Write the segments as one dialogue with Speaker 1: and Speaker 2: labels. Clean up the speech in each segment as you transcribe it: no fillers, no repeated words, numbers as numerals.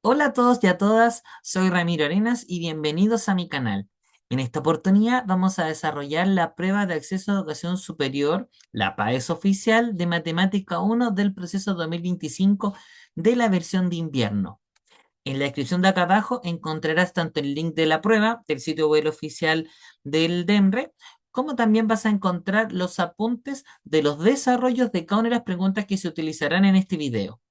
Speaker 1: Hola a todos y a todas, soy Ramiro Arenas y bienvenidos a mi canal. En esta oportunidad vamos a desarrollar la prueba de acceso a educación superior, la PAES oficial de Matemática 1 del proceso 2025 de la versión de invierno. En la descripción de acá abajo encontrarás tanto el link de la prueba del sitio web oficial del DEMRE, como también vas a encontrar los apuntes de los desarrollos de cada una de las preguntas que se utilizarán en este video.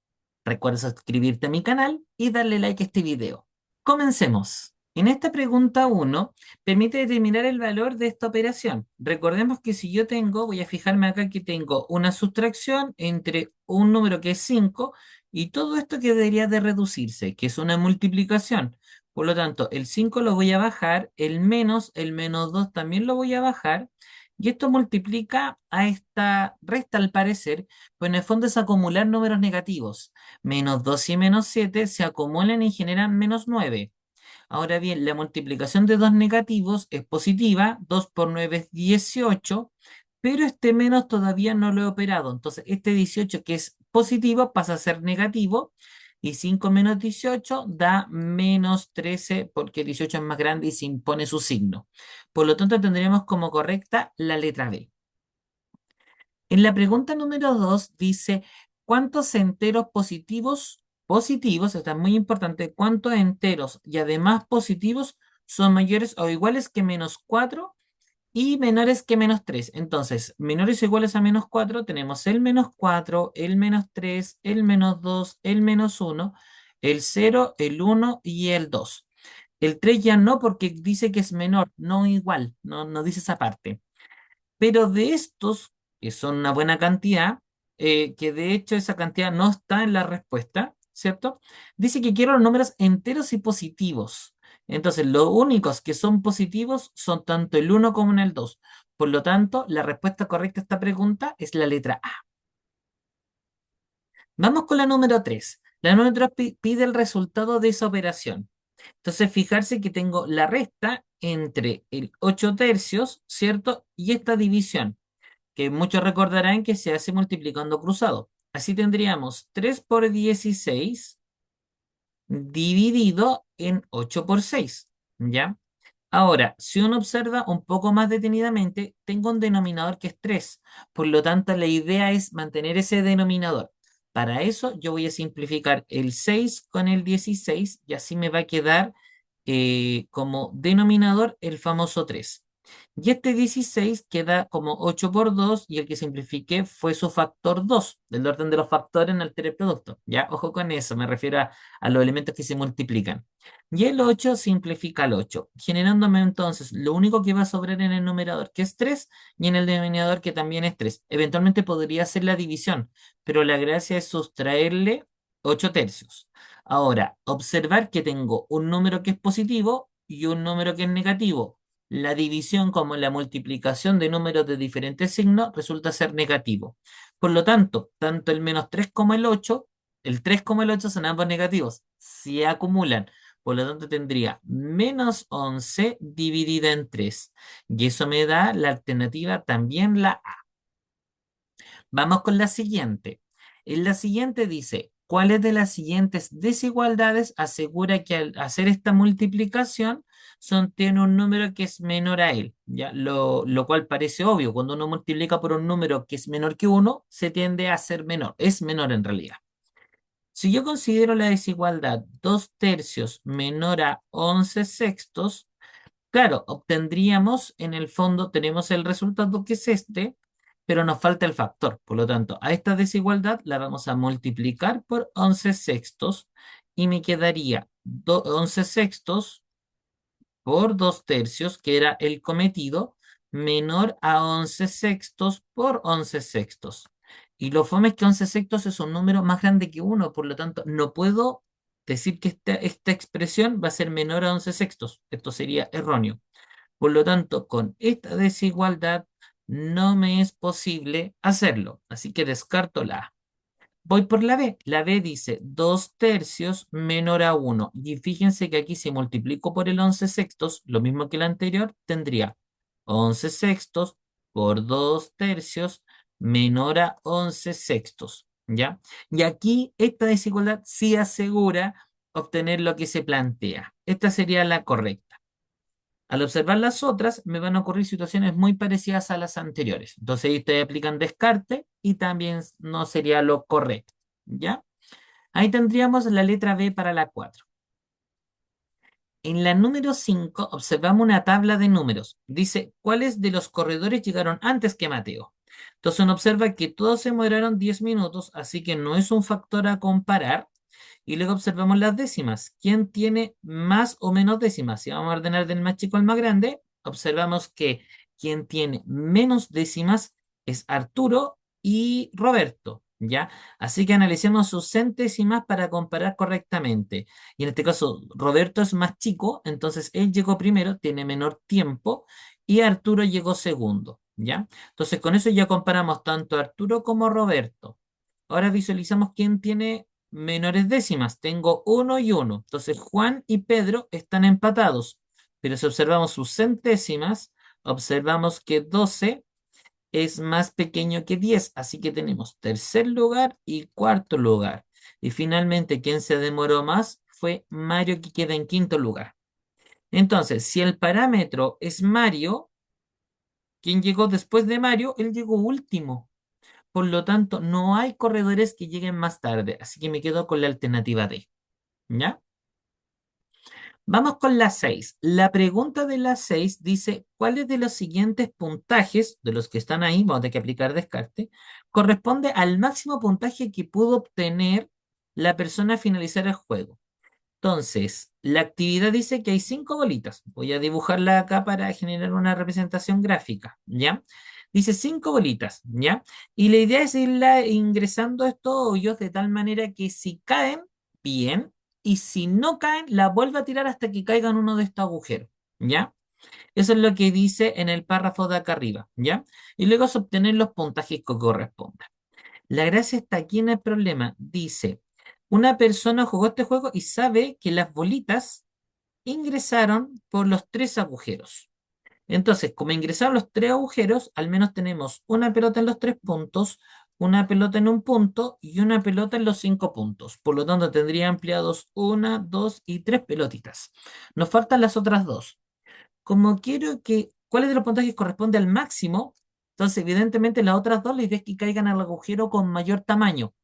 Speaker 1: Recuerda suscribirte a mi canal y darle like a este video. Comencemos. En esta pregunta 1, permite determinar el valor de esta operación. Recordemos que si yo tengo, voy a fijarme acá que tengo una sustracción entre un número que es 5 y todo esto que debería de reducirse, que es una multiplicación. Por lo tanto, el 5 lo voy a bajar, el menos 2 también lo voy a bajar, y esto multiplica a esta resta al parecer, pues en el fondo es acumular números negativos. Menos 2 y menos 7 se acumulan y generan menos 9. Ahora bien, la multiplicación de dos negativos es positiva, 2 por 9 es 18, pero este menos todavía no lo he operado. Entonces, este 18 que es positivo pasa a ser negativo y 5 menos 18 da menos 13 porque 18 es más grande y se impone su signo. Por lo tanto, tendremos como correcta la letra B. En la pregunta número 2 dice, ¿cuántos enteros positivos, está muy importante, cuántos enteros y además positivos son mayores o iguales que menos 4 y menores que menos 3? Entonces, menores o iguales a menos 4 tenemos el menos 4, el menos 3, el menos 2, el menos 1, el 0, el 1 y el 2. El 3 ya no porque dice que es menor, no igual, no dice esa parte. Pero de estos, que son una buena cantidad, que de hecho esa cantidad no está en la respuesta, ¿cierto? Dice que quiero los números enteros y positivos. Entonces, los únicos que son positivos son tanto el uno como en el 2. Por lo tanto, la respuesta correcta a esta pregunta es la letra A. Vamos con la número 3. La número 3 pide el resultado de esa operación. Entonces, fijarse que tengo la resta entre el 8 tercios, ¿cierto? Y esta división que muchos recordarán que se hace multiplicando cruzado. Así tendríamos 3 por 16 dividido en 8 por 6, ¿ya? Ahora, si uno observa un poco más detenidamente, tengo un denominador que es 3. Por lo tanto, la idea es mantener ese denominador. Para eso, yo voy a simplificar el 6 con el 16 y así me va a quedar como denominador el famoso 3. Y este 16 queda como 8 por 2 y el que simplifiqué fue su factor 2 del orden de los factores en el producto. Ya, ojo con eso, me refiero a los elementos que se multiplican. Y el 8 simplifica el 8, generándome entonces lo único que va a sobrar en el numerador, que es 3, y en el denominador, que también es 3. Eventualmente podría hacer la división, pero la gracia es sustraerle 8 tercios. Ahora, observar que tengo un número que es positivo y un número que es negativo. La división como la multiplicación de números de diferentes signos resulta ser negativo. Por lo tanto, tanto el menos 3 como el 3 como el 8 son ambos negativos, se acumulan. Por lo tanto, tendría menos 11 dividida en 3. Y eso me da la alternativa también la A. Vamos con la siguiente. En la siguiente dice, ¿cuáles de las siguientes desigualdades asegura que al hacer esta multiplicación tiene un número que es menor a él? ¿Ya? Lo cual parece obvio. Cuando uno multiplica por un número que es menor que uno, se tiende a ser menor. Es menor en realidad. Si yo considero la desigualdad 2 tercios menor a 11 sextos, claro, obtendríamos en el fondo, tenemos el resultado que es este, pero nos falta el factor. Por lo tanto, a esta desigualdad la vamos a multiplicar por 11 sextos y me quedaría 11 sextos por 2 tercios, que era el cometido, menor a 11 sextos por 11 sextos. Y lo fome es que 11 sextos es un número más grande que uno, por lo tanto, no puedo decir que esta expresión va a ser menor a 11 sextos. Esto sería erróneo. Por lo tanto, con esta desigualdad no me es posible hacerlo. Así que descarto la A. Voy por la B. La B dice 2 tercios menor a uno. Y fíjense que aquí si multiplico por el 11 sextos, lo mismo que el anterior, tendría 11 sextos por 2 tercios menor a 11 sextos. ¿Ya? Y aquí esta desigualdad sí asegura obtener lo que se plantea. Esta sería la correcta. Al observar las otras, me van a ocurrir situaciones muy parecidas a las anteriores. Entonces, ahí ustedes aplican descarte y también no sería lo correcto. ¿Ya? Ahí tendríamos la letra B para la 4. En la número 5 observamos una tabla de números. Dice, ¿cuáles de los corredores llegaron antes que Mateo? Entonces uno observa que todos se demoraron 10 minutos, así que no es un factor a comparar. Y luego observamos las décimas. ¿Quién tiene más o menos décimas? Si vamos a ordenar del más chico al más grande, observamos que quien tiene menos décimas es Arturo y Roberto, ¿ya? Así que analicemos sus centésimas para comparar correctamente. Y en este caso, Roberto es más chico, entonces él llegó primero, tiene menor tiempo, y Arturo llegó segundo, ¿ya? Entonces con eso ya comparamos tanto a Arturo como a Roberto. Ahora visualizamos quién tiene menores décimas. Tengo uno y uno. Entonces Juan y Pedro están empatados. Pero si observamos sus centésimas, observamos que 12 es más pequeño que 10. Así que tenemos tercer lugar y cuarto lugar. Y finalmente, quien se demoró más fue Mario, que queda en quinto lugar. Entonces, si el parámetro es Mario, quien llegó después de Mario, él llegó último. Por lo tanto, no hay corredores que lleguen más tarde, así que me quedo con la alternativa D. ¿Ya? Vamos con la 6. La pregunta de la 6 dice, ¿cuáles de los siguientes puntajes, de los que están ahí, vamos a tener que aplicar descarte, corresponde al máximo puntaje que pudo obtener la persona al finalizar el juego? Entonces, la actividad dice que hay 5 bolitas. Voy a dibujarla acá para generar una representación gráfica, ¿ya? Dice 5 bolitas, ¿ya? Y la idea es irla ingresando a estos hoyos de tal manera que si caen, bien, y si no caen, la vuelvo a tirar hasta que caiga en uno de estos agujeros, ¿ya? Eso es lo que dice en el párrafo de acá arriba, ¿ya? Y luego es obtener los puntajes que correspondan. La gracia está aquí en el problema. Dice, una persona jugó este juego y sabe que las bolitas ingresaron por los 3 agujeros. Entonces, como ingresaron los 3 agujeros, al menos tenemos una pelota en los 3 puntos, una pelota en un punto y una pelota en los 5 puntos. Por lo tanto, tendría empleados una, dos y 3 pelotitas. Nos faltan las otras dos. Como quiero que, ¿cuáles de los puntajes corresponde al máximo? Entonces, evidentemente, las otras dos, la idea es que caigan al agujero con mayor tamaño,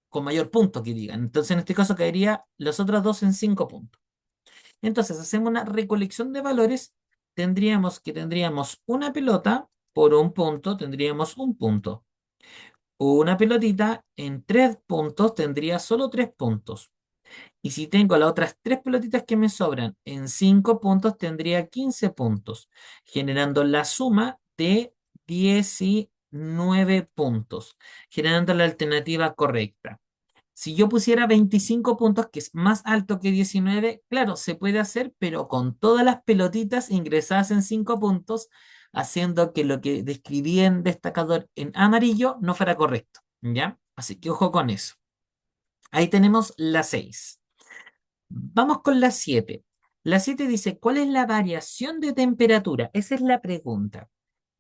Speaker 1: con mayor punto que digan. Entonces, en este caso, caería las otras dos en 5 puntos. Entonces, hacemos una recolección de valores. Tendríamos una pelota por un punto, tendríamos un punto. Una pelotita en 3 puntos tendría solo 3 puntos. Y si tengo las otras 3 pelotitas que me sobran en 5 puntos, tendría 15 puntos, generando la suma de 19 puntos, generando la alternativa correcta. Si yo pusiera 25 puntos, que es más alto que 19, claro, se puede hacer, pero con todas las pelotitas ingresadas en 5 puntos, haciendo que lo que describí en destacador en amarillo no fuera correcto, ¿ya? Así que ojo con eso. Ahí tenemos la 6. Vamos con la 7. La 7 dice, ¿cuál es la variación de temperatura? Esa es la pregunta.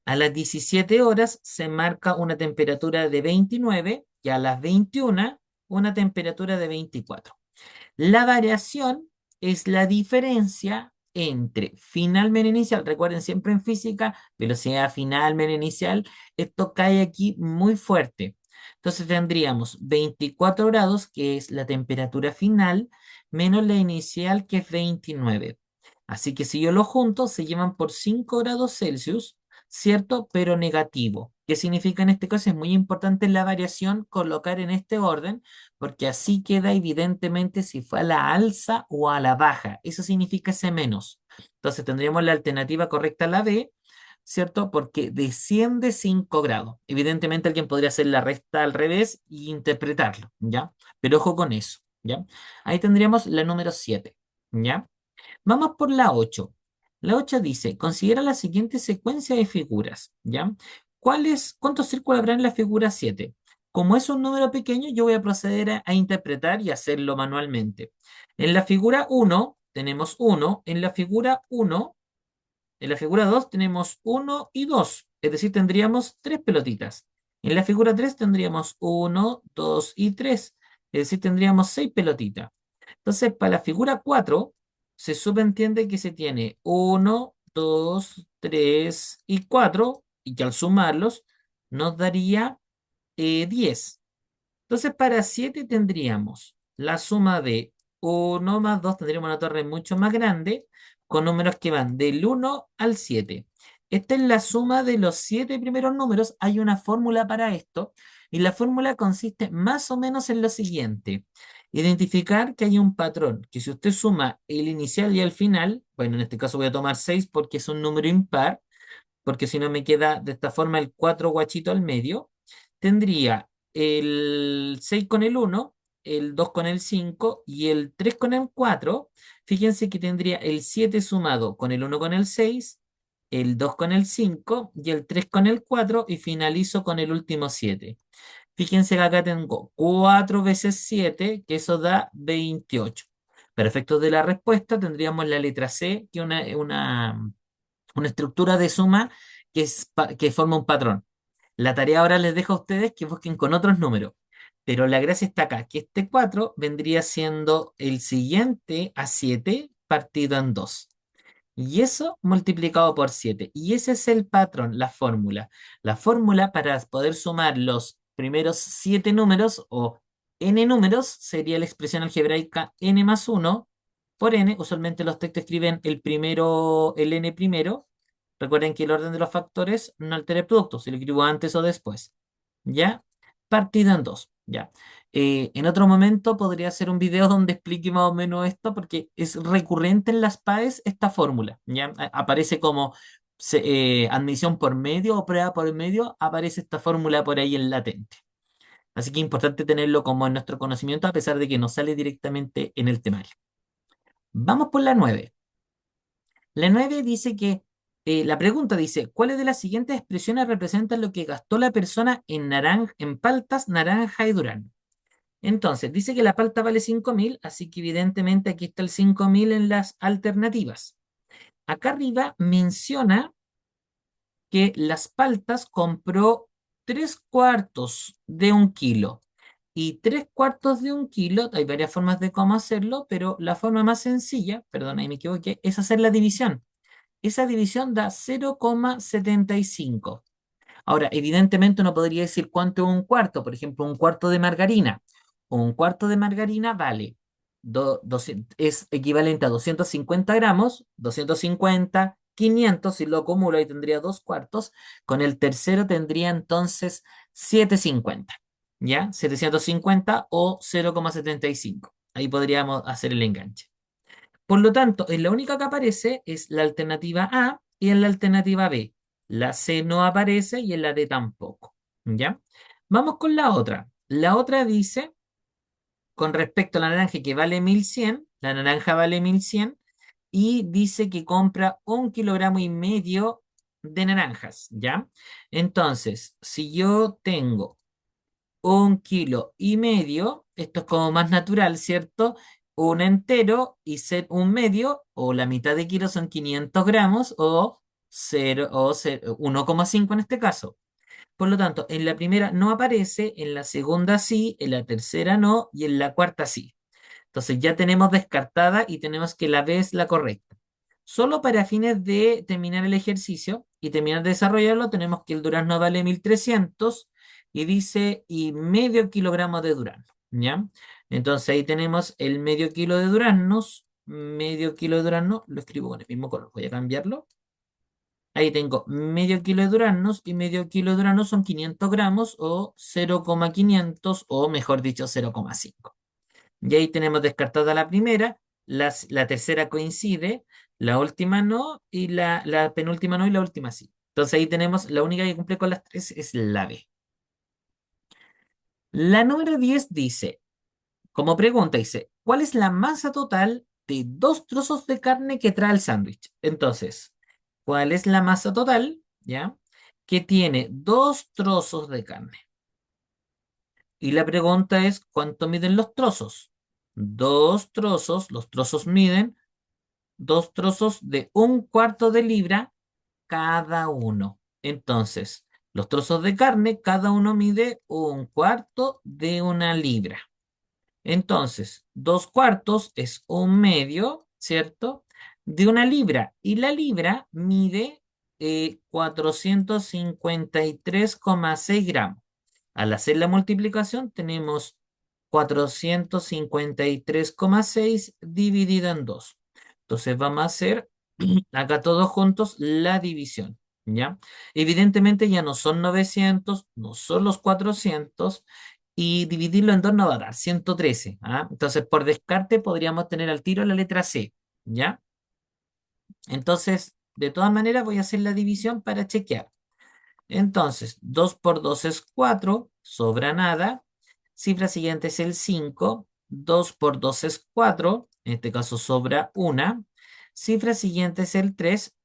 Speaker 1: A las 17 horas se marca una temperatura de 29 y a las 21 una temperatura de 24. La variación es la diferencia entre final menos inicial. Recuerden siempre en física, velocidad final menos inicial. Esto cae aquí muy fuerte. Entonces tendríamos 24 grados, que es la temperatura final, menos la inicial, que es 29. Así que si yo lo junto, se llevan por 5 grados Celsius, ¿cierto? Pero negativo. ¿Qué significa en este caso? Es muy importante la variación colocar en este orden, porque así queda evidentemente si fue a la alza o a la baja. Eso significa ese menos. Entonces tendríamos la alternativa correcta, la B, ¿cierto? Porque desciende 5 grados. Evidentemente alguien podría hacer la resta al revés e interpretarlo, ¿ya? Pero ojo con eso, ¿ya? Ahí tendríamos la número 7, ¿ya? Vamos por la 8. La 8 dice, considera la siguiente secuencia de figuras, ¿ya? ¿Cuántos círculos habrá en la figura 7? Como es un número pequeño, yo voy a proceder a interpretar y hacerlo manualmente. En la figura 1 tenemos 1, en la figura 2 tenemos 1 y 2, es decir, tendríamos 3 pelotitas. En la figura 3 tendríamos 1, 2 y 3, es decir, tendríamos 6 pelotitas. Entonces, para la figura 4 se subentiende que se tiene uno, 2, 3 y 4 y que al sumarlos nos daría 10. Entonces, para 7 tendríamos la suma de uno más 2 tendríamos una torre mucho más grande, con números que van del 1 al 7. Esta es la suma de los 7 primeros números. Hay una fórmula para esto, y la fórmula consiste más o menos en lo siguiente. Identificar que hay un patrón, que si usted suma el inicial y el final, bueno, en este caso voy a tomar 6 porque es un número impar, porque si no me queda de esta forma el 4 guachito al medio. Tendría el 6 con el uno, el 2 con el 5 y el 3 con el 4. Fíjense que tendría el 7 sumado con el uno con el 6, el 2 con el 5 y el 3 con el 4 y finalizo con el último 7. Fíjense que acá tengo 4 veces 7, que eso da 28. Para efectos de la respuesta tendríamos la letra C, que es una estructura de suma que forma un patrón. La tarea ahora les dejo a ustedes que busquen con otros números. Pero la gracia está acá, que este 4 vendría siendo el siguiente a 7 partido en 2. Y eso multiplicado por 7. Y ese es el patrón, la fórmula. La fórmula para poder sumar los primeros 7 números o n números sería la expresión algebraica n más uno por n. Usualmente los textos escriben el primero, el n primero. Recuerden que el orden de los factores no altera el producto, si lo escribo antes o después. ¿Ya? Partido en 2. ¿Ya? En otro momento podría hacer un video donde explique más o menos esto, porque es recurrente en las PAES esta fórmula. ¿Ya? Aparece como admisión por medio o prueba por medio, aparece esta fórmula por ahí en latente. Así que es importante tenerlo como en nuestro conocimiento, a pesar de que no sale directamente en el temario. Vamos por la 9. La 9 dice que, la pregunta dice, ¿cuáles de las siguientes expresiones representan lo que gastó la persona en, en paltas, naranja y durazno? Entonces, dice que la palta vale 5.000, así que evidentemente aquí está el 5.000 en las alternativas. Acá arriba menciona que las paltas compró 3 cuartos de un kilo. Y 3 cuartos de un kilo, hay varias formas de cómo hacerlo, pero la forma más sencilla, perdón, ahí me equivoqué, es hacer la división. Esa división da 0,75. Ahora, evidentemente uno podría decir cuánto es un cuarto, por ejemplo, un cuarto de margarina. Un cuarto de margarina vale, es equivalente a 250 gramos, 250, 500, si lo acumulo ahí tendría 2 cuartos, con el tercero tendría entonces 750, ¿ya? 750 o 0,75. Ahí podríamos hacer el enganche. Por lo tanto, en la única que aparece es la alternativa A y en la alternativa B. La C no aparece y en la D tampoco. ¿Ya? Vamos con la otra. La otra dice, con respecto a la naranja que vale 1.100, la naranja vale 1.100 y dice que compra 1,5 kilogramos de naranjas. ¿Ya? Entonces, si yo tengo 1,5 kilos, esto es como más natural, ¿cierto? Un entero y ser un medio o la mitad de kilo son 500 gramos o 1,5 en este caso. Por lo tanto, en la primera no aparece, en la segunda sí, en la tercera no y en la cuarta sí. Entonces ya tenemos descartada y tenemos que la B es la correcta. Solo para fines de terminar el ejercicio y terminar de desarrollarlo, tenemos que el durazno vale 1.300 y dice y medio kilogramo de durazno, ¿ya? Entonces ahí tenemos el medio kilo de duraznos, medio kilo de durazno, lo escribo con el mismo color, voy a cambiarlo. Ahí tengo medio kilo de duraznos y medio kilo de duraznos son 500 gramos o 0,500 o mejor dicho 0,5. Y ahí tenemos descartada la primera, la tercera coincide, la última no, y la penúltima no y la última sí. Entonces ahí tenemos, la única que cumple con las tres es la B. La número 10 dice, como pregunta, dice, ¿cuál es la masa total de 2 trozos de carne que trae el sándwich? Entonces, ¿cuál es la masa total, ya, que tiene 2 trozos de carne? Y la pregunta es, ¿cuánto miden los trozos? 2 trozos, los trozos miden 2 trozos de 1/4 de libra cada uno. Entonces, los trozos de carne, cada uno mide 1/4 de una libra. Entonces, 2 cuartos es un medio, ¿cierto? De una libra. Y la libra mide 453,6 gramos. Al hacer la multiplicación tenemos 453,6 dividido en 2. Entonces vamos a hacer acá todos juntos la división, ¿ya? Evidentemente ya no son 900, no son los 400, y dividirlo en 2 nos va a dar 113, ¿ah? Entonces por descarte podríamos tener al tiro la letra C, ¿ya? Entonces, de todas maneras voy a hacer la división para chequear. Entonces, 2 por 2 es 4, sobra nada. Cifra siguiente es el 5. 2 por 2 es 4, en este caso sobra una. Cifra siguiente es el 3.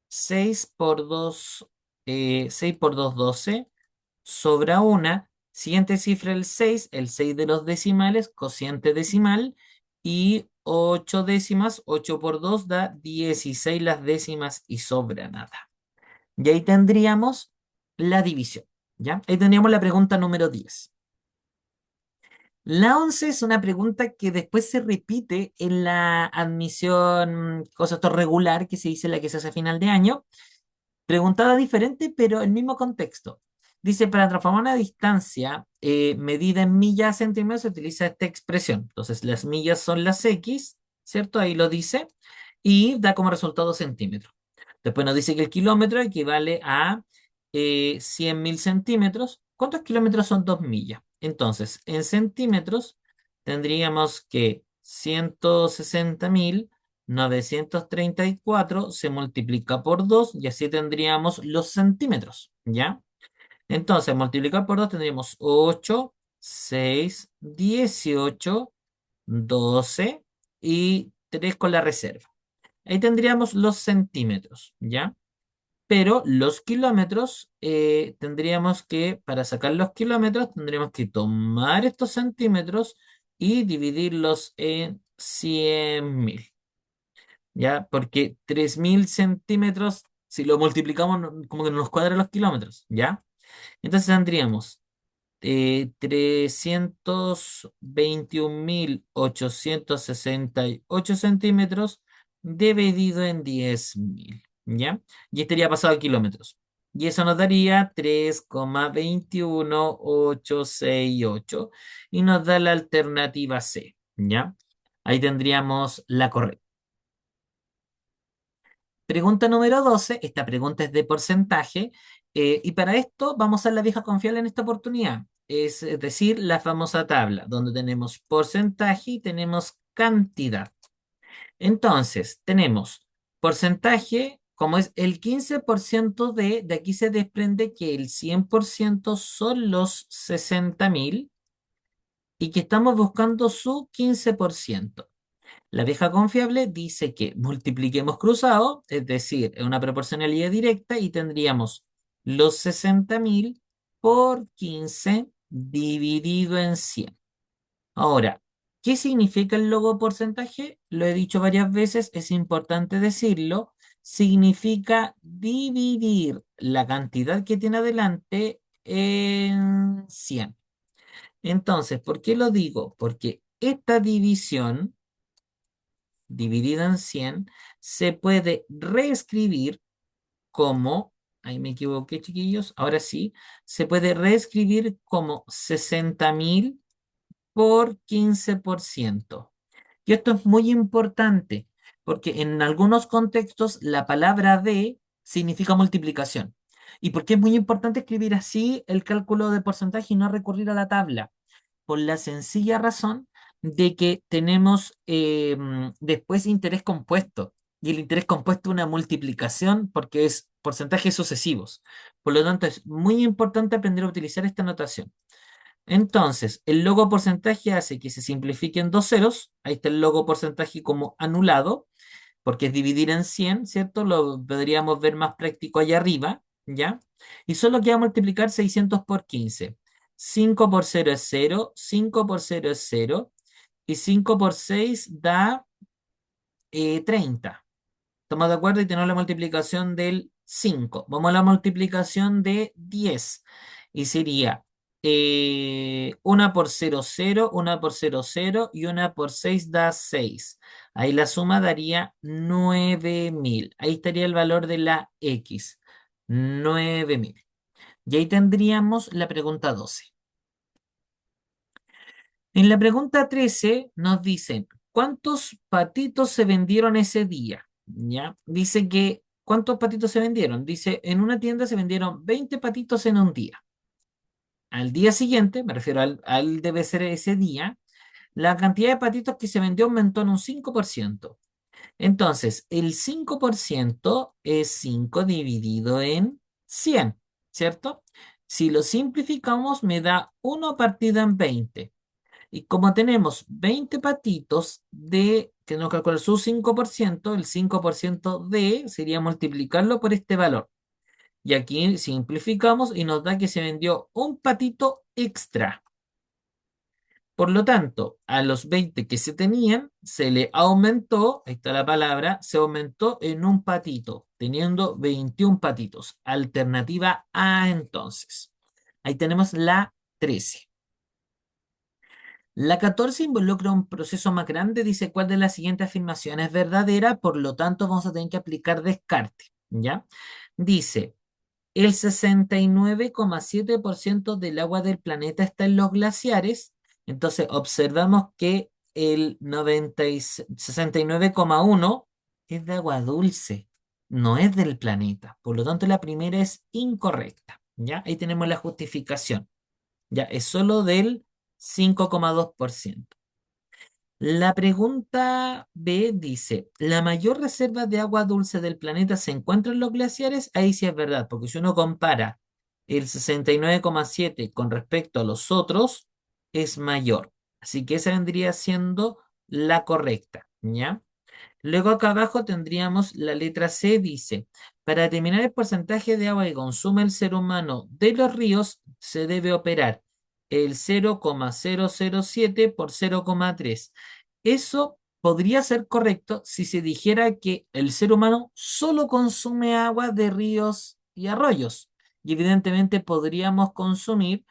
Speaker 1: 6 por 2, 6 por 2, 12, sobra una. Siguiente cifra el 6 de los decimales, cociente decimal, y 8 décimas, 8 por 2 da 16 las décimas y sobra nada. Y ahí tendríamos la división, ¿ya? Ahí tendríamos la pregunta número 10. La 11 es una pregunta que después se repite en la admisión, cosa esto regular que se dice la que se hace a final de año, preguntada diferente, pero el mismo contexto. Dice, para transformar una distancia medida en millas a centímetros se utiliza esta expresión. Entonces, las millas son las X, ¿cierto? Ahí lo dice, y da como resultado centímetros. Después nos dice que el kilómetro equivale a 100.000 centímetros. ¿Cuántos kilómetros son 2 millas? Entonces, en centímetros tendríamos que 160.934 se multiplica por 2 y así tendríamos los centímetros, ¿ya? Entonces, multiplicar por 2 tendríamos 8, 6, 18, 12 y 3 con la reserva. Ahí tendríamos los centímetros, ¿ya? Pero los kilómetros, tendríamos que, para sacar los kilómetros, tendríamos que tomar estos centímetros y dividirlos en 100.000, ¿ya? Porque 3.000 centímetros, si lo multiplicamos, como que no nos cuadran los kilómetros, ¿ya? Entonces tendríamos 321.868 centímetros dividido en 10.000, ¿ya? Y estaría pasado a kilómetros. Y eso nos daría 3,21868 y nos da la alternativa C, ¿ya? Ahí tendríamos la correcta. Pregunta número 12. Esta pregunta es de porcentaje, y para esto vamos a la vieja confiable en esta oportunidad, es decir, la famosa tabla, donde tenemos porcentaje y tenemos cantidad. Entonces, tenemos porcentaje, como es el 15% de aquí se desprende que el 100% son los 60.000 y que estamos buscando su 15%. La vieja confiable dice que multipliquemos cruzado, es decir, en una proporcionalidad directa, y tendríamos los 60.000 por 15 dividido en 100. Ahora, ¿qué significa el logo porcentaje? Lo he dicho varias veces, es importante decirlo. Significa dividir la cantidad que tiene adelante en 100. Entonces, ¿por qué lo digo? Porque esta división dividida en 100 se puede reescribir como, ahí me equivoqué, chiquillos, ahora sí, se puede reescribir como 60.000 por 15%. Y esto es muy importante, porque en algunos contextos la palabra de significa multiplicación. ¿Y por qué es muy importante escribir así el cálculo de porcentaje y no recurrir a la tabla? Por la sencilla razón de que tenemos después interés compuesto. Y el interés compuesto es una multiplicación porque es porcentajes sucesivos. Por lo tanto, es muy importante aprender a utilizar esta notación. Entonces, el logo porcentaje hace que se simplifiquen dos ceros. Ahí está el logo porcentaje como anulado, porque es dividir en 100, ¿cierto? Lo podríamos ver más práctico allá arriba, ¿ya? Y solo queda multiplicar 600 por 15. 5 por 0 es 0, 5 por 0 es 0, y 5 por 6 da 30. ¿Estamos de acuerdo? Y tenemos la multiplicación del 5. Vamos a la multiplicación de 10. Y sería una por cero cero, una por cero cero y una por 6 da 6. Ahí la suma daría 9.000. Ahí estaría el valor de la X, 9.000. Y ahí tendríamos la pregunta 12. En la pregunta 13 nos dicen, ¿cuántos patitos se vendieron ese día? ¿Ya? Dice que, ¿cuántos patitos se vendieron? Dice, en una tienda se vendieron 20 patitos en un día. Al día siguiente, me refiero al debe ser ese día, la cantidad de patitos que se vendió aumentó en un 5%. Entonces, el 5% es 5 dividido en 100, ¿cierto? Si lo simplificamos, me da 1 partido en 20. Y como tenemos 20 patitos que nos calcula su 5%, el 5% de sería multiplicarlo por este valor. Y aquí simplificamos y nos da que se vendió un patito extra. Por lo tanto, a los 20 que se tenían, se le aumentó, ahí está la palabra, se aumentó en un patito, teniendo 21 patitos. Alternativa A entonces. Ahí tenemos la 13. La 14 involucra un proceso más grande, dice cuál de las siguientes afirmaciones es verdadera, por lo tanto vamos a tener que aplicar descarte, ¿ya? Dice, el 69,7% del agua del planeta está en los glaciares, entonces observamos que el 69,1 es de agua dulce, no es del planeta, por lo tanto la primera es incorrecta, ¿ya? Ahí tenemos la justificación, ya, es solo del 5,2%. La pregunta B dice, ¿la mayor reserva de agua dulce del planeta se encuentra en los glaciares? Ahí sí es verdad, porque si uno compara el 69,7 con respecto a los otros, es mayor. Así que esa vendría siendo la correcta, ¿ya? Luego acá abajo tendríamos la letra C, dice, para determinar el porcentaje de agua que consume el ser humano de los ríos, se debe operar el 0,007 por 0,3. Eso podría ser correcto si se dijera que el ser humano solo consume agua de ríos y arroyos. Y evidentemente podríamos consumir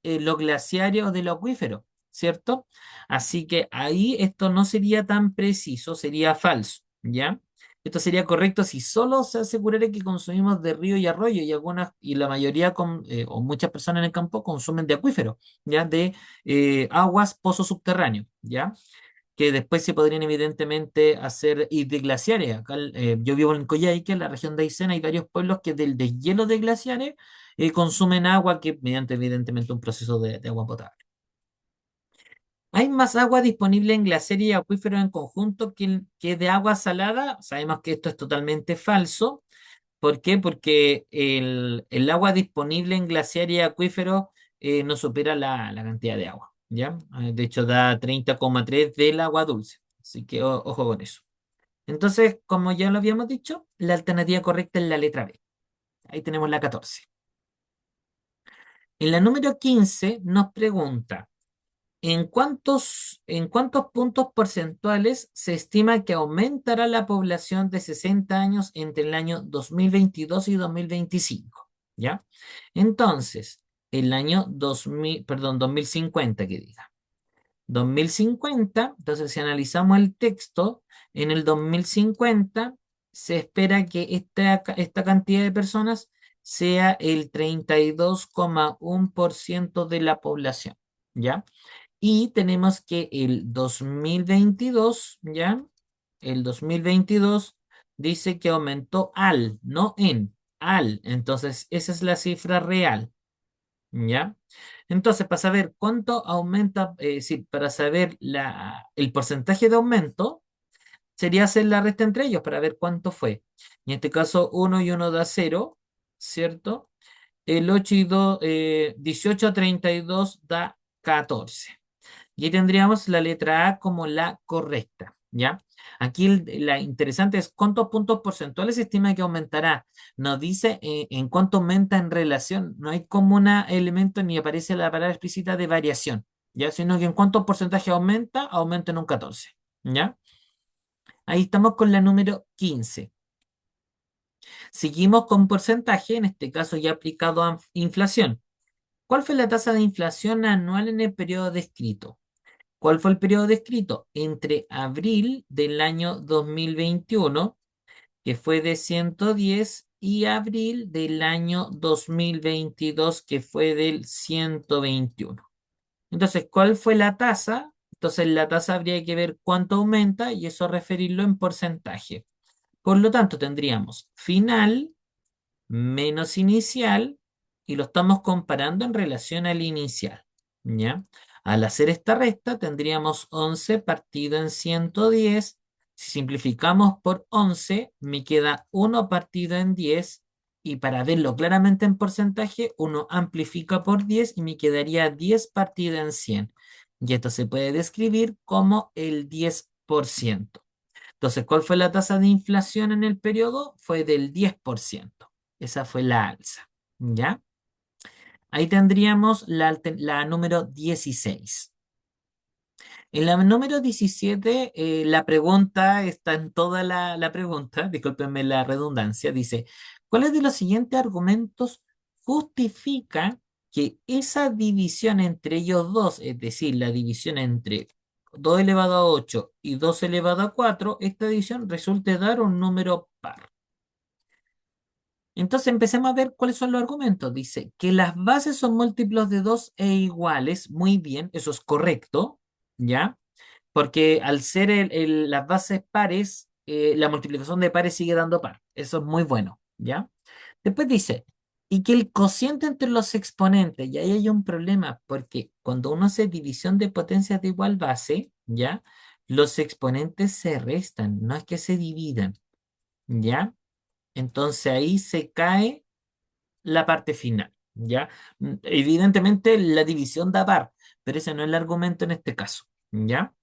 Speaker 1: los glaciares o del acuífero, ¿cierto? Así que ahí esto no sería tan preciso, sería falso, ¿ya? Esto sería correcto si solo se asegurara que consumimos de río y arroyo y y la mayoría o muchas personas en el campo consumen de acuífero, ¿ya? De aguas, pozos subterráneos, ¿ya? Que después se podrían evidentemente hacer y de glaciares. Acá yo vivo en Coyhaique, en la región de Aysén, hay varios pueblos que del deshielo de glaciares consumen agua que mediante evidentemente un proceso de agua potable. ¿Hay más agua disponible en glaciares y acuíferos en conjunto que de agua salada? Sabemos que esto es totalmente falso. ¿Por qué? Porque el agua disponible en glaciares y acuíferos no supera la cantidad de agua, ¿ya? De hecho, da 30,3 del agua dulce. Así que ojo con eso. Entonces, como ya lo habíamos dicho, la alternativa correcta es la letra B. Ahí tenemos la 14. En la número 15 nos pregunta, ¿en cuántos puntos porcentuales se estima que aumentará la población de 60 años entre el año 2022 y 2025? ¿Ya? Entonces, el año 2000, perdón, 2050 que diga. 2050, entonces si analizamos el texto, en el 2050 se espera que esta cantidad de personas sea el 32,1% de la población, ¿ya? Y tenemos que el 2022, ¿ya? El 2022 dice que aumentó no entonces esa es la cifra real, ¿ya? Entonces, para saber cuánto aumenta, sí, para saber el porcentaje de aumento, sería hacer la resta entre ellos para ver cuánto fue. En este caso, 1 y 1 da 0, ¿cierto? El 8 y 2, 18 a 32 da 14. Y ahí tendríamos la letra A como la correcta, ¿ya? Aquí la interesante es cuántos puntos porcentuales se estima que aumentará. Nos dice en cuánto aumenta en relación. No hay como un elemento ni aparece la palabra explícita de variación, ¿ya? Sino que en cuánto porcentaje aumenta en un 14, ¿ya? Ahí estamos con la número 15. Seguimos con porcentaje, en este caso ya aplicado a inflación. ¿cuál fue la tasa de inflación anual en el periodo descrito? ¿Cuál fue el periodo descrito? Entre abril del año 2021, que fue de 110, y abril del año 2022, que fue del 121. Entonces, ¿cuál fue la tasa? Entonces, la tasa habría que ver cuánto aumenta y eso referirlo en porcentaje. Por lo tanto, tendríamos final menos inicial y lo estamos comparando en relación al inicial, ¿ya? Al hacer esta resta tendríamos 11 partido en 110. Si simplificamos por 11, me queda 1 partido en 10 y para verlo claramente en porcentaje, uno amplifica por 10 y me quedaría 10 partido en 100. Y esto se puede describir como el 10%. Entonces, ¿cuál fue la tasa de inflación en el periodo? Fue del 10%. Esa fue la alza. ¿Ya? Ahí tendríamos la número 16. En la número 17, la pregunta está en toda la pregunta, discúlpenme la redundancia, dice, ¿cuáles de los siguientes argumentos justifica que esa división entre ellos dos, es decir, la división entre 2 elevado a 8 y 2 elevado a 4, esta división resulte dar un número par? Entonces empecemos a ver cuáles son los argumentos. Dice que las bases son múltiplos de 2 e iguales. Muy bien, eso es correcto, ¿ya? Porque al ser las bases pares, la multiplicación de pares sigue dando par. Eso es muy bueno, ¿ya? Después dice, y que el cociente entre los exponentes, y ahí hay un problema, porque cuando uno hace división de potencias de igual base, ¿ya? Los exponentes se restan, no es que se dividan, ¿ya? Entonces ahí se cae la parte final, ¿ya? Evidentemente la división da par, pero ese no es el argumento en este caso, ¿ya?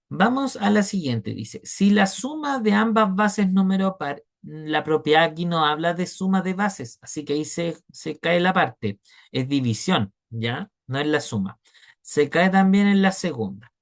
Speaker 1: Vamos a la siguiente, dice, si la suma de ambas bases número par, la propiedad aquí no habla de suma de bases, así que ahí se cae la parte, es división, ¿ya? No es la suma. Se cae también en la segunda.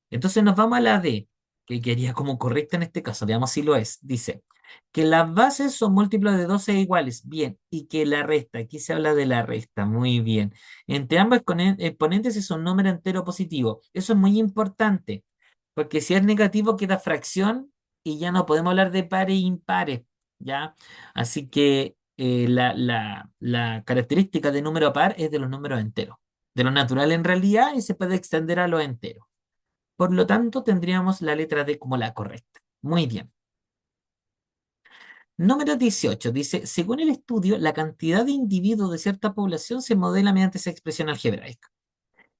Speaker 1: Entonces nos vamos a la D, que quería como correcta en este caso, veamos si lo es. Dice que las bases son múltiplos de 12 iguales, bien, y que la resta, aquí se habla de la resta, muy bien. Entre ambos exponentes es un número entero positivo. Eso es muy importante, porque si es negativo queda fracción y ya no podemos hablar de pares e impares, ¿ya? Así que la característica de número par es de los números enteros, de lo natural en realidad y se puede extender a los enteros. Por lo tanto, tendríamos la letra D como la correcta. Muy bien. Número 18 dice, según el estudio, la cantidad de individuos de cierta población se modela mediante esa expresión algebraica.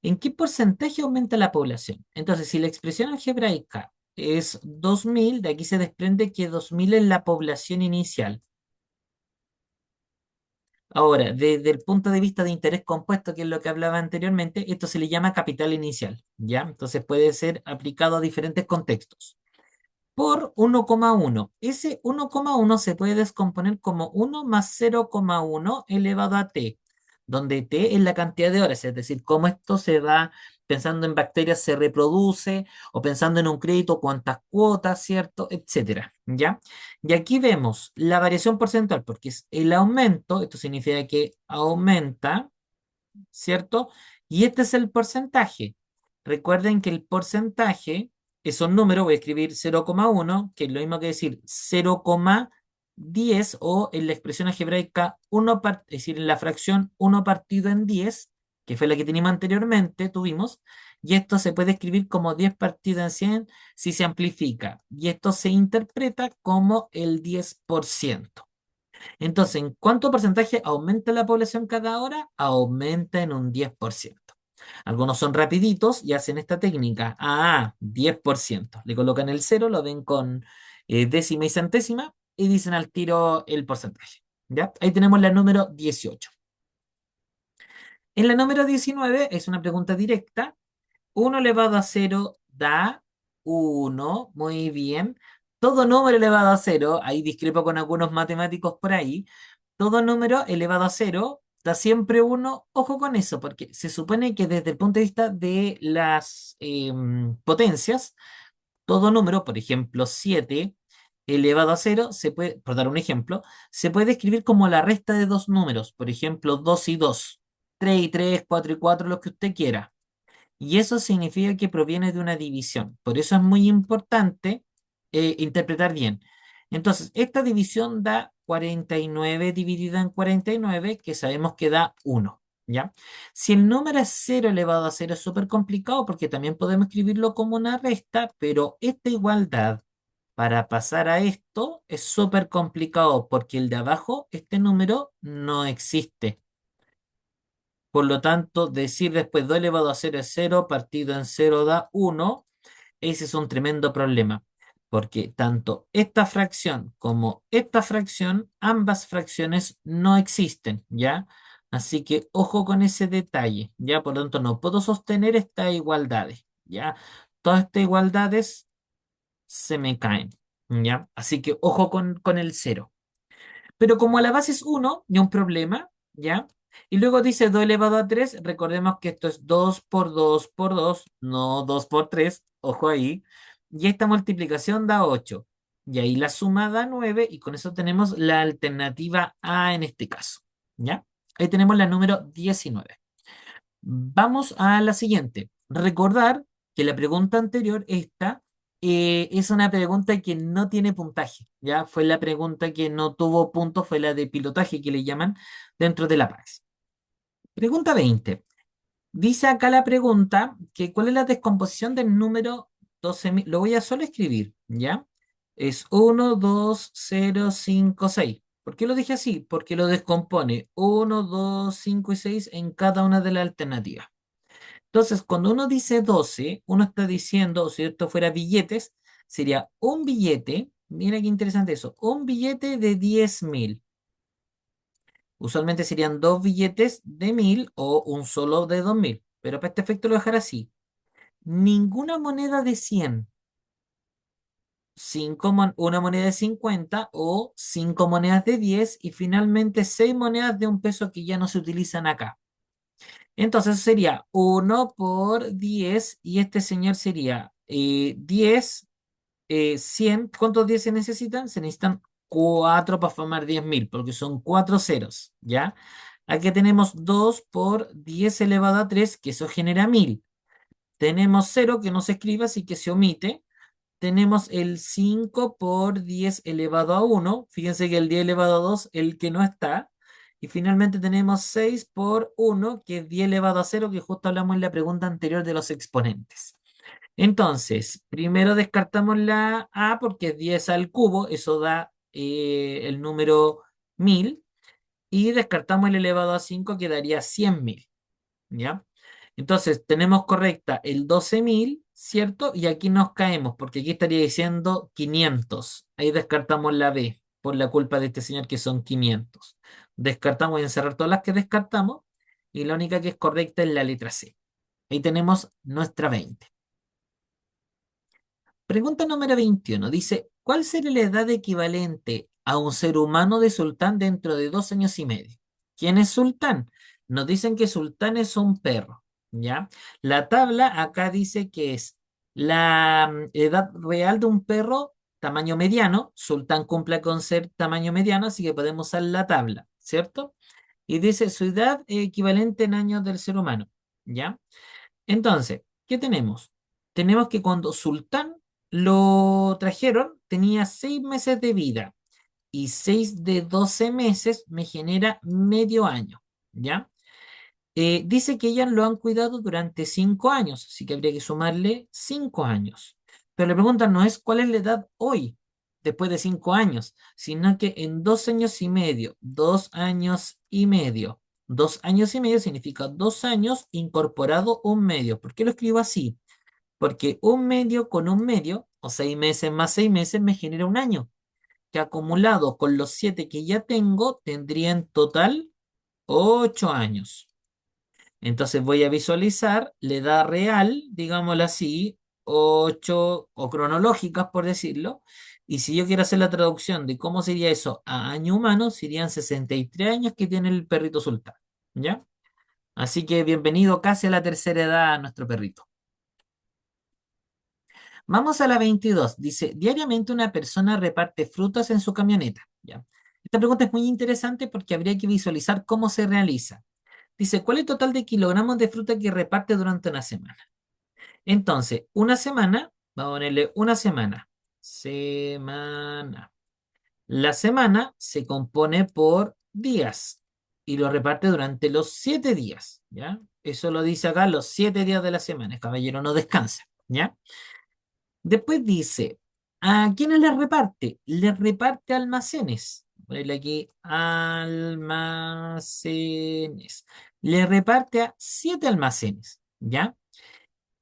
Speaker 1: ¿En qué porcentaje aumenta la población? Entonces, si la expresión algebraica es 2000, de aquí se desprende que 2000 es la población inicial. Ahora, desde el punto de vista de interés compuesto, que es lo que hablaba anteriormente, esto se le llama capital inicial, ¿ya? Entonces puede ser aplicado a diferentes contextos. Por 1,1. Ese 1,1 se puede descomponer como 1 más 0,1 elevado a t, donde t es la cantidad de horas, es decir, cómo esto se va, pensando en bacterias, se reproduce, o pensando en un crédito, cuántas cuotas, ¿cierto? Etcétera, ¿ya? Y aquí vemos la variación porcentual, porque es el aumento, esto significa que aumenta, ¿cierto? Y este es el porcentaje. Recuerden que el porcentaje es un número, voy a escribir 0,1, que es lo mismo que decir 0,10 o en la expresión algebraica 1, es decir, en la fracción 1 partido en 10, que fue la que teníamos anteriormente, tuvimos, y esto se puede escribir como 10 partido en 100 si se amplifica, y esto se interpreta como el 10%. Entonces, ¿en cuánto porcentaje aumenta la población cada hora? Aumenta en un 10%. Algunos son rapiditos y hacen esta técnica. 10%. Le colocan el cero, lo ven con décima y centésima y dicen al tiro el porcentaje. ¿Ya? Ahí tenemos la número 18. En la número 19 es una pregunta directa. 1 elevado a cero da 1. Muy bien. Todo número elevado a cero, ahí discrepo con algunos matemáticos por ahí, todo número elevado a cero da siempre uno. Ojo con eso, porque se supone que desde el punto de vista de las potencias, todo número, por ejemplo, 7 elevado a cero, se puede, por dar un ejemplo, se puede escribir como la resta de dos números, por ejemplo, 2 y 2. 3 y 3, 4 y 4, lo que usted quiera. Y eso significa que proviene de una división. Por eso es muy importante interpretar bien. Entonces, esta división da 49 dividida en 49, que sabemos que da 1. ¿Ya? Si el número es 0 elevado a 0 es súper complicado porque también podemos escribirlo como una resta, pero esta igualdad para pasar a esto es súper complicado porque el de abajo, este número, no existe. Por lo tanto, decir después 2 elevado a 0 es 0, partido en 0 da 1. Ese es un tremendo problema, porque tanto esta fracción como esta fracción, ambas fracciones no existen, ¿ya? Así que ojo con ese detalle, ¿ya? Por lo tanto, no puedo sostener estas igualdades, ¿ya? Todas estas igualdades se me caen, ¿ya? Así que ojo con el cero. Pero como a la base es 1, ni un problema, ¿ya? Y luego dice 2 elevado a 3. Recordemos que esto es 2 por 2 por 2, no 2 por 3, ojo ahí. Y esta multiplicación da 8. Y ahí la suma da 9 y con eso tenemos la alternativa A en este caso, ¿ya? Ahí tenemos la número 19. Vamos a la siguiente. Recordar que la pregunta anterior, esta, es una pregunta que no tiene puntaje, ¿ya? Fue la pregunta que no tuvo puntos, fue la de pilotaje que le llaman dentro de la PAES. Pregunta 20. Dice acá la pregunta que cuál es la descomposición del número 12.000. Lo voy a solo escribir, ¿ya? Es 1, 2, 0, 5, 6. ¿Por qué lo dije así? Porque lo descompone 1, 2, 5 y 6 en cada una de las alternativas. Entonces, cuando uno dice 12, uno está diciendo, o si esto fuera billetes, sería un billete, mira qué interesante eso, un billete de 10.000. Usualmente serían dos billetes de 1.000 o un solo de 2.000, pero para este efecto lo voy a dejar así. Ninguna moneda de 100, una moneda de 50 o cinco monedas de 10 y finalmente seis monedas de un peso que ya no se utilizan acá. Entonces sería 1 por 10 y este señor sería 10, 100. ¿Cuántos 10 se necesitan? Se necesitan 4 para formar 10.000 porque son 4 ceros, ¿ya? Aquí tenemos 2 por 10 elevado a 3, que eso genera 1.000. Tenemos 0 que no se escribe, así que se omite. Tenemos el 5 por 10 elevado a 1. Fíjense que el 10 elevado a 2, el que no está. Y finalmente tenemos 6 por 1, que es 10 elevado a 0, que justo hablamos en la pregunta anterior de los exponentes. Entonces, primero descartamos la A porque es 10 al cubo, eso da el número 1.000. Y descartamos el elevado a 5, que daría 100.000. ¿Ya? Entonces, tenemos correcta el 12.000, ¿cierto? Y aquí nos caemos, porque aquí estaría diciendo 500. Ahí descartamos la B, por la culpa de este señor que son 500. Descartamos y encerrar todas las que descartamos, y la única que es correcta es la letra C. Ahí tenemos nuestra 20. Pregunta número 21. Dice, ¿cuál sería la edad equivalente a un ser humano de Sultán dentro de 2 años y medio? ¿Quién es Sultán? Nos dicen que Sultán es un perro, ¿ya? La tabla acá dice que es la edad real de un perro tamaño mediano. Sultán cumple con ser tamaño mediano, así que podemos usar la tabla, ¿cierto? Y dice su edad equivalente en años del ser humano, ¿ya? Entonces, ¿qué tenemos? Tenemos que cuando Sultán lo trajeron, tenía 6 meses de vida y 6 de 12 meses me genera medio año, ¿ya? Dice que ellas lo han cuidado durante 5 años, así que habría que sumarle 5 años. Pero la pregunta no es cuál es la edad hoy, después de 5 años, sino que en 2 años y medio, 2 años y medio, 2 años y medio significa 2 años incorporado un medio. ¿Por qué lo escribo así? Porque un medio con un medio, o 6 meses más 6 meses, me genera un año, que acumulado con los 7 que ya tengo, tendría en total 8 años. Entonces voy a visualizar la edad real, digámoslo así, 8 o cronológicas por decirlo, y si yo quiero hacer la traducción de cómo sería eso a año humano, serían 63 años que tiene el perrito sultán, ¿ya? Así que bienvenido casi a la tercera edad a nuestro perrito. Vamos a la 22. Dice, diariamente una persona reparte frutas en su camioneta, ¿ya? Esta pregunta es muy interesante porque habría que visualizar cómo se realiza. Dice, ¿cuál es el total de kilogramos de fruta que reparte durante una semana? Entonces, una semana, vamos a ponerle una semana. Semana. La semana se compone por días y lo reparte durante los 7 días, ¿ya? Eso lo dice acá, los 7 días de la semana. El caballero no descansa, ¿ya? Después dice, ¿a quiénes les reparte? Les reparte a almacenes. Ponle aquí, almacenes. Le reparte a 7 almacenes, ¿ya?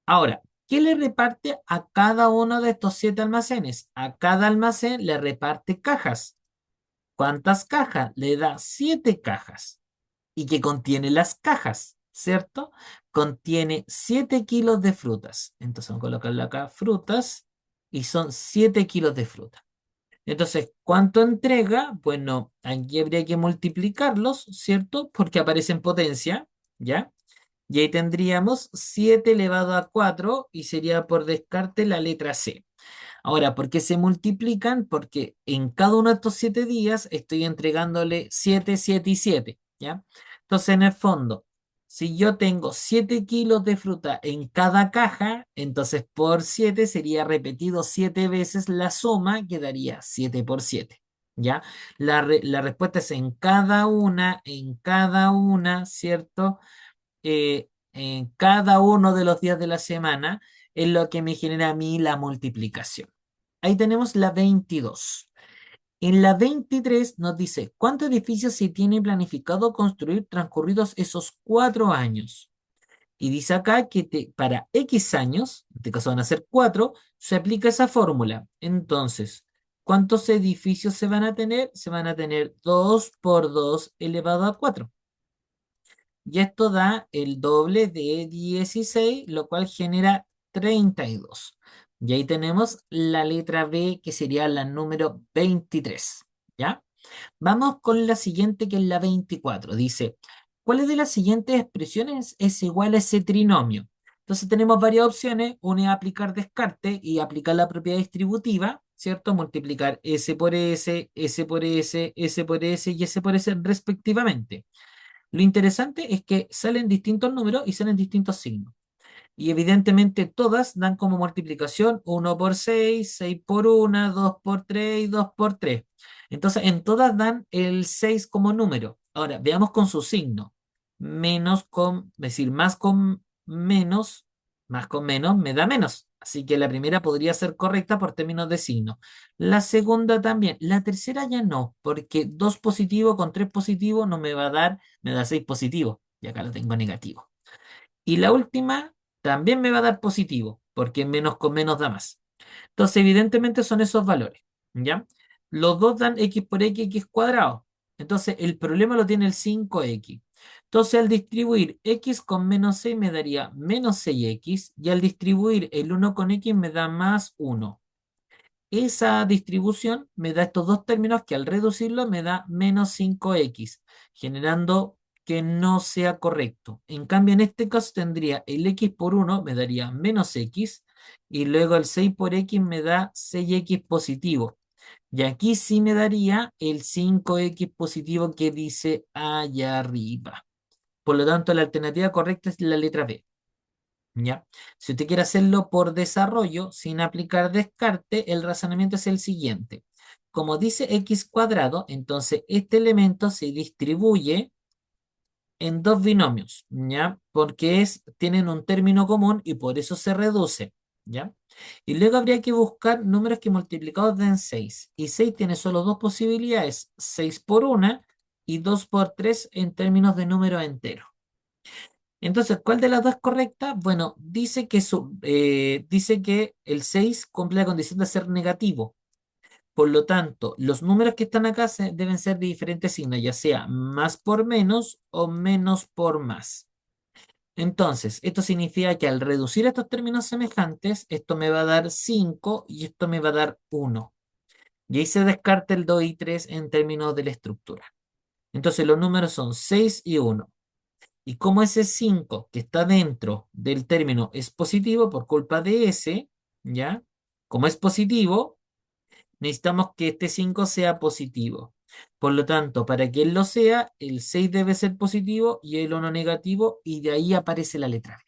Speaker 1: Ahora, ¿qué le reparte a cada uno de estos 7 almacenes? A cada almacén le reparte cajas. ¿Cuántas cajas? Le da 7 cajas. ¿Y qué contiene las cajas? ¿Cierto? Contiene 7 kilos de frutas. Entonces vamos a colocarle acá frutas y son 7 kilos de fruta. Entonces, ¿cuánto entrega? Bueno, aquí habría que multiplicarlos, ¿cierto? Porque aparece en potencia, ¿ya? Y ahí tendríamos 7 elevado a 4 y sería por descarte la letra C. Ahora, ¿por qué se multiplican? Porque en cada uno de estos 7 días estoy entregándole 7, 7 y 7, ¿ya? Entonces, en el fondo, si yo tengo 7 kilos de fruta en cada caja, entonces por 7 sería repetido 7 veces la suma, que daría 7 por 7, ¿ya? La respuesta es en cada una, ¿cierto? En cada uno de los días de la semana es lo que me genera a mí la multiplicación. Ahí tenemos la 22. En la 23 nos dice, ¿cuántos edificios se tiene planificado construir transcurridos esos 4 años? Y dice acá que para X años, en este caso van a ser 4, se aplica esa fórmula. Entonces, ¿cuántos edificios se van a tener? Se van a tener 2 por 2 elevado a 4. Y esto da el doble de 16, lo cual genera 32. Y ahí tenemos la letra B, que sería la número 23. ¿Ya? Vamos con la siguiente, que es la 24. Dice, ¿cuál de las siguientes expresiones es igual a ese trinomio? Entonces tenemos varias opciones. Una es aplicar descarte y aplicar la propiedad distributiva, ¿cierto? Multiplicar S por S, S por S, S por S y S por S respectivamente. Lo interesante es que salen distintos números y salen distintos signos. Y evidentemente todas dan como multiplicación 1 por 6, 6 por 1, 2 por 3 y 2 por 3. Entonces, en todas dan el 6 como número. Ahora, veamos con su signo. Menos con, es decir, más con menos me da menos. Así que la primera podría ser correcta por términos de signo. La segunda también. La tercera ya no, porque 2 positivo con 3 positivo no me va a dar, me da 6 positivo. Y acá lo tengo negativo. Y la última también me va a dar positivo, porque menos con menos da más. Entonces, evidentemente son esos valores, ¿ya? Los dos dan x por x cuadrado. Entonces, el problema lo tiene el 5x. Entonces, al distribuir x con menos 6 me daría menos 6x y al distribuir el 1 con x me da más 1. Esa distribución me da estos dos términos que al reducirlo me da menos 5x, generando que no sea correcto. En cambio, en este caso tendría el x por 1 me daría menos x y luego el 6 por x me da 6x positivo. Y aquí sí me daría el 5x positivo que dice allá arriba. Por lo tanto, la alternativa correcta es la letra B. ¿Ya? Si usted quiere hacerlo por desarrollo, sin aplicar descarte, el razonamiento es el siguiente. Como dice x cuadrado, entonces este elemento se distribuye en dos binomios, ¿ya? Porque tienen un término común y por eso se reduce, ¿ya? Y luego habría que buscar números que multiplicados den 6. Y 6 tiene solo dos posibilidades, 6 por 1 y 2 por 3 en términos de número entero. Entonces, ¿cuál de las dos es correcta? Bueno, dice que el 6 cumple la condición de ser negativo. Por lo tanto, los números que están acá deben ser de diferentes signos, ya sea más por menos o menos por más. Entonces, esto significa que al reducir estos términos semejantes, esto me va a dar 5 y esto me va a dar 1. Y ahí se descarta el 2 y 3 en términos de la estructura. Entonces, los números son 6 y 1. Y como ese 5 que está dentro del término es positivo por culpa de ese, ¿ya? Como es positivo, necesitamos que este 5 sea positivo. Por lo tanto, para que él lo sea, el 6 debe ser positivo y el 1 negativo, y de ahí aparece la letra B.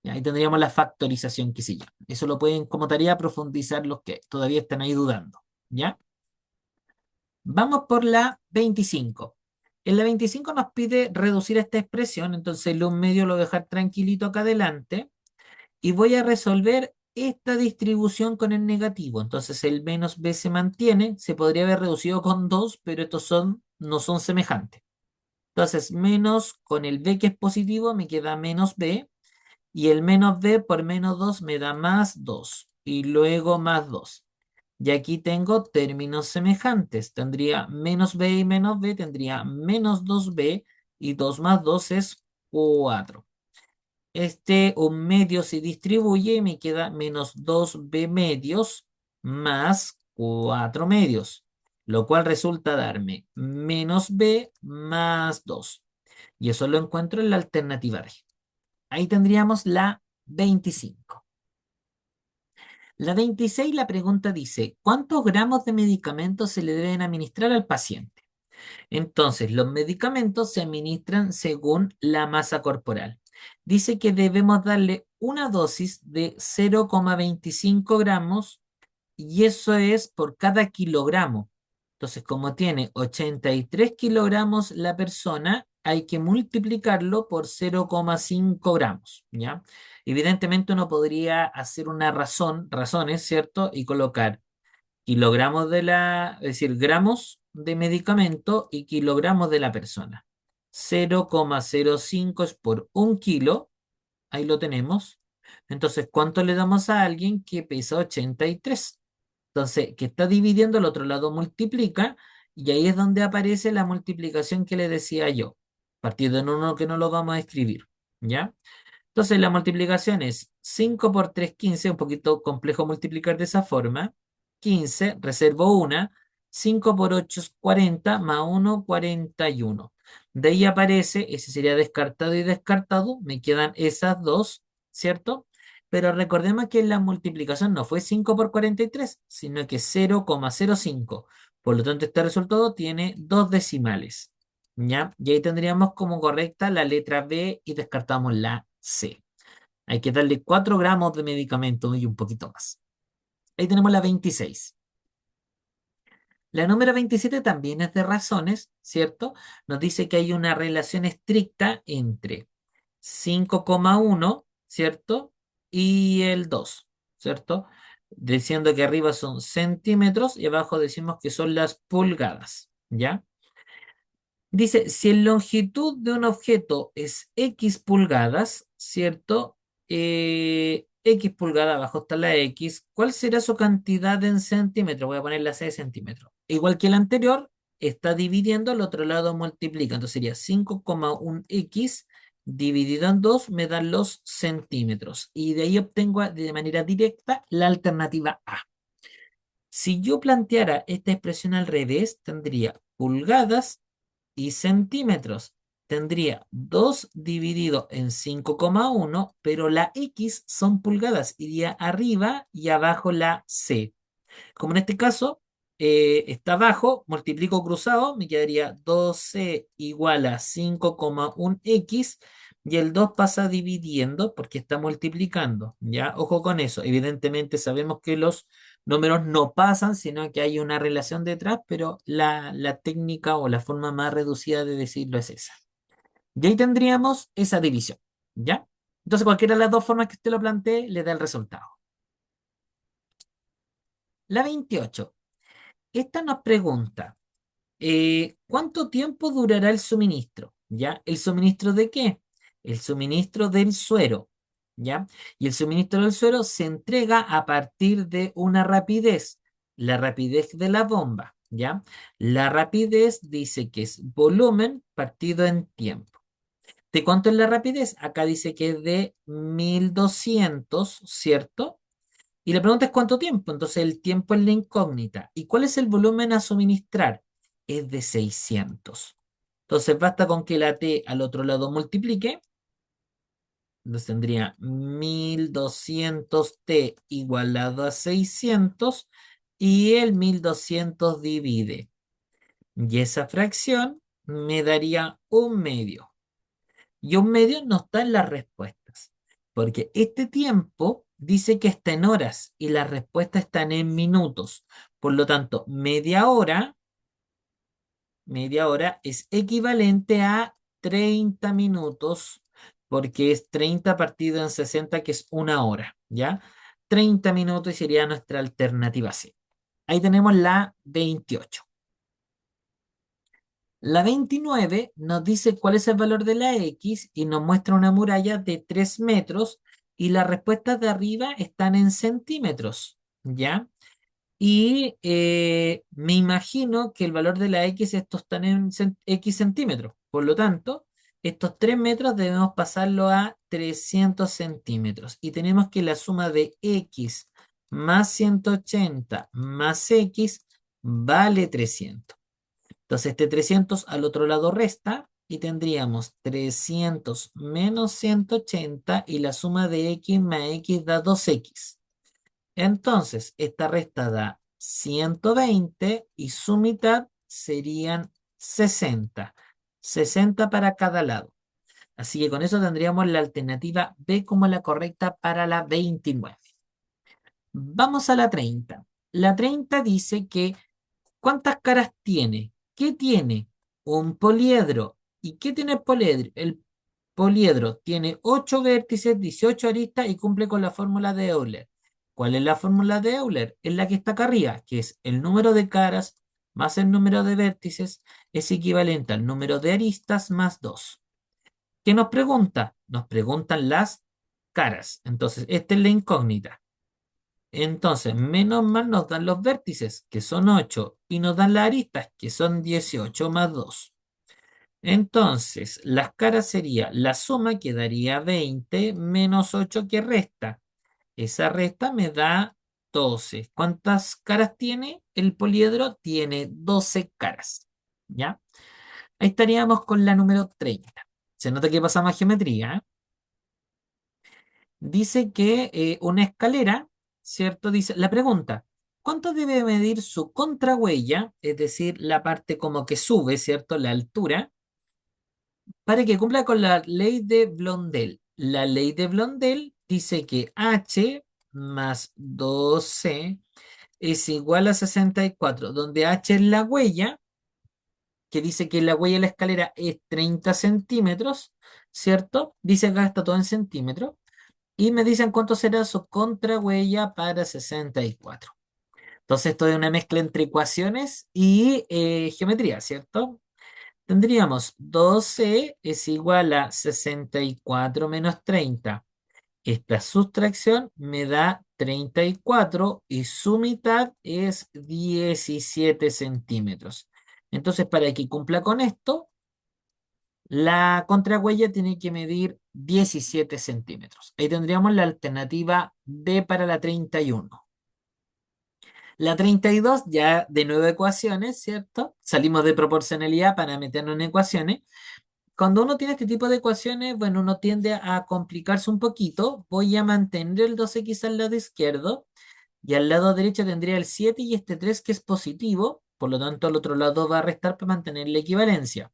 Speaker 1: Y ahí tendríamos la factorización que se llama. Eso lo pueden como tarea profundizar los que todavía están ahí dudando. ¿Ya? Vamos por la 25. En la 25 nos pide reducir esta expresión, entonces el un medio lo voy a dejar tranquilito acá adelante y voy a resolver esta distribución con el negativo. Entonces el menos b se mantiene, se podría haber reducido con 2, pero estos no son semejantes. Entonces menos con el b que es positivo me queda menos b, y el menos b por menos 2 me da más 2 y luego más 2. Y aquí tengo términos semejantes. Tendría menos b y menos b, tendría menos 2b y 2 más 2 es 4. Este un medio se distribuye y me queda menos 2b medios más 4 medios, lo cual resulta darme menos b más 2. Y eso lo encuentro en la alternativa D. Ahí tendríamos la 25. La 26, la pregunta dice, ¿cuántos gramos de medicamentos se le deben administrar al paciente? Entonces, los medicamentos se administran según la masa corporal. Dice que debemos darle una dosis de 0,25 gramos y eso es por cada kilogramo. Entonces, como tiene 83 kilogramos la persona, hay que multiplicarlo por 0,5 gramos, ¿ya? Evidentemente uno podría hacer una razones, ¿cierto? Y colocar kilogramos es decir, gramos de medicamento y kilogramos de la persona. 0,05 es por un kilo, ahí lo tenemos. Entonces, ¿cuánto le damos a alguien que pesa 83? Entonces, que está dividiendo, al otro lado multiplica, y ahí es donde aparece la multiplicación que le decía yo, partido en uno que no lo vamos a escribir, ¿ya? Entonces, la multiplicación es 5 por 3, 15, un poquito complejo multiplicar de esa forma. 15, reservo una. 5 por 8 es 40, más uno, 41. De ahí aparece, ese sería descartado y descartado, me quedan esas dos, ¿cierto? Pero recordemos que la multiplicación no fue 5 por 43, sino que 0,05. Por lo tanto, este resultado tiene dos decimales. ¿Ya? Y ahí tendríamos como correcta la letra B y descartamos la C. Hay que darle 4 gramos de medicamento y un poquito más. Ahí tenemos la 26. La número 27 también es de razones, ¿cierto? Nos dice que hay una relación estricta entre 5,1, ¿cierto? Y el 2, ¿cierto? Diciendo que arriba son centímetros y abajo decimos que son las pulgadas, ¿ya? Dice, si la longitud de un objeto es X pulgadas, ¿cierto? X pulgada, abajo está la X, ¿cuál será su cantidad en centímetros? Voy a poner la C de centímetros. Igual que el anterior, está dividiendo, al otro lado multiplica. Entonces sería 5,1X dividido en 2 me dan los centímetros. Y de ahí obtengo de manera directa la alternativa A. Si yo planteara esta expresión al revés, tendría pulgadas y centímetros. Tendría 2 dividido en 5,1, pero la X son pulgadas, iría arriba y abajo la C. Como en este caso está abajo, multiplico cruzado, me quedaría 2C igual a 5,1X y el 2 pasa dividiendo porque está multiplicando, ¿ya? Ojo con eso. Evidentemente sabemos que los números no pasan, sino que hay una relación detrás, pero la técnica o la forma más reducida de decirlo es esa. Y ahí tendríamos esa división, ¿ya? Entonces cualquiera de las dos formas que usted lo plantee le da el resultado. La 28. Esta nos pregunta, ¿cuánto tiempo durará el suministro? ¿Ya? ¿El suministro de qué? El suministro del suero, ¿ya? Y el suministro del suero se entrega a partir de una rapidez, la rapidez de la bomba, ¿ya? La rapidez dice que es volumen partido en tiempo. ¿De cuánto es la rapidez? Acá dice que es de 1200, ¿cierto? Y la pregunta es cuánto tiempo. Entonces el tiempo es la incógnita. ¿Y cuál es el volumen a suministrar? Es de 600. Entonces basta con que la T al otro lado multiplique. Entonces tendría 1200T igualado a 600 y el 1200 divide. Y esa fracción me daría un medio. Y un medio no está en las respuestas, porque este tiempo dice que está en horas y las respuestas están en minutos. Por lo tanto, media hora es equivalente a 30 minutos, porque es 30 partido en 60 que es una hora, ¿ya? 30 minutos y sería nuestra alternativa C. Ahí tenemos la 28. La 29 nos dice cuál es el valor de la X y nos muestra una muralla de 3 metros y las respuestas de arriba están en centímetros, ¿ya? Y me imagino que el valor de la X, estos están en X centímetros. Por lo tanto, estos 3 metros debemos pasarlo a 300 centímetros. Y tenemos que la suma de X más 180 más X vale 300. Entonces, este 300 al otro lado resta y tendríamos 300 menos 180 y la suma de X más X da 2X. Entonces, esta resta da 120 y su mitad serían 60. 60 para cada lado. Así que con eso tendríamos la alternativa B como la correcta para la 29. Vamos a la 30. La 30 dice que ¿cuántas caras tiene? ¿Qué tiene? Un poliedro. ¿Y qué tiene el poliedro? El poliedro tiene 8 vértices, 18 aristas y cumple con la fórmula de Euler. ¿Cuál es la fórmula de Euler? Es la que está acá arriba, que es el número de caras más el número de vértices es equivalente al número de aristas más 2. ¿Qué nos pregunta? Nos preguntan las caras. Entonces, esta es la incógnita. Entonces, menos mal nos dan los vértices, que son 8, y nos dan las aristas, que son 18 más 2. Entonces, las caras sería la suma que daría 20 menos 8 que resta. Esa resta me da 12. ¿Cuántas caras tiene el poliedro? Tiene 12 caras. ¿Ya? Ahí estaríamos con la número 30. Se nota que pasa más geometría, ¿eh? Dice que una escalera, ¿cierto? Dice, la pregunta, ¿cuánto debe medir su contrahuella? Es decir, la parte como que sube, ¿cierto? La altura, para que cumpla con la ley de Blondel. La ley de Blondel dice que h más 2c es igual a 64, donde h es la huella, que dice que la huella de la escalera es 30 centímetros, ¿cierto? Dice acá está todo en centímetros. Y me dicen cuánto será su contrahuella para 64. Entonces, esto es una mezcla entre ecuaciones y geometría, ¿cierto? Tendríamos 12 es igual a 64 menos 30. Esta sustracción me da 34 y su mitad es 17 centímetros. Entonces, para que cumpla con esto, la contrahuella tiene que medir 17 centímetros. Ahí tendríamos la alternativa D para la 31. La 32 ya de nuevo ecuaciones, ¿cierto? Salimos de proporcionalidad para meternos en ecuaciones. Cuando uno tiene este tipo de ecuaciones, bueno, uno tiende a complicarse un poquito. Voy a mantener el 2x al lado izquierdo y al lado derecho tendría el 7 y este 3 que es positivo. Por lo tanto, al otro lado va a restar para mantener la equivalencia.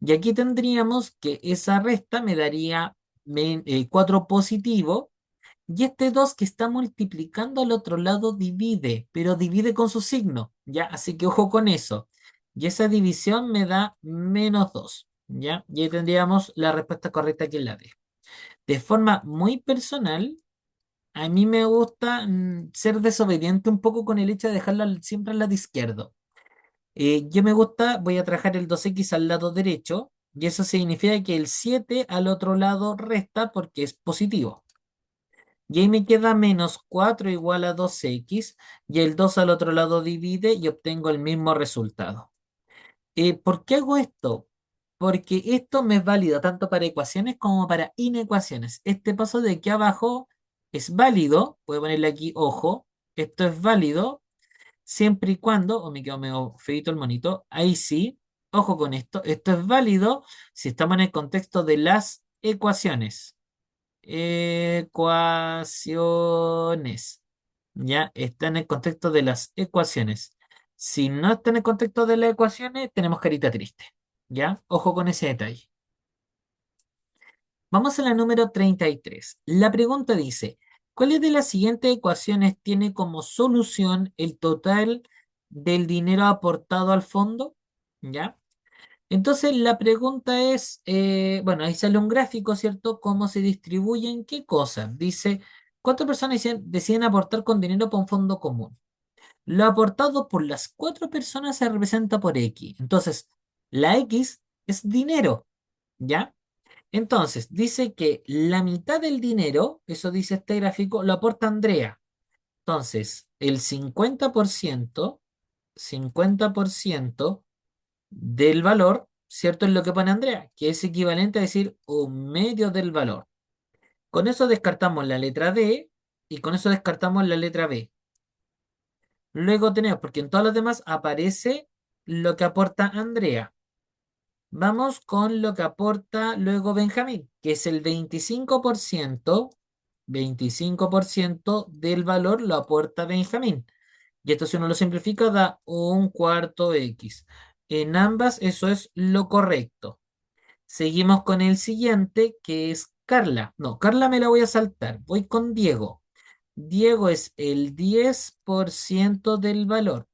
Speaker 1: Y aquí tendríamos que esa resta me daría 4 positivo y este 2 que está multiplicando al otro lado divide, pero divide con su signo, ¿ya? Así que ojo con eso. Y esa división me da menos 2, ¿ya? Y ahí tendríamos la respuesta correcta que es la D. De forma muy personal, a mí me gusta ser desobediente un poco con el hecho de dejarla siempre al lado izquierdo. Yo me gusta, voy a trabajar el 2x al lado derecho, y eso significa que el 7 al otro lado resta porque es positivo. Y ahí me queda menos 4 igual a 2x, y el 2 al otro lado divide y obtengo el mismo resultado. ¿Por qué hago esto? Porque esto me es válido tanto para ecuaciones como para inecuaciones. Este paso de aquí abajo es válido, voy a ponerle aquí ojo, esto es válido siempre y cuando, o me quedo medio feito el monito, ahí sí, ojo con esto, esto es válido si estamos en el contexto de las ecuaciones. Ecuaciones. Ya está en el contexto de las ecuaciones. Si no está en el contexto de las ecuaciones, tenemos carita triste. ¿Ya? Ojo con ese detalle. Vamos a la número 33. La pregunta dice, ¿cuáles de las siguientes ecuaciones tiene como solución el total del dinero aportado al fondo? ¿Ya? Entonces la pregunta es, bueno, ahí sale un gráfico, ¿cierto? ¿Cómo se distribuyen qué cosas? Dice, ¿cuántas personas deciden aportar con dinero para un fondo común? Lo aportado por las cuatro personas se representa por X. Entonces, la X es dinero, ¿ya? Entonces, dice que la mitad del dinero, eso dice este gráfico, lo aporta Andrea. Entonces, el 50% del valor, ¿cierto? Es lo que pone Andrea, que es equivalente a decir un medio del valor. Con eso descartamos la letra D y con eso descartamos la letra B. Luego tenemos, porque en todas las demás aparece lo que aporta Andrea. Vamos con lo que aporta luego Benjamín, que es el 25% del valor lo aporta Benjamín. Y esto si uno lo simplifica da un cuarto X. En ambas eso es lo correcto. Seguimos con el siguiente, que es Carla. No, Carla me la voy a saltar. Voy con Diego. Diego es el 10% del valor,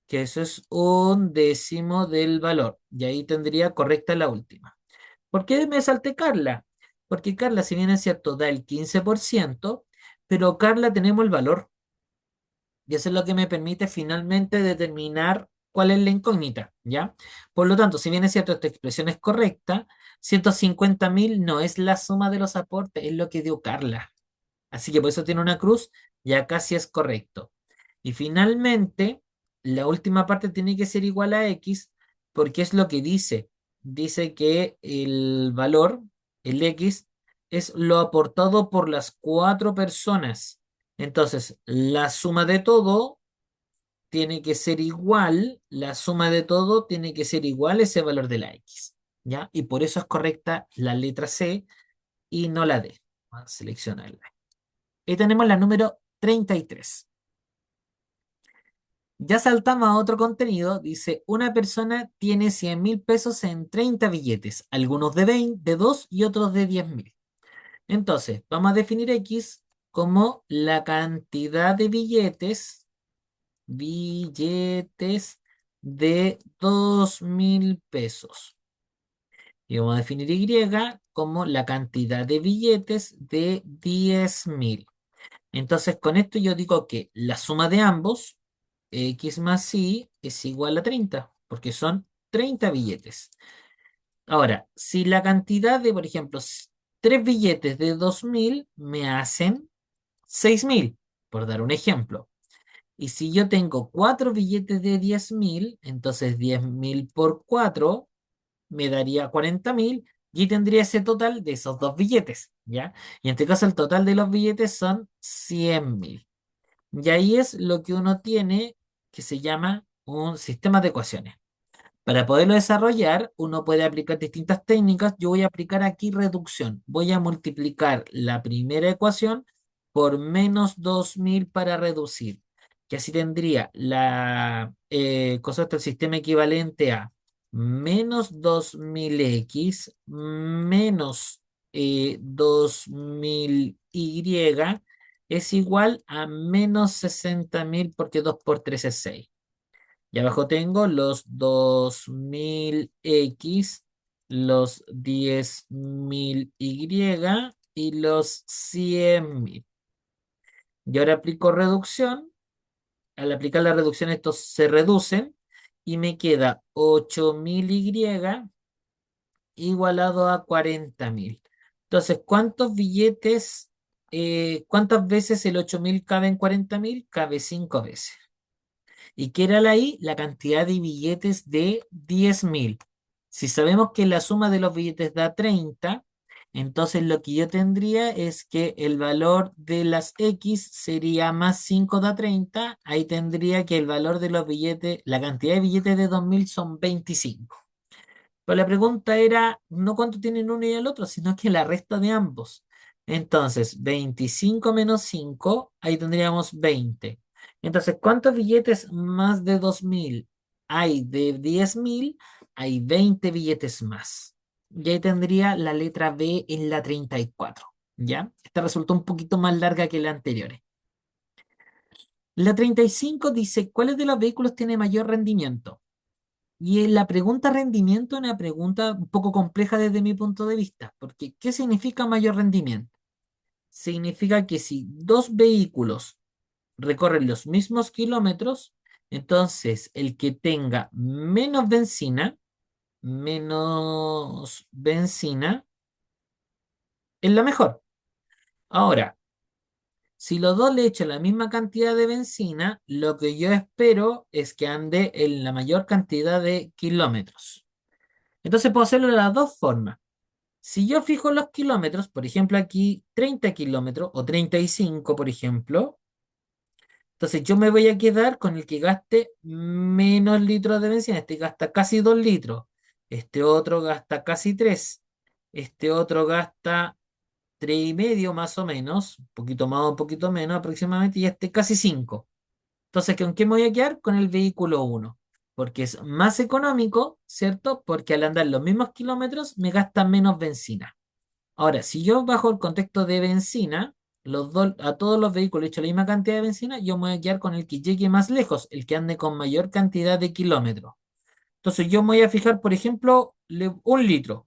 Speaker 1: que eso es un décimo del valor. Y ahí tendría correcta la última. ¿Por qué me salté Carla? Porque Carla, si bien es cierto, da el 15%, pero Carla tenemos el valor. Y eso es lo que me permite finalmente determinar cuál es la incógnita, ¿ya? Por lo tanto, si bien es cierto, esta expresión es correcta, 150.000 no es la suma de los aportes, es lo que dio Carla. Así que por eso tiene una cruz y acá sí es correcto. Y finalmente, la última parte tiene que ser igual a X porque es lo que dice. Dice que el valor, el X, es lo aportado por las cuatro personas. Entonces, la suma de todo tiene que ser igual, la suma de todo tiene que ser igual a ese valor de la X. ¿Ya? Y por eso es correcta la letra C y no la D. Vamos a seleccionarla. Y tenemos la número 33. Ya saltamos a otro contenido. Dice, una persona tiene 100.000 pesos en 30 billetes, algunos de 20, de 2 y otros de 10.000. Entonces, vamos a definir X como la cantidad de billetes de 2.000 pesos. Y vamos a definir Y como la cantidad de billetes de 10.000. Entonces, con esto yo digo que la suma de ambos, X más Y, es igual a 30, porque son 30 billetes. Ahora, si la cantidad de, por ejemplo, 3 billetes de 2.000 me hacen 6.000, por dar un ejemplo. Y si yo tengo 4 billetes de 10.000, entonces 10.000 por 4 me daría 40.000 y tendría ese total de esos dos billetes, ¿ya? Y en este caso el total de los billetes son 100.000. Y ahí es lo que uno tiene que se llama un sistema de ecuaciones. Para poderlo desarrollar, uno puede aplicar distintas técnicas. Yo voy a aplicar aquí reducción. Voy a multiplicar la primera ecuación por -2.000 para reducir. Que así tendría la cosa del sistema equivalente a -2.000x menos 2.000y es igual a -60.000 porque 2 por 3 es 6. Y abajo tengo los 2.000x, los 10.000y y los 100.000. Y ahora aplico reducción. Al aplicar la reducción estos se reducen y me queda 8.000y igualado a 40.000. Entonces, cuántas veces el 8.000 cabe en 40.000? Cabe 5 veces. ¿Y qué era la I? La cantidad de billetes de 10.000. Si sabemos que la suma de los billetes da 30, entonces lo que yo tendría es que el valor de las X sería más 5 da 30. Ahí tendría que el valor de los billetes, la cantidad de billetes de 2.000 son 25. Pero la pregunta era no cuánto tienen uno y el otro, sino que la resta de ambos. Entonces, 25 menos 5, ahí tendríamos 20. Entonces, ¿cuántos billetes más de 2.000 hay de 10.000? Hay 20 billetes más. Y ahí tendría la letra B en la 34. ¿Ya? Esta resultó un poquito más larga que la anterior. La 35 dice, ¿cuáles de los vehículos tiene mayor rendimiento? Y en la pregunta rendimiento es una pregunta un poco compleja desde mi punto de vista, porque ¿qué significa mayor rendimiento? Significa que si dos vehículos recorren los mismos kilómetros, entonces el que tenga menos benzina, es la mejor. Ahora, si los dos le echan la misma cantidad de benzina, lo que yo espero es que ande en la mayor cantidad de kilómetros. Entonces puedo hacerlo de las dos formas. Si yo fijo los kilómetros, por ejemplo aquí 30 kilómetros o 35, por ejemplo, entonces yo me voy a quedar con el que gaste menos litros de benzina. Este gasta casi 2 litros. Este otro gasta casi 3. Este otro gasta 3,5 más o menos. Un poquito más o un poquito menos aproximadamente. Y este casi 5. Entonces, ¿con qué me voy a quedar? Con el vehículo uno. Porque es más económico, ¿cierto? Porque al andar los mismos kilómetros me gasta menos benzina. Ahora, si yo bajo el contexto de benzina, a todos los vehículos le echo la misma cantidad de benzina, yo me voy a quedar con el que llegue más lejos, el que ande con mayor cantidad de kilómetros. Entonces yo me voy a fijar, por ejemplo, un litro.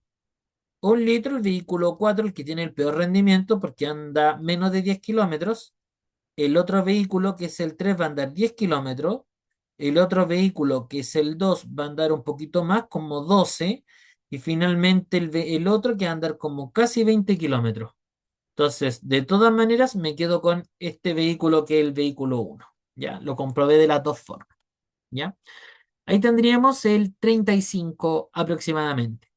Speaker 1: Un litro, el vehículo 4 el que tiene el peor rendimiento porque anda menos de 10 kilómetros. El otro vehículo, que es el 3 va a andar 10 kilómetros. El otro vehículo, que es el 2 va a andar un poquito más, como 12. Y finalmente el otro que va a andar como casi 20 kilómetros. Entonces, de todas maneras, me quedo con este vehículo que es el vehículo uno. ¿Ya? Lo comprobé de las dos formas. ¿Ya? Ahí tendríamos el 35 aproximadamente.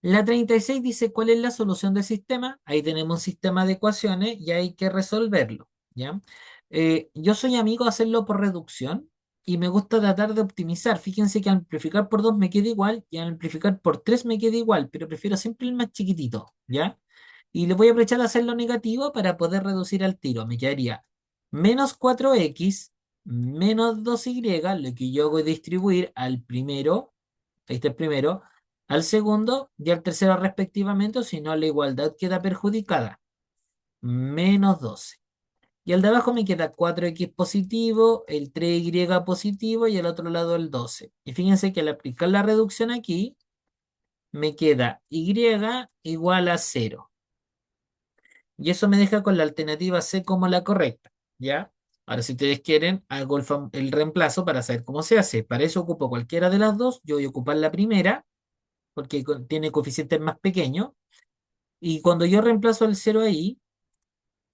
Speaker 1: La 36 dice cuál es la solución del sistema. Ahí tenemos un sistema de ecuaciones y hay que resolverlo. ¿Ya? Yo soy amigo de hacerlo por reducción y me gusta tratar de optimizar. Fíjense que al amplificar por 2 me queda igual y al amplificar por 3 me queda igual, pero prefiero siempre el más chiquitito. ¿Ya? Y le voy a aprovechar de hacerlo negativo para poder reducir al tiro. Me quedaría menos 4x menos 2y, lo que yo hago es distribuir al primero, ahí está el primero, al segundo y al tercero respectivamente, o si no la igualdad queda perjudicada. Menos 12. Y al de abajo me queda 4x positivo, el 3y positivo y al otro lado el 12. Y fíjense que al aplicar la reducción aquí, me queda y igual a 0. Y eso me deja con la alternativa C como la correcta, ¿ya? Ahora, si ustedes quieren, hago el reemplazo para saber cómo se hace. Para eso ocupo cualquiera de las dos. Yo voy a ocupar la primera, porque tiene coeficientes más pequeños. Y cuando yo reemplazo el cero ahí,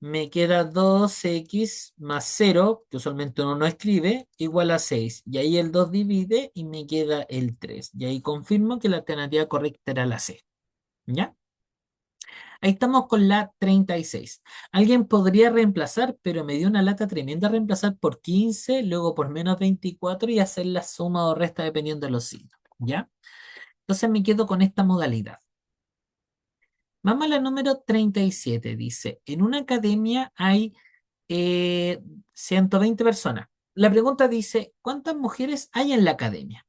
Speaker 1: me queda 2x más 0, que usualmente uno no escribe, igual a 6. Y ahí el 2 divide y me queda el 3. Y ahí confirmo que la alternativa correcta era la C, ¿ya? Ahí estamos con la 36. Alguien podría reemplazar, pero me dio una lata tremenda reemplazar por 15, luego por menos 24 y hacer la suma o resta dependiendo de los signos. ¿Ya? Entonces me quedo con esta modalidad. Vamos a la número 37. Dice, en una academia hay 120 personas. La pregunta dice, ¿cuántas mujeres hay en la academia?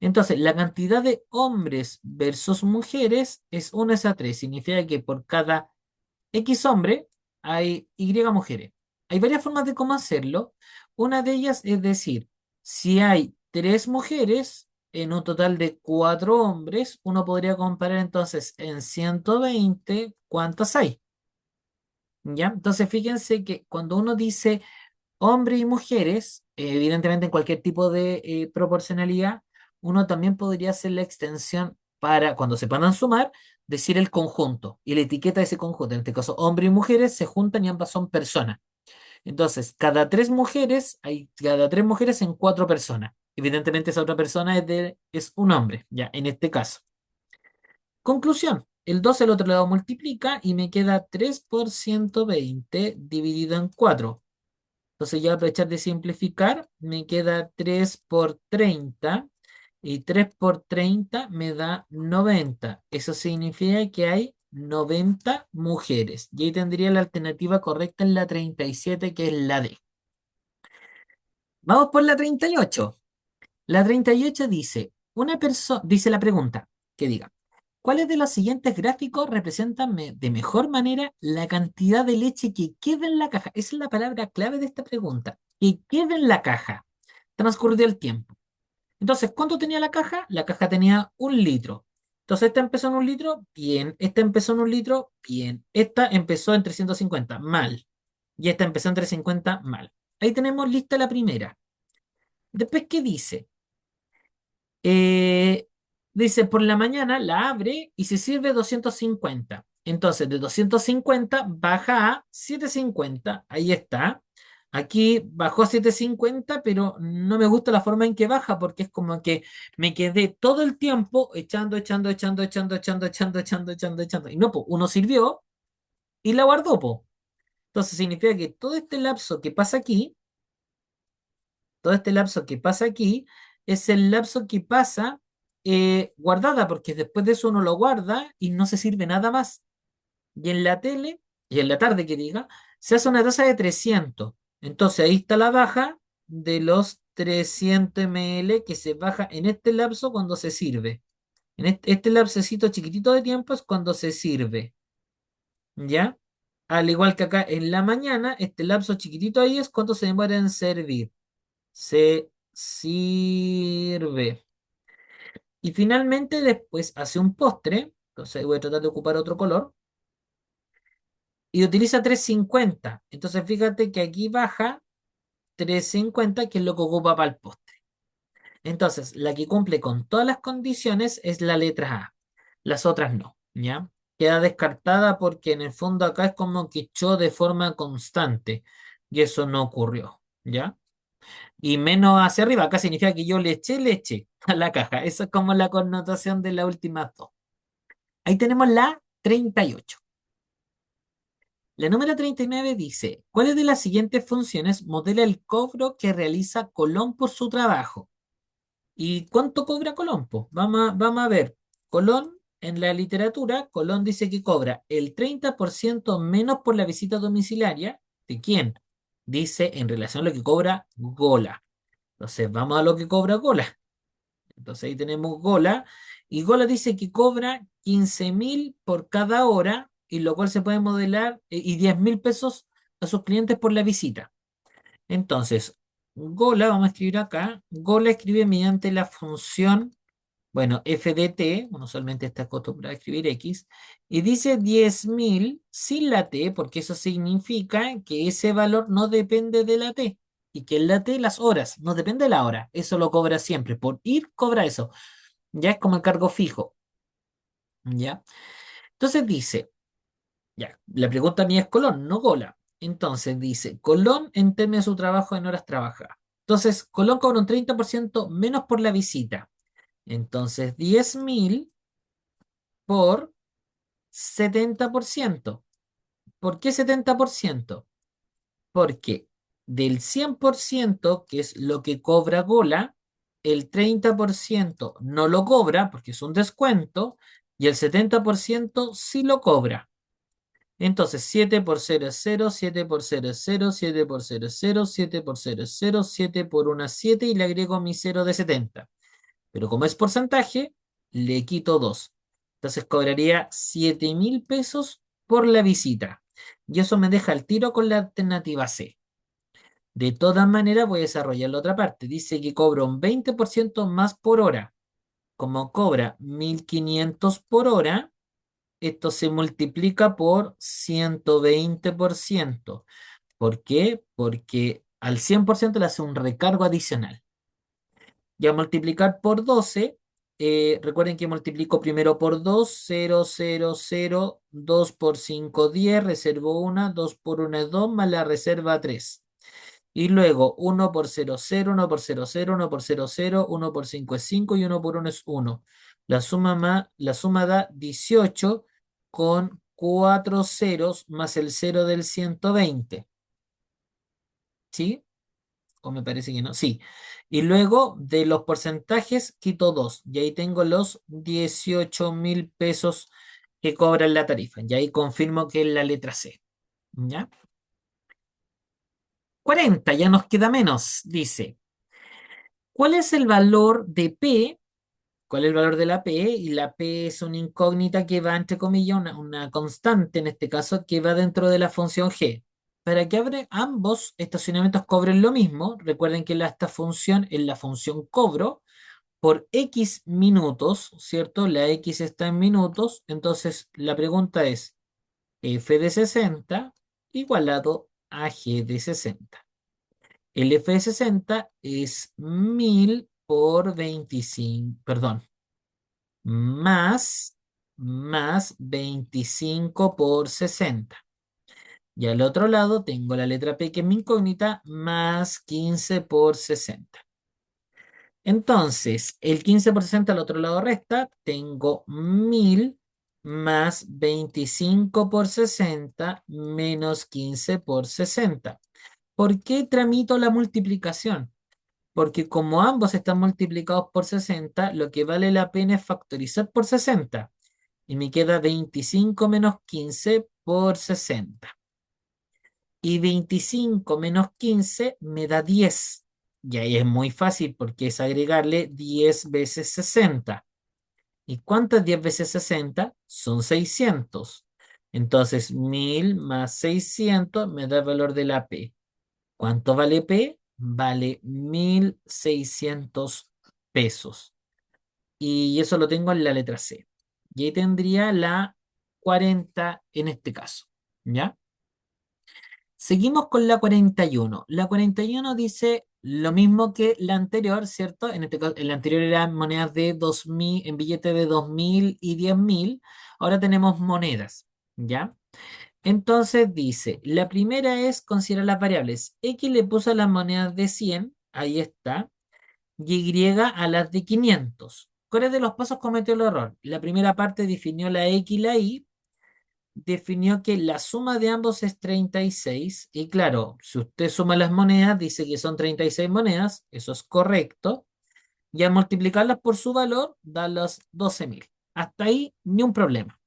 Speaker 1: Entonces, la cantidad de hombres versus mujeres es 1:3. Significa que por cada X hombre, hay Y mujeres. Hay varias formas de cómo hacerlo. Una de ellas es decir, si hay 3 mujeres en un total de 4 hombres, uno podría comparar entonces en 120 cuántas hay. ¿Ya? Entonces fíjense que cuando uno dice hombres y mujeres, evidentemente en cualquier tipo de proporcionalidad, uno también podría hacer la extensión para, cuando se puedan sumar, decir el conjunto y la etiqueta de ese conjunto. En este caso, hombres y mujeres se juntan y ambas son personas. Entonces, cada tres mujeres en 4 personas. Evidentemente, esa otra persona es un hombre, ya, en este caso. Conclusión. El 2 al otro lado multiplica y me queda 3 por 120 dividido en 4. Entonces ya voy a aprovechar de simplificar, me queda 3 por 30 y 3 por 30 me da 90. Eso significa que hay 90 mujeres. Y ahí tendría la alternativa correcta en la 37, que es la D. Vamos por la 38. La 38 dice, dice la pregunta, que diga, ¿cuáles de los siguientes gráficos representan de mejor manera la cantidad de leche que queda en la caja? Esa es la palabra clave de esta pregunta, que queda en la caja. Transcurrió el tiempo. Entonces, ¿cuánto tenía la caja? La caja tenía 1 litro. Entonces, esta empezó en 1 litro, bien. Esta empezó en 1 litro, bien. Esta empezó en 350, mal. Y esta empezó en 350, mal. Ahí tenemos lista la primera. Después, ¿qué dice? Eh, Dice, por la mañana la abre y se sirve 250. Entonces, de 250 baja a 750. Ahí está. Aquí bajó a 750, pero no me gusta la forma en que baja porque es como que me quedé todo el tiempo echando. Y no, pues, uno sirvió y la guardó, po. Entonces significa que todo este lapso que pasa aquí es el lapso que pasa guardada, porque después de eso uno lo guarda y no se sirve nada más. Y en la tele, y en la tarde que diga, se hace una tasa de 300. Entonces ahí está la baja de los 300 ml que se baja en este lapso cuando se sirve. En este lapsecito chiquitito de tiempo es cuando se sirve. ¿Ya? Al igual que acá en la mañana, este lapso chiquitito ahí es cuando se demora en servir. Se sirve. Y finalmente después hace un postre, entonces voy a tratar de ocupar otro color, y utiliza 350. Entonces fíjate que aquí baja 350, que es lo que ocupa para el postre. Entonces, la que cumple con todas las condiciones es la letra A. Las otras no, ¿ya? Queda descartada porque en el fondo acá es como que echó de forma constante, y eso no ocurrió, ¿ya? Y menos hacia arriba, acá significa que yo le eché leche a la caja. Esa es como la connotación de las últimas dos. Ahí tenemos la 38. La número 39 dice, ¿cuáles de las siguientes funciones modela el cobro que realiza Colón por su trabajo? ¿Y cuánto cobra Colón, po? Vamos a ver. Colón, en la literatura, Colón dice que cobra el 30% menos por la visita domiciliaria. ¿De quién? Dice en relación a lo que cobra Gola. Entonces, vamos a lo que cobra Gola. Entonces ahí tenemos Gola. Y Gola dice que cobra 15.000 por cada hora, y lo cual se puede modelar, y 10.000 pesos a sus clientes por la visita. Entonces, Gola, vamos a escribir acá, Gola escribe mediante la función, bueno, FDT, uno solamente está acostumbrado a escribir X, y dice 10.000 sin la T, porque eso significa que ese valor no depende de la T, y que en la T las horas, no depende de la hora, eso lo cobra siempre, por ir cobra eso, ya es como el cargo fijo, ¿ya? Entonces dice, ya, la pregunta mía es Colón, no Gola. Entonces dice, Colón en términos de su trabajo en horas trabajadas. Entonces, Colón cobra un 30% menos por la visita. Entonces, 10.000 por 70%. ¿Por qué 70%? Porque del 100%, que es lo que cobra Gola, el 30% no lo cobra porque es un descuento, y el 70% sí lo cobra. Entonces, 7 por 0 es 0, 7 por 0 es 0, 7 por 0 es 0, 7 por 0 es 0, 7 por 1 es 7, y le agrego mi 0 de 70. Pero como es porcentaje, le quito 2. Entonces cobraría 7.000 pesos por la visita. Y eso me deja el tiro con la alternativa C. De todas maneras, voy a desarrollar la otra parte. Dice que cobra un 20% más por hora. Como cobra 1.500 por hora, esto se multiplica por 120%. ¿Por qué? Porque al 100% le hace un recargo adicional. Y a multiplicar por 12, recuerden que multiplico primero por 2, 0, 0, 0, 2 por 5, 10, reservo 1, 2 por 1 es 2, más la reserva 3. Y luego 1 por 0, 0, 1 por 0, 0, 1 por 0, 0, 1 por 5 es 5 y 1 por 1 es 1. La suma da 18 con 4 ceros más el 0 del 120. ¿Sí? O me parece que no. Sí. Y luego de los porcentajes quito 2. Y ahí tengo los 18.000 pesos que cobran la tarifa. Y ahí confirmo que es la letra C. ¿Ya? 40, ya nos queda menos, dice. ¿Cuál es el valor de P? ¿Cuál es el valor de la P? Y la P es una incógnita que va, entre comillas, una constante, en este caso, que va dentro de la función G. Para que ambos estacionamientos cobren lo mismo, recuerden que esta función es la función cobro por X minutos, ¿cierto? La X está en minutos, entonces la pregunta es f de 60 igualado a g de 60. El f de 60 es 1000 por 25, perdón, más, más 25 por 60. Y al otro lado tengo la letra P, que es mi incógnita, más 15 por 60. Entonces, el 15% al otro lado resta, tengo 1000 más 25 por 60 menos 15 por 60. ¿Por qué tramito la multiplicación? Porque como ambos están multiplicados por 60, lo que vale la pena es factorizar por 60. Y me queda 25 menos 15 por 60. Y 25 menos 15 me da 10. Y ahí es muy fácil porque es agregarle 10 veces 60. ¿Y cuántas 10 veces 60? Son 600. Entonces 1000 más 600 me da el valor de la P. ¿Cuánto vale P? Vale 1600 pesos. Y eso lo tengo en la letra C. Y ahí tendría la 40 en este caso. ¿Ya? Seguimos con la 41. La 41 dice lo mismo que la anterior, ¿cierto? En este caso, en la anterior eran monedas de 2000, en billetes de 2000 y 10.000. Ahora tenemos monedas, ¿ya? Entonces dice, la primera es considerar las variables. X le puso a las monedas de 100, ahí está, y Y a las de 500. ¿Cuáles de los pasos cometió el error? La primera parte definió la X y la Y, definió que la suma de ambos es 36 y claro, si usted suma las monedas, dice que son 36 monedas, eso es correcto, y al multiplicarlas por su valor, da los 12.000. Hasta ahí, ni un problema.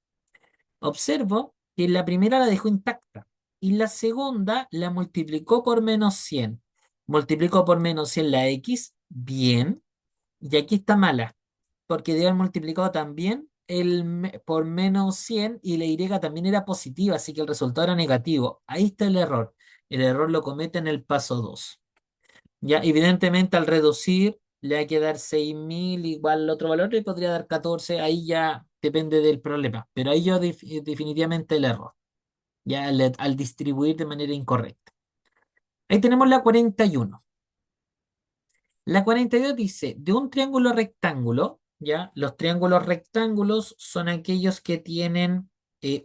Speaker 1: Observo que la primera la dejó intacta y la segunda la multiplicó por menos 100. Multiplicó por menos 100 la X, bien, y aquí está mala, porque debe haber multiplicado también por menos 100 y la Y también era positiva, así que el resultado era negativo. Ahí está el error. El error lo comete en el paso 2. Ya, evidentemente al reducir le hay que dar 6.000 igual al otro valor y podría dar 14, ahí ya depende del problema, pero ahí yo definitivamente el error, ya al distribuir de manera incorrecta. Ahí tenemos la 41. La 42 dice, de un triángulo rectángulo, ¿ya? Los triángulos rectángulos son aquellos que tienen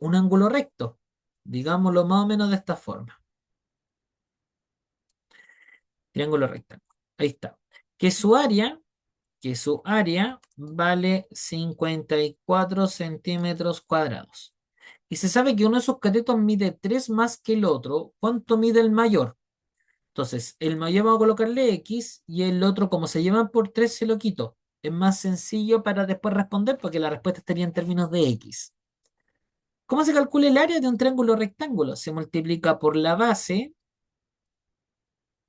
Speaker 1: un ángulo recto, digámoslo más o menos de esta forma. Triángulo rectángulo. Ahí está. Que su área, que su área vale 54 centímetros cuadrados. Y se sabe que uno de esos catetos mide 3 más que el otro. ¿Cuánto mide el mayor? Entonces, el mayor vamos a colocarle X y el otro, como se llevan por 3 se lo quito. Es más sencillo para después responder porque la respuesta estaría en términos de X. ¿Cómo se calcula el área de un triángulo rectángulo? Se multiplica por la base,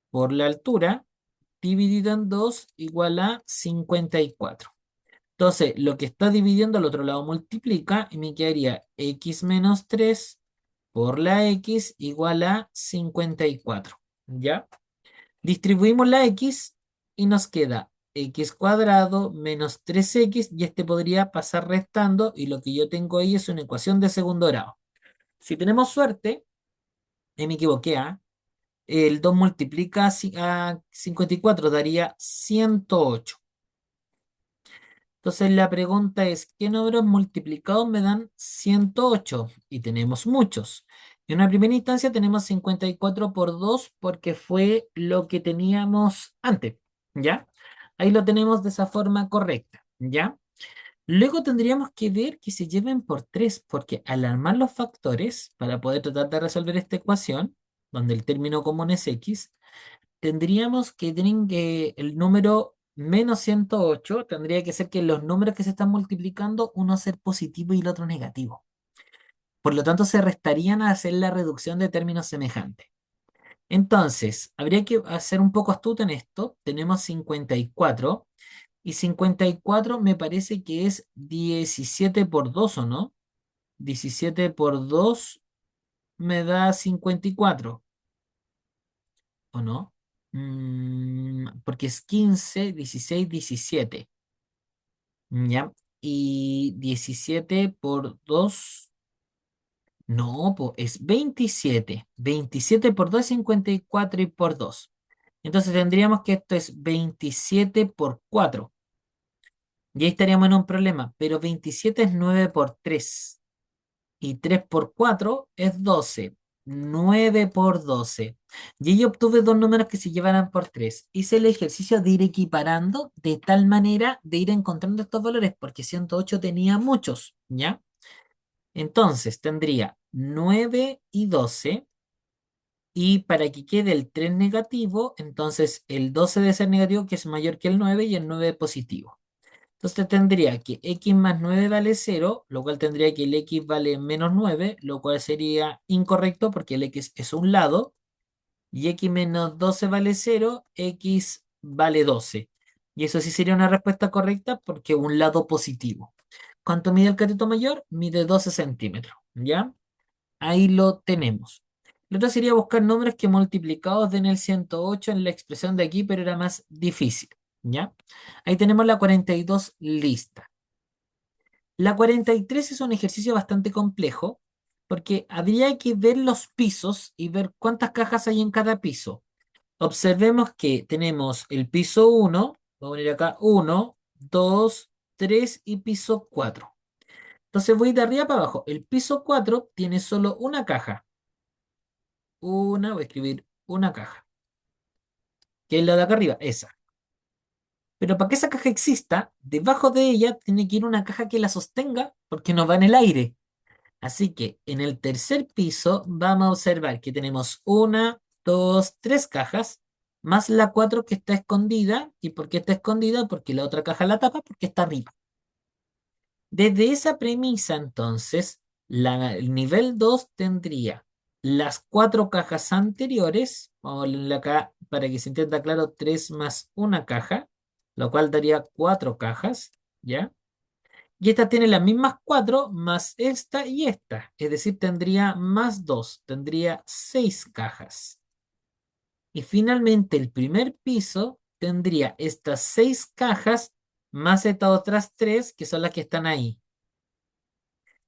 Speaker 1: por la altura, dividido en 2 igual a 54. Entonces, lo que está dividiendo al otro lado multiplica y me quedaría X menos 3 por la X igual a 54. ¿Ya? Distribuimos la X y nos queda X cuadrado menos 3X y este podría pasar restando y lo que yo tengo ahí es una ecuación de segundo grado. Si tenemos suerte, me equivoqué, ¿ah? El 2 multiplica a 54 daría 108. Entonces la pregunta es, ¿qué números multiplicados me dan 108? Y tenemos muchos. En una primera instancia tenemos 54 por 2 porque fue lo que teníamos antes, ¿ya? Ahí lo tenemos de esa forma correcta, ¿ya? Luego tendríamos que ver que se lleven por 3 porque al armar los factores, para poder tratar de resolver esta ecuación, donde el término común es x, tendríamos que tener que el número menos 108 tendría que ser que los números que se están multiplicando, uno ser positivo y el otro negativo. Por lo tanto, se restarían a hacer la reducción de términos semejantes. Entonces, habría que hacer un poco astuto en esto. Tenemos 54 y 54 me parece que es 17 por 2, ¿o no? 17 por 2 me da 54, ¿o no? Porque es 15, 16, 17, ¿ya? Y 17 por 2, no, pues es 27. 27 por 2 es 54 y por 2. Entonces tendríamos que esto es 27 por 4. Y ahí estaríamos en un problema, pero 27 es 9 por 3. Y 3 por 4 es 12. 9 por 12. Y ahí obtuve dos números que se llevaran por 3. Hice el ejercicio de ir equiparando de tal manera de ir encontrando estos valores, porque 108 tenía muchos, ¿ya? Entonces tendría 9 y 12. Y para que quede el 3 negativo, entonces el 12 debe ser negativo, que es mayor que el 9 y el 9 positivo. Entonces tendría que x más 9 vale 0, lo cual tendría que el x vale menos 9, lo cual sería incorrecto porque el x es un lado, y x menos 12 vale 0, x vale 12. Y eso sí sería una respuesta correcta porque un lado positivo. ¿Cuánto mide el cateto mayor? Mide 12 centímetros, ¿ya? Ahí lo tenemos. Lo otro sería buscar números que multiplicados den el 108 en la expresión de aquí, pero era más difícil, ¿ya? Ahí tenemos la 42 lista. La 43 es un ejercicio bastante complejo porque habría que ver los pisos y ver cuántas cajas hay en cada piso. Observemos que tenemos el piso 1, voy a poner acá 1, 2, 3 y piso 4. Entonces voy de arriba para abajo. El piso 4 tiene solo una caja. Voy a escribir una caja, que es la de acá arriba, esa. Pero para que esa caja exista, debajo de ella tiene que ir una caja que la sostenga porque no va en el aire. Así que en el tercer piso vamos a observar que tenemos una, dos, tres cajas, más la cuatro que está escondida. ¿Y por qué está escondida? Porque la otra caja la tapa porque está arriba. Desde esa premisa, entonces, el nivel 2 tendría las cuatro cajas anteriores, vamos a ponerle acá para que se entienda claro, 3 más una caja, lo cual daría cuatro cajas, ¿ya? Y esta tiene las mismas cuatro más esta y esta, es decir, tendría más dos, tendría seis cajas. Y finalmente el primer piso tendría estas seis cajas más estas otras tres que son las que están ahí.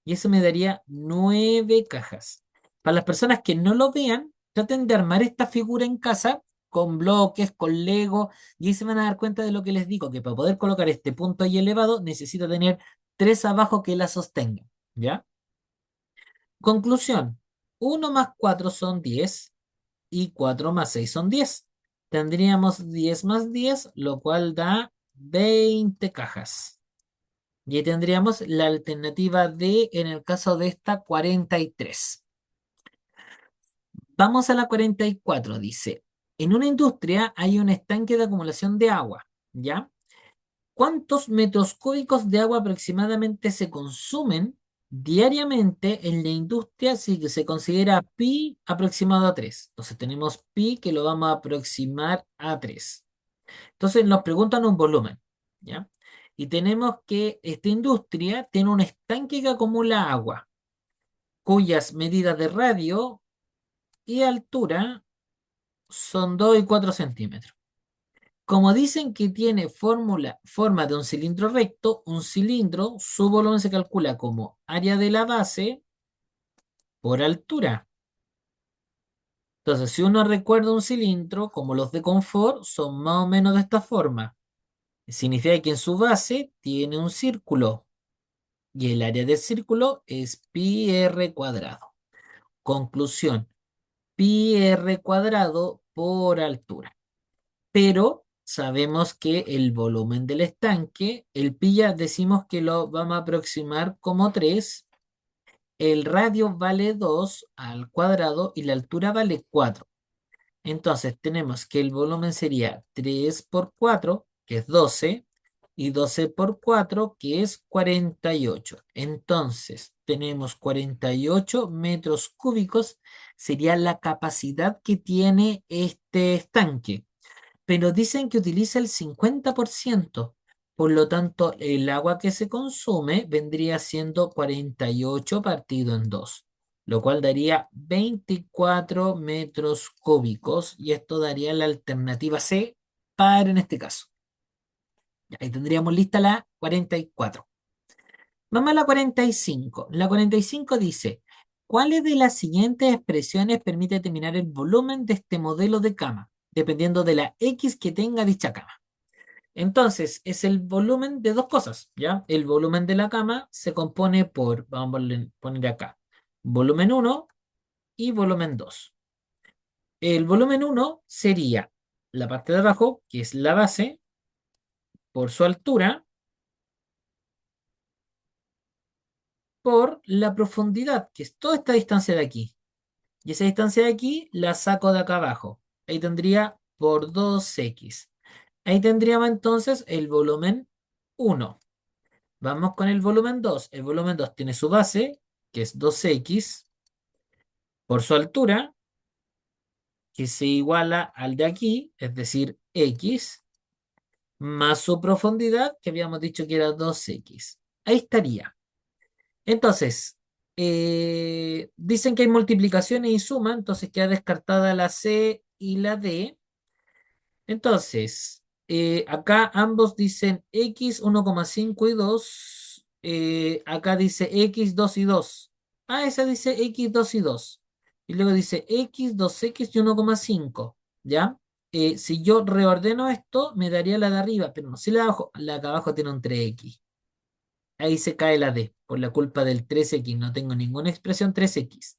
Speaker 1: Y eso me daría nueve cajas. Para las personas que no lo vean, traten de armar esta figura en casa con bloques, con Lego, y ahí se van a dar cuenta de lo que les digo, que para poder colocar este punto ahí elevado, necesito tener tres abajo que la sostengan, ¿ya? Conclusión, uno más 4 son 10 y 4 más 6 son 10. Tendríamos 10 más 10, lo cual da 20 cajas. Y ahí tendríamos la alternativa D en el caso de esta 43. Vamos a la 44. Dice, en una industria hay un estanque de acumulación de agua, ¿ya? ¿Cuántos metros cúbicos de agua aproximadamente se consumen diariamente en la industria si se considera pi aproximado a 3? Entonces tenemos pi que lo vamos a aproximar a 3. Entonces nos preguntan un volumen, ¿ya? Y tenemos que esta industria tiene un estanque que acumula agua, cuyas medidas de radio y altura son 2 y 4 centímetros. Como dicen que tiene forma de un cilindro recto, un cilindro, su volumen se calcula como área de la base por altura. Entonces, si uno recuerda un cilindro, como los de confort, son más o menos de esta forma. Significa que en su base tiene un círculo y el área del círculo es pi r cuadrado. Conclusión, pi r cuadrado por altura. Pero sabemos que el volumen del estanque, el pi ya decimos que lo vamos a aproximar como 3, el radio vale 2 al cuadrado y la altura vale 4. Entonces tenemos que el volumen sería 3 por 4, que es 12, y 12 por 4, que es 48. Entonces tenemos 48 metros cúbicos, sería la capacidad que tiene este estanque. Pero dicen que utiliza el 50%. Por lo tanto, el agua que se consume vendría siendo 48 partido en 2, lo cual daría 24 metros cúbicos y esto daría la alternativa C para en este caso. Ya, ahí tendríamos lista la 44. Vamos a la 45. La 45 dice, ¿cuáles de las siguientes expresiones permite determinar el volumen de este modelo de cama, dependiendo de la X que tenga dicha cama? Entonces, es el volumen de dos cosas, ¿ya? El volumen de la cama se compone por, vamos a poner acá, volumen uno y volumen 2. El volumen uno sería la parte de abajo, que es la base, por su altura, por la profundidad, que es toda esta distancia de aquí. Y esa distancia de aquí la saco de acá abajo. Ahí tendría por 2x. Ahí tendríamos entonces el volumen uno. Vamos con el volumen 2. El volumen 2 tiene su base, que es 2x, por su altura, que se iguala al de aquí, es decir, x, más su profundidad, que habíamos dicho que era 2x. Ahí estaría. Entonces, dicen que hay multiplicaciones y suma, entonces queda descartada la C y la D. Entonces, acá ambos dicen x 1,5 y 2. Acá dice x 2 y 2. Ah, esa dice x 2 y 2. Y luego dice x 2x y 1,5. ¿Ya? Si yo reordeno esto, me daría la de arriba, pero no si la de abajo. La de abajo tiene un 3x. Ahí se cae la D por la culpa del 3x. No tengo ninguna expresión 3x.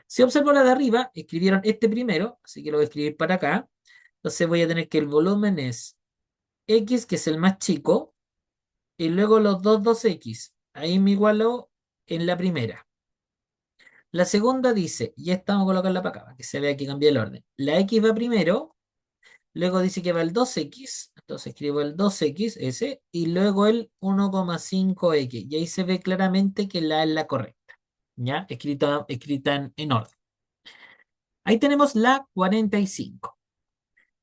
Speaker 1: Si observo la de arriba, escribieron este primero, así que lo voy a escribir para acá. Entonces voy a tener que el volumen es X, que es el más chico, y luego los dos 2X. Ahí me igualó en la primera. La segunda dice, ya estamos a colocarla para acá, para que se vea que cambia el orden. La X va primero, luego dice que va el 2X, entonces escribo el 2X, ese, y luego el 1,5X. Y ahí se ve claramente que la es la correcta, ¿ya? Escrita en orden. Ahí tenemos la 45.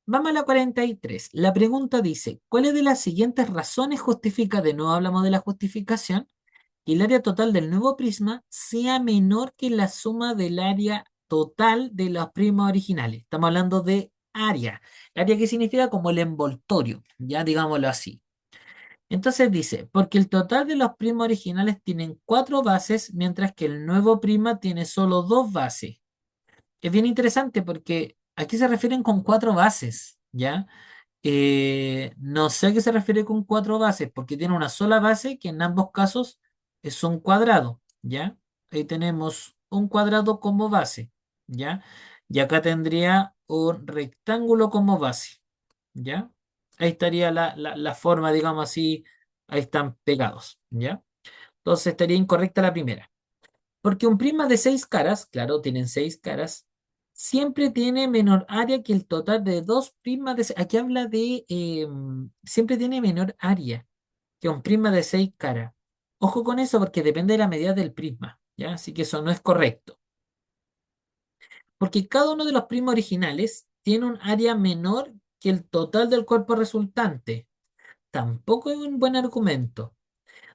Speaker 1: Vamos a la 43. La pregunta dice, ¿cuáles de las siguientes razones justifica, de nuevo hablamos de la justificación, que el área total del nuevo prisma sea menor que la suma del área total de los prismas originales? Estamos hablando de área. Área que significa como el envoltorio, ya digámoslo así. Entonces dice, porque el total de los prismas originales tienen 4 bases, mientras que el nuevo prisma tiene solo 2 bases. Es bien interesante porque aquí se refieren con 4 bases, ¿ya? No sé a qué se refiere con 4 bases, porque tiene una sola base que en ambos casos es un cuadrado, ¿ya? Ahí tenemos un cuadrado como base, ¿ya? Y acá tendría un rectángulo como base, ¿ya? Ahí estaría la forma, digamos así, ahí están pegados, ¿ya? Entonces estaría incorrecta la primera. Porque un prisma de 6 caras, claro, tienen 6 caras, siempre tiene menor área que el total de dos prismas aquí habla de, siempre tiene menor área que un prisma de 6 caras. Ojo con eso porque depende de la medida del prisma, ¿ya? Así que eso no es correcto. Porque cada uno de los prismas originales tiene un área menor que el total del cuerpo resultante. Tampoco es un buen argumento.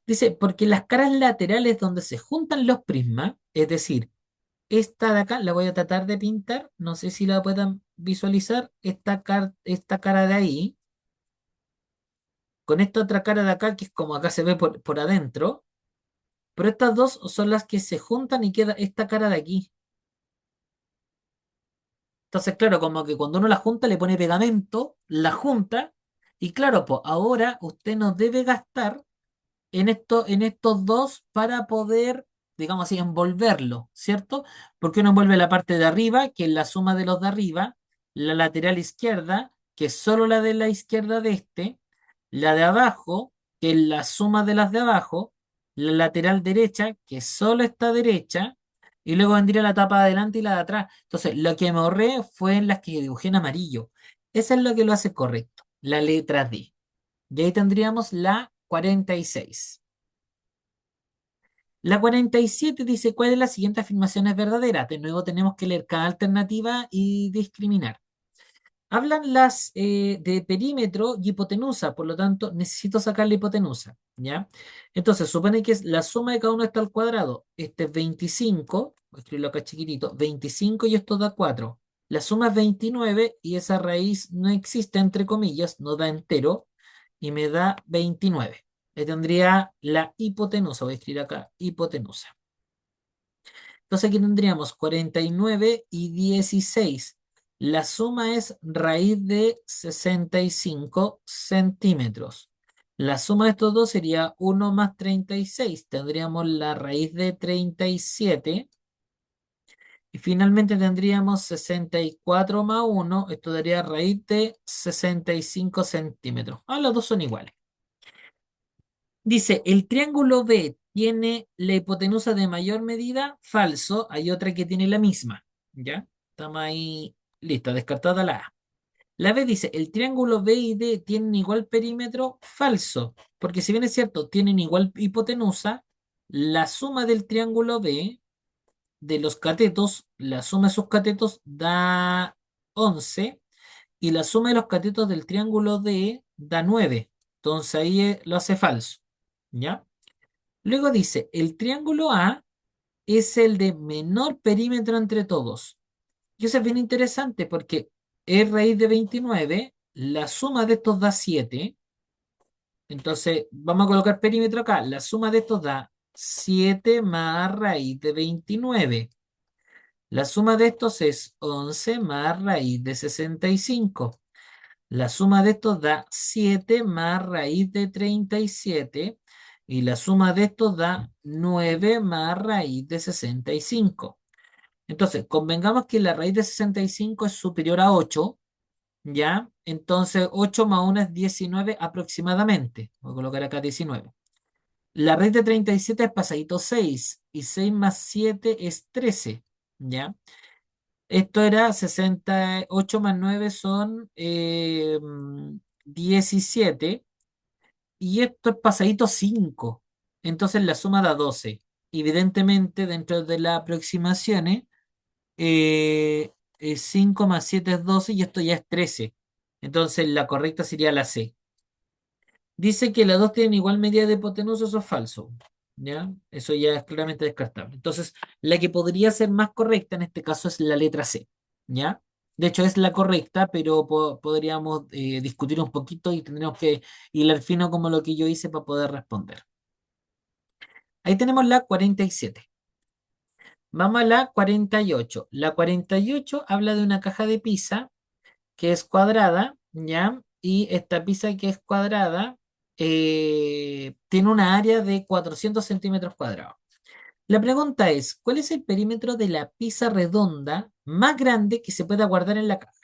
Speaker 1: Dice, porque las caras laterales donde se juntan los prismas, es decir, esta de acá la voy a tratar de pintar. No sé si la puedan visualizar. Esta cara de ahí. Con esta otra cara de acá, que es como acá se ve por adentro. Pero estas dos son las que se juntan y queda esta cara de aquí. Entonces, claro, como que cuando uno la junta le pone pegamento, la junta. Y claro, pues ahora usted no debe gastar en estos dos para poder, digamos así, envolverlo, ¿cierto? Porque uno envuelve la parte de arriba, que es la suma de los de arriba, la lateral izquierda, que es solo la de la izquierda de este, la de abajo, que es la suma de las de abajo, la lateral derecha, que es solo esta derecha, y luego vendría la tapa de adelante y la de atrás. Entonces, lo que me ahorré fue en las que dibujé en amarillo. Eso es lo que lo hace correcto, la letra D. Y ahí tendríamos la 46. La 47 dice, ¿cuál de las siguientes afirmaciones es verdadera? De nuevo tenemos que leer cada alternativa y discriminar. Hablan las de perímetro y hipotenusa, por lo tanto necesito sacar la hipotenusa, ¿ya? Entonces, supone que es la suma de cada uno está al cuadrado. Este es 25, voy a escribirlo acá chiquitito, 25 y esto da 4. La suma es 29 y esa raíz no existe, entre comillas, no da entero y me da 29. Le tendría la hipotenusa, voy a escribir acá hipotenusa. Entonces aquí tendríamos 49 y 16. La suma es raíz de 65 centímetros. La suma de estos dos sería 1 más 36. Tendríamos la raíz de 37. Y finalmente tendríamos 64 más 1. Esto daría raíz de 65 centímetros. Ah, los dos son iguales. Dice, el triángulo B tiene la hipotenusa de mayor medida, falso, hay otra que tiene la misma, ¿ya? Estamos ahí, listo, descartada la A. La B dice, el triángulo B y D tienen igual perímetro, falso, porque si bien es cierto, tienen igual hipotenusa, la suma del triángulo B, de los catetos, la suma de sus catetos da 11 y la suma de los catetos del triángulo D da 9. Entonces ahí lo hace falso, ¿ya? Luego dice, el triángulo A es el de menor perímetro entre todos. Y eso es bien interesante porque es raíz de 29, la suma de estos da 7. Entonces vamos a colocar perímetro acá. La suma de estos da 7 más raíz de 29. La suma de estos es 11 más raíz de 65. La suma de estos da 7 más raíz de 37 y la suma de estos da 9 más raíz de 65. Entonces, convengamos que la raíz de 65 es superior a 8, ¿ya? Entonces, 8 más 1 es 19 aproximadamente. Voy a colocar acá 19. La raíz de 37 es pasadito 6 y 6 más 7 es 13, ¿ya? Esto era 68 más 9 son 17 y esto es pasadito 5. Entonces la suma da 12. Evidentemente, dentro de las aproximaciones, 5 más 7 es 12 y esto ya es 13. Entonces la correcta sería la C. Dice que las dos tienen igual medida de hipotenusa, eso es falso. ¿Ya? Eso ya es claramente descartable. Entonces, la que podría ser más correcta en este caso es la letra C. ¿Ya? De hecho, es la correcta, pero podríamos discutir un poquito y tendríamos que hilar fino como lo que yo hice para poder responder. Ahí tenemos la 47. Vamos a la 48. La 48 habla de una caja de pizza que es cuadrada, ¿ya? Y esta pizza que es cuadrada tiene una área de 400 centímetros cuadrados. La pregunta es, ¿cuál es el perímetro de la pizza redonda más grande que se pueda guardar en la caja?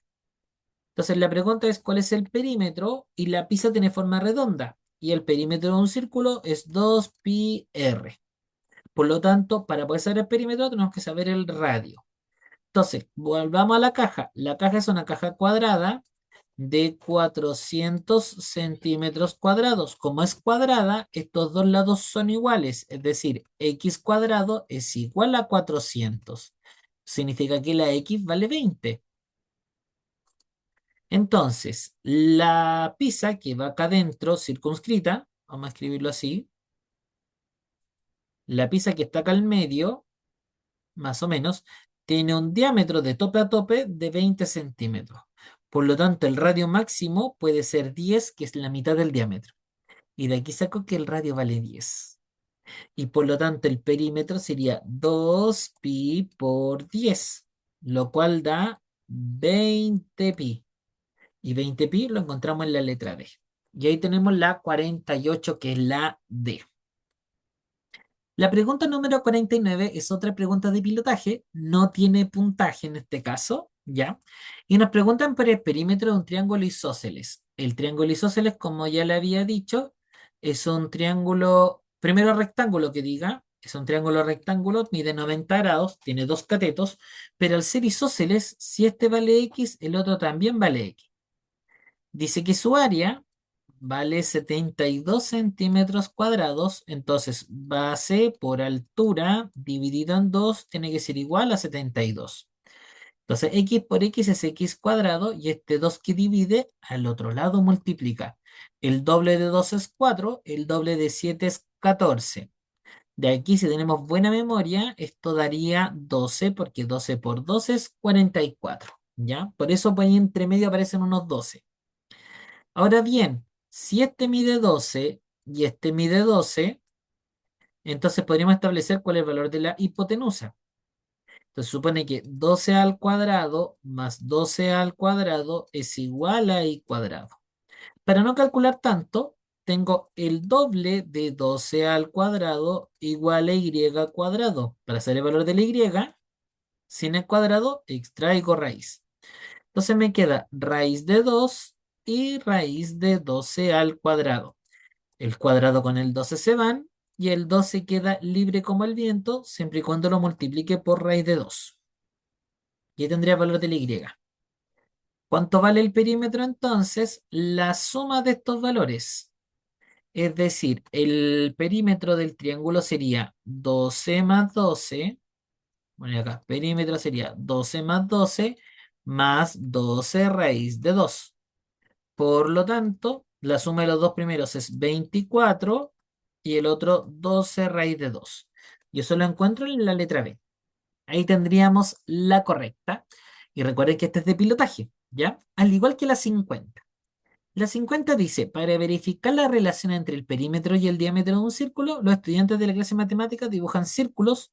Speaker 1: Entonces la pregunta es, ¿cuál es el perímetro? Y la pizza tiene forma redonda. Y el perímetro de un círculo es 2πr. Por lo tanto, para poder saber el perímetro tenemos que saber el radio. Entonces, volvamos a la caja. La caja es una caja cuadrada de 400 centímetros cuadrados. Como es cuadrada, estos dos lados son iguales, es decir, x cuadrado es igual a 400. Significa que la x vale 20. Entonces, la pizza que va acá adentro, circunscrita, vamos a escribirlo así, la pizza que está acá al medio, más o menos, tiene un diámetro de tope a tope de 20 centímetros. Por lo tanto, el radio máximo puede ser 10, que es la mitad del diámetro. Y de aquí saco que el radio vale 10. Y por lo tanto, el perímetro sería 2pi por 10, lo cual da 20pi. Y 20pi lo encontramos en la letra D. Y ahí tenemos la 48, que es la D. La pregunta número 49 es otra pregunta de pilotaje, no tiene puntaje en este caso, ¿ya? Y nos preguntan por el perímetro de un triángulo isósceles. El triángulo isósceles, como ya le había dicho, es un triángulo, primero rectángulo que diga, es un triángulo rectángulo, mide 90 grados, tiene dos catetos, pero al ser isósceles, si este vale X, el otro también vale X. Dice que su área vale 72 centímetros cuadrados, entonces base por altura dividido en 2 tiene que ser igual a 72. Entonces x por x es x cuadrado y este 2 que divide al otro lado multiplica. El doble de 2 es 4, el doble de 7 es 14. De aquí, si tenemos buena memoria, esto daría 12, porque 12 por 2 es 44, ¿ya? Por eso pues ahí entre medio aparecen unos 12. Ahora bien, si este mide 12 y este mide 12, entonces podríamos establecer cuál es el valor de la hipotenusa. Entonces supone que 12 al cuadrado más 12 al cuadrado es igual a y cuadrado. Para no calcular tanto, tengo el doble de 12 al cuadrado igual a y cuadrado. Para hacer el valor de la y, sin el cuadrado, extraigo raíz. Entonces me queda raíz de 2 y raíz de 12 al cuadrado. El cuadrado con el 12 se van y el 12 queda libre como el viento siempre y cuando lo multiplique por raíz de 2. Y ahí tendría el valor de la y. ¿Cuánto vale el perímetro entonces? La suma de estos valores. Es decir, el perímetro del triángulo sería 12 más 12. Bueno, y acá, perímetro sería 12 más 12 más 12 raíz de 2. Por lo tanto, la suma de los dos primeros es 24 y el otro 12 raíz de 2. Yo eso lo encuentro en la letra B. Ahí tendríamos la correcta. Y recuerden que este es de pilotaje, ¿ya? Al igual que la 50. La 50 dice, para verificar la relación entre el perímetro y el diámetro de un círculo, los estudiantes de la clase de matemáticas dibujan círculos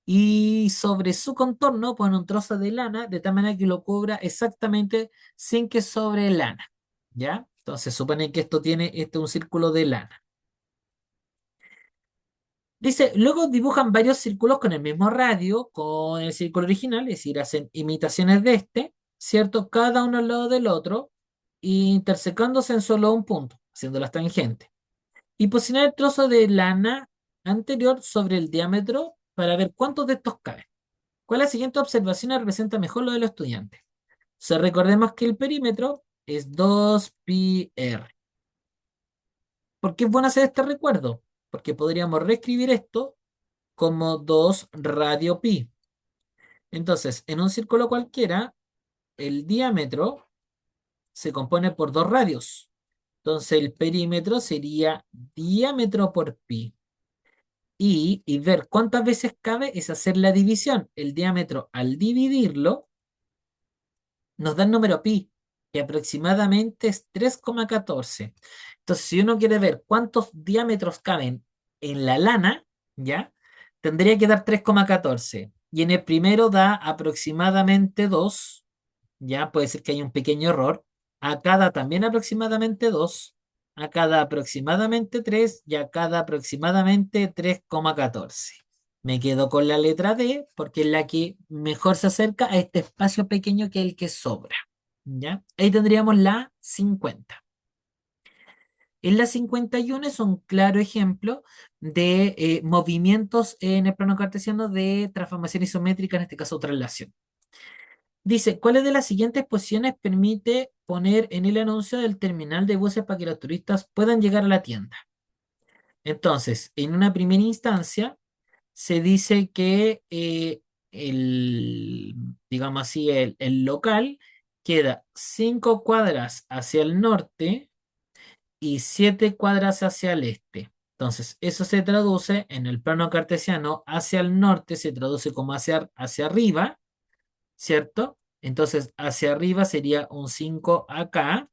Speaker 1: y sobre su contorno ponen un trozo de lana de tal manera que lo cubra exactamente sin que sobre lana, ¿ya? Entonces supone que esto tiene un círculo de lana. Dice, luego dibujan varios círculos con el mismo radio, con el círculo original, es decir, hacen imitaciones de este, ¿cierto? Cada uno al lado del otro, intersecándose en solo un punto, haciendo las tangentes. Y posicionar el trozo de lana anterior sobre el diámetro para ver cuántos de estos caben. ¿Cuál es la siguiente observación representa mejor lo de los estudiantes? O sea, recordemos que el perímetro es 2πr. ¿Por qué es bueno hacer este recuerdo? Porque podríamos reescribir esto como 2 radio pi. Entonces, en un círculo cualquiera, el diámetro se compone por dos radios. Entonces, el perímetro sería diámetro por pi. Y ver cuántas veces cabe es hacer la división. El diámetro, al dividirlo, nos da el número pi, que aproximadamente es 3,14. Entonces, si uno quiere ver cuántos diámetros caben en la lana, ¿ya? Tendría que dar 3,14. Y en el primero da aproximadamente 2, ya puede ser que haya un pequeño error. Acá da también aproximadamente 2, acá da aproximadamente 3 y acá da aproximadamente 3,14. Me quedo con la letra D porque es la que mejor se acerca a este espacio pequeño que es el que sobra. ¿Ya? Ahí tendríamos la 50. En la 51 es un claro ejemplo de movimientos en el plano cartesiano de transformación isométrica, en este caso traslación. Dice, ¿cuáles de las siguientes posiciones permite poner en el anuncio del terminal de buses para que los turistas puedan llegar a la tienda? Entonces, en una primera instancia, se dice que el, digamos así, el local queda 5 cuadras hacia el norte y 7 cuadras hacia el este. Entonces, eso se traduce en el plano cartesiano hacia el norte, se traduce como hacia arriba, ¿cierto? Entonces, hacia arriba sería un 5 acá.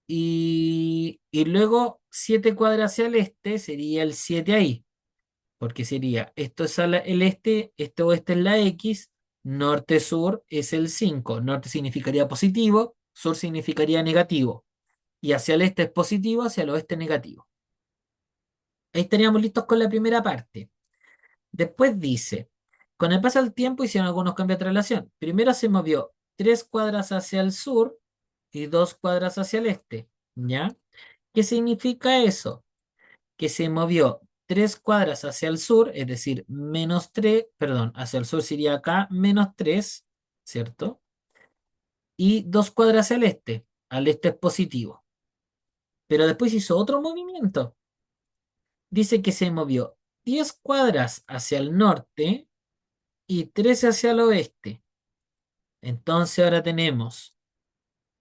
Speaker 1: Y luego 7 cuadras hacia el este sería el 7 ahí. Porque sería, esto es el este, este oeste es la X, norte-sur es el 5. Norte significaría positivo, sur significaría negativo. Y hacia el este es positivo, hacia el oeste negativo. Ahí estaríamos listos con la primera parte. Después dice, con el paso del tiempo hicieron algunos cambios de relación. Primero se movió 3 cuadras hacia el sur y 2 cuadras hacia el este. ¿Ya? ¿Qué significa eso? Que se movió 3 cuadras hacia el sur, es decir, menos 3, perdón, hacia el sur sería acá, menos 3, ¿cierto? Y 2 cuadras hacia el este es positivo. pero después hizo otro movimiento. Dice que se movió 10 cuadras hacia el norte y 13 hacia el oeste. Entonces ahora tenemos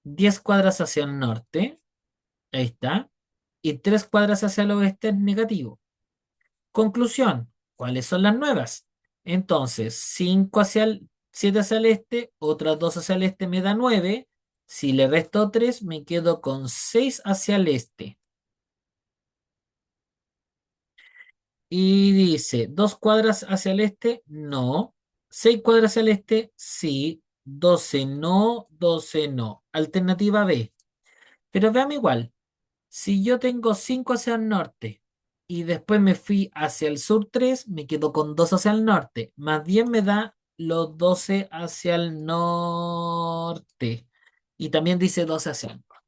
Speaker 1: 10 cuadras hacia el norte, ahí está, y 3 cuadras hacia el oeste es negativo. Conclusión, ¿cuáles son las nuevas? Entonces, 5 hacia el 7 hacia el este, otras 2 hacia el este me da 9. Si le resto 3, me quedo con 6 hacia el este. Y dice, 2 cuadras hacia el este, no. 6 cuadras hacia el este, sí. 12 no, 12 no. Alternativa B. Pero veamos igual. Si yo tengo 5 hacia el norte y después me fui hacia el sur 3, me quedo con 2 hacia el norte. Más bien me da los 12 hacia el norte. Y también dice 12 hacia el norte.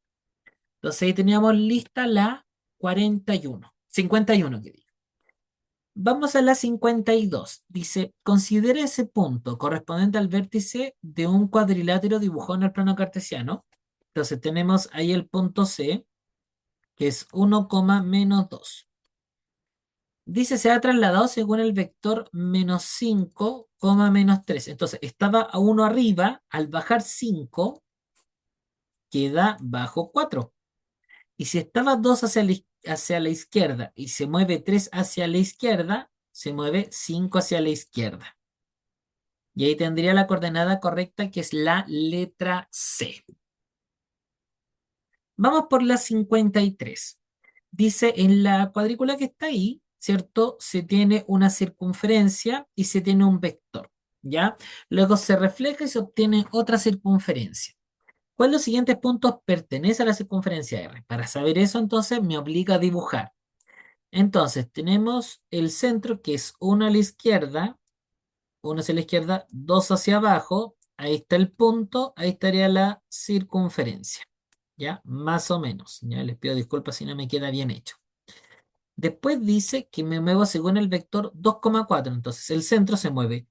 Speaker 1: Entonces ahí teníamos lista la 41. 51 que digo. Vamos a la 52. Dice, considera ese punto correspondiente al vértice de un cuadrilátero dibujado en el plano cartesiano. Entonces tenemos ahí el punto C, que es 1, menos 2. Dice, se ha trasladado según el vector menos 5, menos 3. Entonces, estaba a 1 arriba, al bajar 5, queda bajo 4. Y si estaba 2 hacia la izquierda y se mueve 3 hacia la izquierda, se mueve 5 hacia la izquierda. Y ahí tendría la coordenada correcta, que es la letra C. Vamos por la 53. Dice, en la cuadrícula que está ahí, ¿cierto? Se tiene una circunferencia y se tiene un vector, ¿ya? Luego se refleja y se obtiene otra circunferencia. ¿Cuál de los siguientes puntos pertenece a la circunferencia R? Para saber eso, entonces, me obliga a dibujar. Entonces, tenemos el centro, que es 1 a la izquierda, 1 hacia la izquierda, 2 hacia abajo, ahí está el punto, ahí estaría la circunferencia. ¿Ya? Más o menos. Ya les pido disculpas si no me queda bien hecho. Después dice que me muevo según el vector 2,4. Entonces el centro se mueve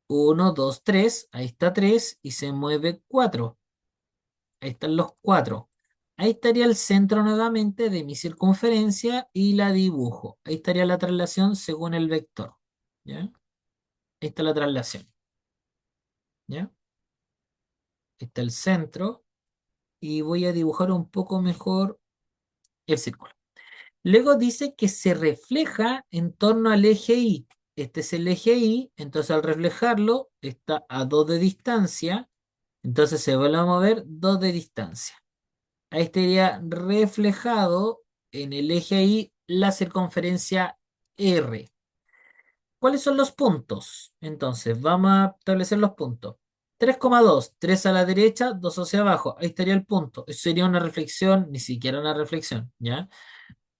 Speaker 1: 1, 2, 3. Ahí está 3 y se mueve 4. Ahí están los 4. Ahí estaría el centro nuevamente de mi circunferencia y la dibujo. Ahí estaría la traslación según el vector. ¿Ya? Ahí está la traslación. ¿Ya? Ahí está el centro. Y voy a dibujar un poco mejor el círculo. Luego dice que se refleja en torno al eje Y. Este es el eje Y, entonces al reflejarlo está a 2 de distancia, entonces se vuelve a mover 2 de distancia. Ahí estaría reflejado en el eje Y la circunferencia R. ¿Cuáles son los puntos? Entonces vamos a establecer los puntos. 3,2, 3 a la derecha, 2 hacia abajo. Ahí estaría el punto. Eso sería una reflexión, ni siquiera una reflexión, ¿ya?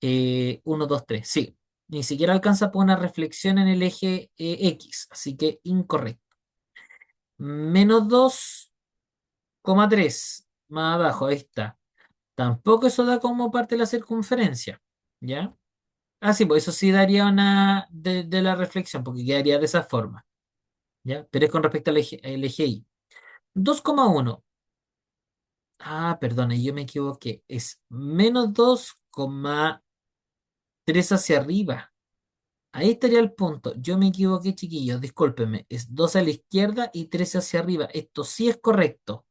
Speaker 1: 1, 2, 3, sí. Ni siquiera alcanza por una reflexión en el eje X, así que incorrecto. Menos 2,3 más abajo, ahí está. Tampoco eso da como parte de la circunferencia, ¿ya? Ah, sí, pues eso sí daría una de la reflexión, porque quedaría de esa forma, ¿ya? Pero es con respecto al eje Y. 2,1. Ah, perdone, yo me equivoqué. Es menos 2,3 hacia arriba. Ahí estaría el punto. Yo me equivoqué, chiquillos, discúlpenme. Es 2 a la izquierda y 13 hacia arriba. Esto sí es correcto.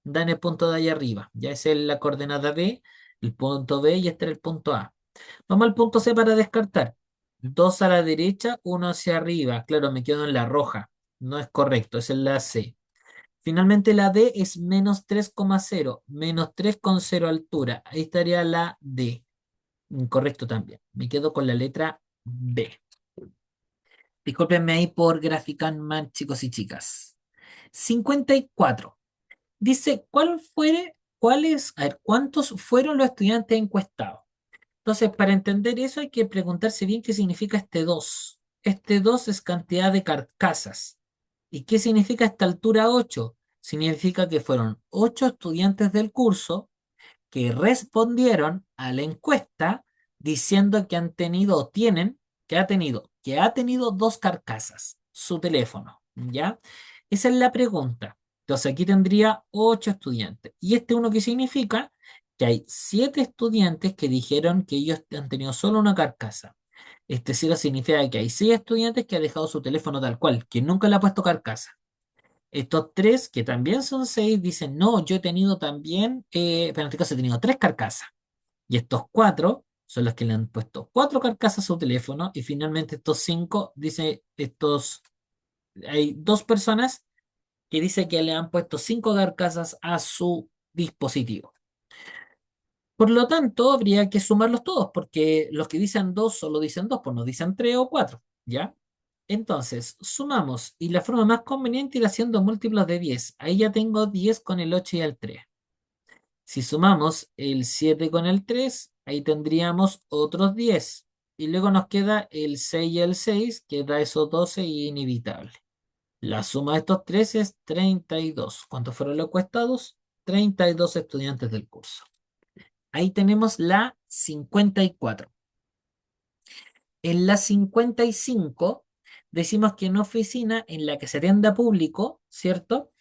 Speaker 1: Dan el punto de ahí arriba. Ya esa es la coordenada B, el punto B y este era el punto A. Vamos al punto C para descartar. 2 a la derecha, 1 hacia arriba. Claro, me quedo en la roja. No es correcto, esa es la C. Finalmente la D es menos 3,0. Menos 3,0 altura. Ahí estaría la D. Incorrecto también. Me quedo con la letra B. Discúlpenme ahí por graficar mal, chicos y chicas. 54. Dice, a ver, ¿cuántos fueron los estudiantes encuestados? Entonces, para entender eso hay que preguntarse bien qué significa este 2. Este 2 es cantidad de carcasas. ¿Y qué significa esta altura 8? Significa que fueron 8 estudiantes del curso que respondieron a la encuesta diciendo que han tenido o tienen, que ha tenido 2 carcasas, su teléfono, ¿ya? Esa es la pregunta. Entonces aquí tendría 8 estudiantes. ¿Y este uno qué significa? que hay 7 estudiantes que dijeron que ellos han tenido solo una carcasa. Este cero significa que hay 6 estudiantes que han dejado su teléfono tal cual, que nunca le ha puesto carcasa. Estos 3, que también son 6, dicen, no, yo he tenido también, pero en este caso he tenido 3 carcasas. Y estos 4 son los que le han puesto 4 carcasas a su teléfono. Y finalmente estos 5, dice, hay 2 personas que dice que le han puesto 5 carcasas a su dispositivo. Por lo tanto, habría que sumarlos todos, porque los que dicen 2 solo dicen 2, pues no dicen 3 o 4, ¿ya? Entonces, sumamos, y la forma más conveniente irá siendo múltiplos de 10. Ahí ya tengo 10 con el 8 y el 3. Si sumamos el 7 con el 3, ahí tendríamos otros 10. Y luego nos queda el 6 y el 6, que da esos 12 y inevitable. La suma de estos tres es 32. ¿Cuántos fueron los encuestados? 32 estudiantes del curso. Ahí tenemos la 54. En la 55 decimos que una oficina en la que se atienda público, ¿cierto?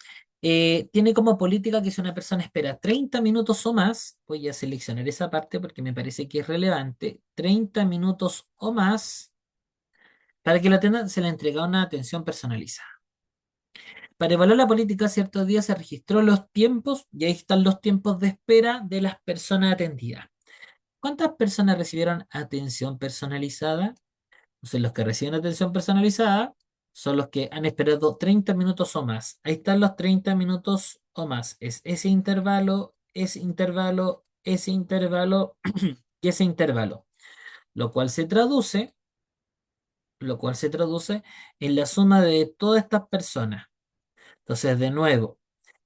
Speaker 1: Tiene como política que si una persona espera 30 minutos o más, voy a seleccionar esa parte porque me parece que es relevante, 30 minutos o más, para que la atiendan se le entrega una atención personalizada. Para evaluar la política, ciertos días se registró los tiempos y ahí están los tiempos de espera de las personas atendidas. ¿Cuántas personas recibieron atención personalizada? Entonces, los que reciben atención personalizada son los que han esperado 30 minutos o más. Ahí están los 30 minutos o más. Es ese intervalo, ese intervalo, ese intervalo y ese intervalo. Lo cual se traduce, lo cual se traduce en la suma de todas estas personas. Entonces, de nuevo,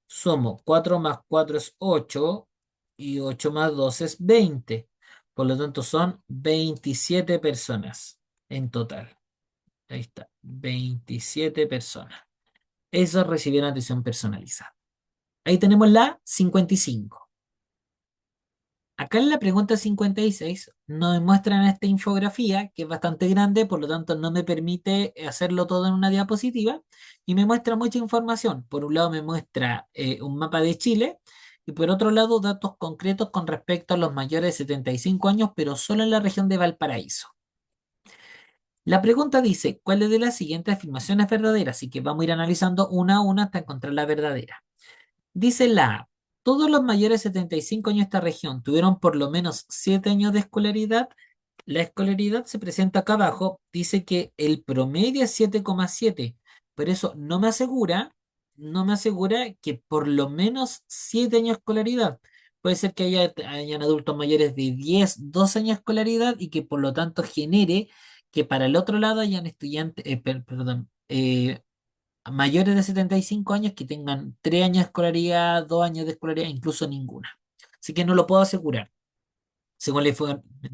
Speaker 1: sumo 4 más 4 es 8 y 8 más 2 es 20. Por lo tanto, son 27 personas en total. Ahí está, 27 personas. Esos recibieron atención personalizada. Ahí tenemos la 55. Acá en la pregunta 56 nos muestran esta infografía que es bastante grande, por lo tanto no me permite hacerlo todo en una diapositiva y me muestra mucha información. Por un lado me muestra un mapa de Chile y por otro lado datos concretos con respecto a los mayores de 75 años, pero solo en la región de Valparaíso. La pregunta dice, ¿cuál de las siguientes afirmaciones es verdadera? Así que vamos a ir analizando una a una hasta encontrar la verdadera. Dice la A, todos los mayores de 75 años de esta región tuvieron por lo menos 7 años de escolaridad. La escolaridad se presenta acá abajo, dice que el promedio es 7,7, pero eso no me asegura que por lo menos 7 años de escolaridad. Puede ser que hayan adultos mayores de 10, 12 años de escolaridad y que por lo tanto genere que para el otro lado hayan estudiantes, perdón, mayores de 75 años que tengan 3 años de escolaridad, 2 años de escolaridad, incluso ninguna. Así que no lo puedo asegurar. Según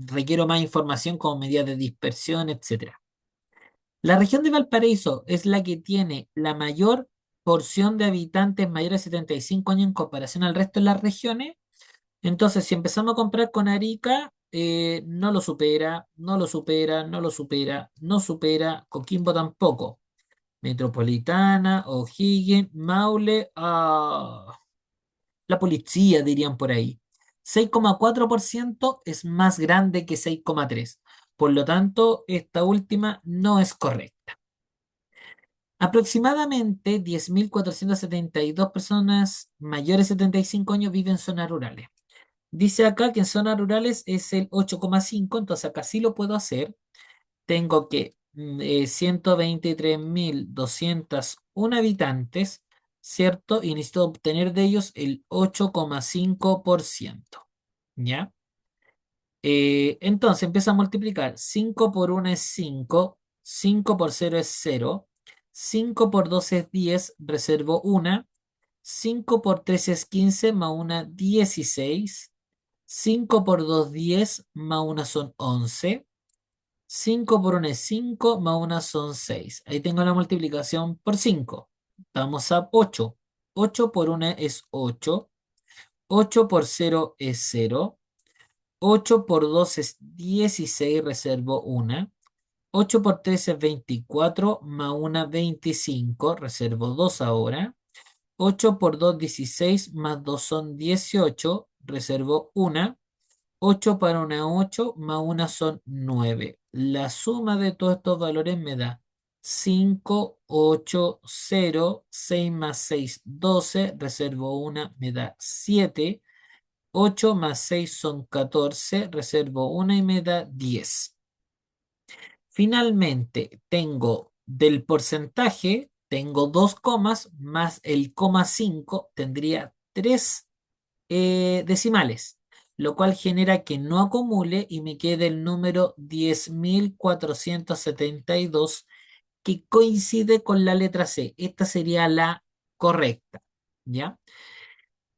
Speaker 1: requiero más información como medida de dispersión, etcétera. La región de Valparaíso es la que tiene la mayor porción de habitantes mayores de 75 años en comparación al resto de las regiones. Entonces, si empezamos a comprar con Arica, no lo supera, no lo supera, no lo supera, no supera, Coquimbo tampoco. Metropolitana, O'Higgins, Maule, la policía dirían por ahí. 6,4% es más grande que 6,3%. Por lo tanto, esta última no es correcta. Aproximadamente 10.472 personas mayores de 75 años viven en zonas rurales. Dice acá que en zonas rurales es el 8,5, entonces acá sí lo puedo hacer. Tengo que 123.201 habitantes, ¿cierto? Y necesito obtener de ellos el 8,5%, ¿ya? Entonces empieza a multiplicar. 5 por 1 es 5, 5 por 0 es 0, 5 por 2 es 10, reservo 1, 5 por 3 es 15, más 1, 16, 5 por 2, 10, más 1 son 11. 5 por 1 es 5, más 1 son 6. Ahí tengo la multiplicación por 5. Vamos a 8. 8 por 1 es 8. 8 por 0 es 0. 8 por 2 es 16, reservo 1. 8 por 3 es 24, más 1, 25, reservo 2 ahora. 8 por 2, 16, más 2 son 18, reservo una. 8 para una 8 más una son 9. La suma de todos estos valores me da 5, 8, 0, 6 más 6, 12. Reservo una, me da 7. 8 más 6 son 14. Reservo una y me da 10. Finalmente, tengo del porcentaje, tengo dos comas más el coma 5, tendría 3 decimales, lo cual genera que no acumule y me quede el número 10.472 que coincide con la letra C. Esta sería la correcta, ¿ya?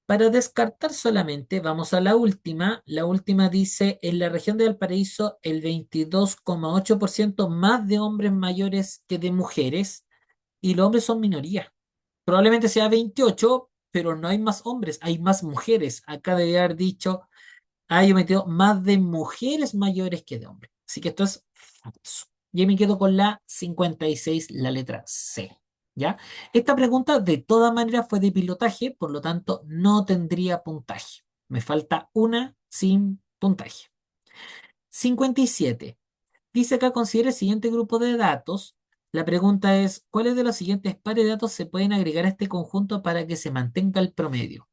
Speaker 1: Para descartar solamente, vamos a la última. La última dice, en la región de Valparaíso, el 22,8% más de hombres mayores que de mujeres, y los hombres son minoría. Probablemente sea 28, pero no hay más hombres, hay más mujeres. Acá debería haber dicho, yo me quedo más de mujeres mayores que de hombres. Así que esto es falso. Y ahí me quedo con la 56, la letra C. ¿Ya? Esta pregunta de todas maneras fue de pilotaje, por lo tanto no tendría puntaje. Me falta una sin puntaje. 57. Dice acá, considera el siguiente grupo de datos. La pregunta es, ¿cuáles de los siguientes pares de datos se pueden agregar a este conjunto para que se mantenga el promedio?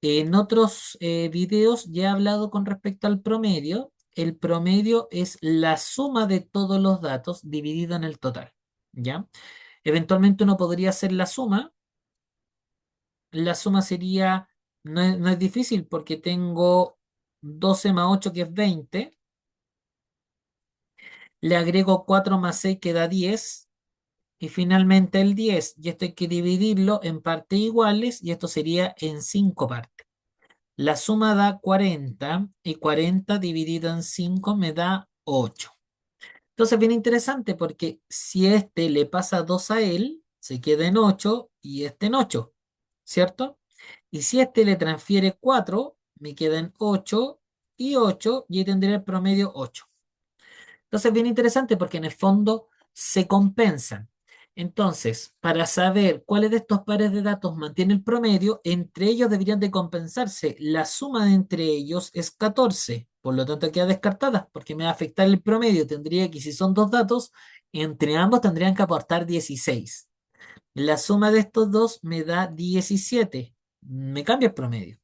Speaker 1: En otros videos ya he hablado con respecto al promedio. El promedio es la suma de todos los datos dividido en el total, ¿ya? Eventualmente uno podría hacer la suma. La suma sería, no es difícil porque tengo 12 más 8 que es 20. Le agrego 4 más 6 que da 10. Y finalmente el 10, y esto hay que dividirlo en partes iguales, y esto sería en 5 partes. La suma da 40, y 40 dividido en 5 me da 8. Entonces, bien interesante, porque si este le pasa 2 a él, se queda en 8 y este en 8, ¿cierto? Y si este le transfiere 4, me queda en 8 y 8, y ahí tendré el promedio 8. Entonces, bien interesante porque en el fondo se compensan. Entonces, para saber cuáles de estos pares de datos mantiene el promedio, entre ellos deberían de compensarse. La suma de entre ellos es 14, por lo tanto queda descartada porque me va a afectar el promedio. Tendría que, si son dos datos, entre ambos tendrían que aportar 16. La suma de estos dos me da 17. Me cambia el promedio.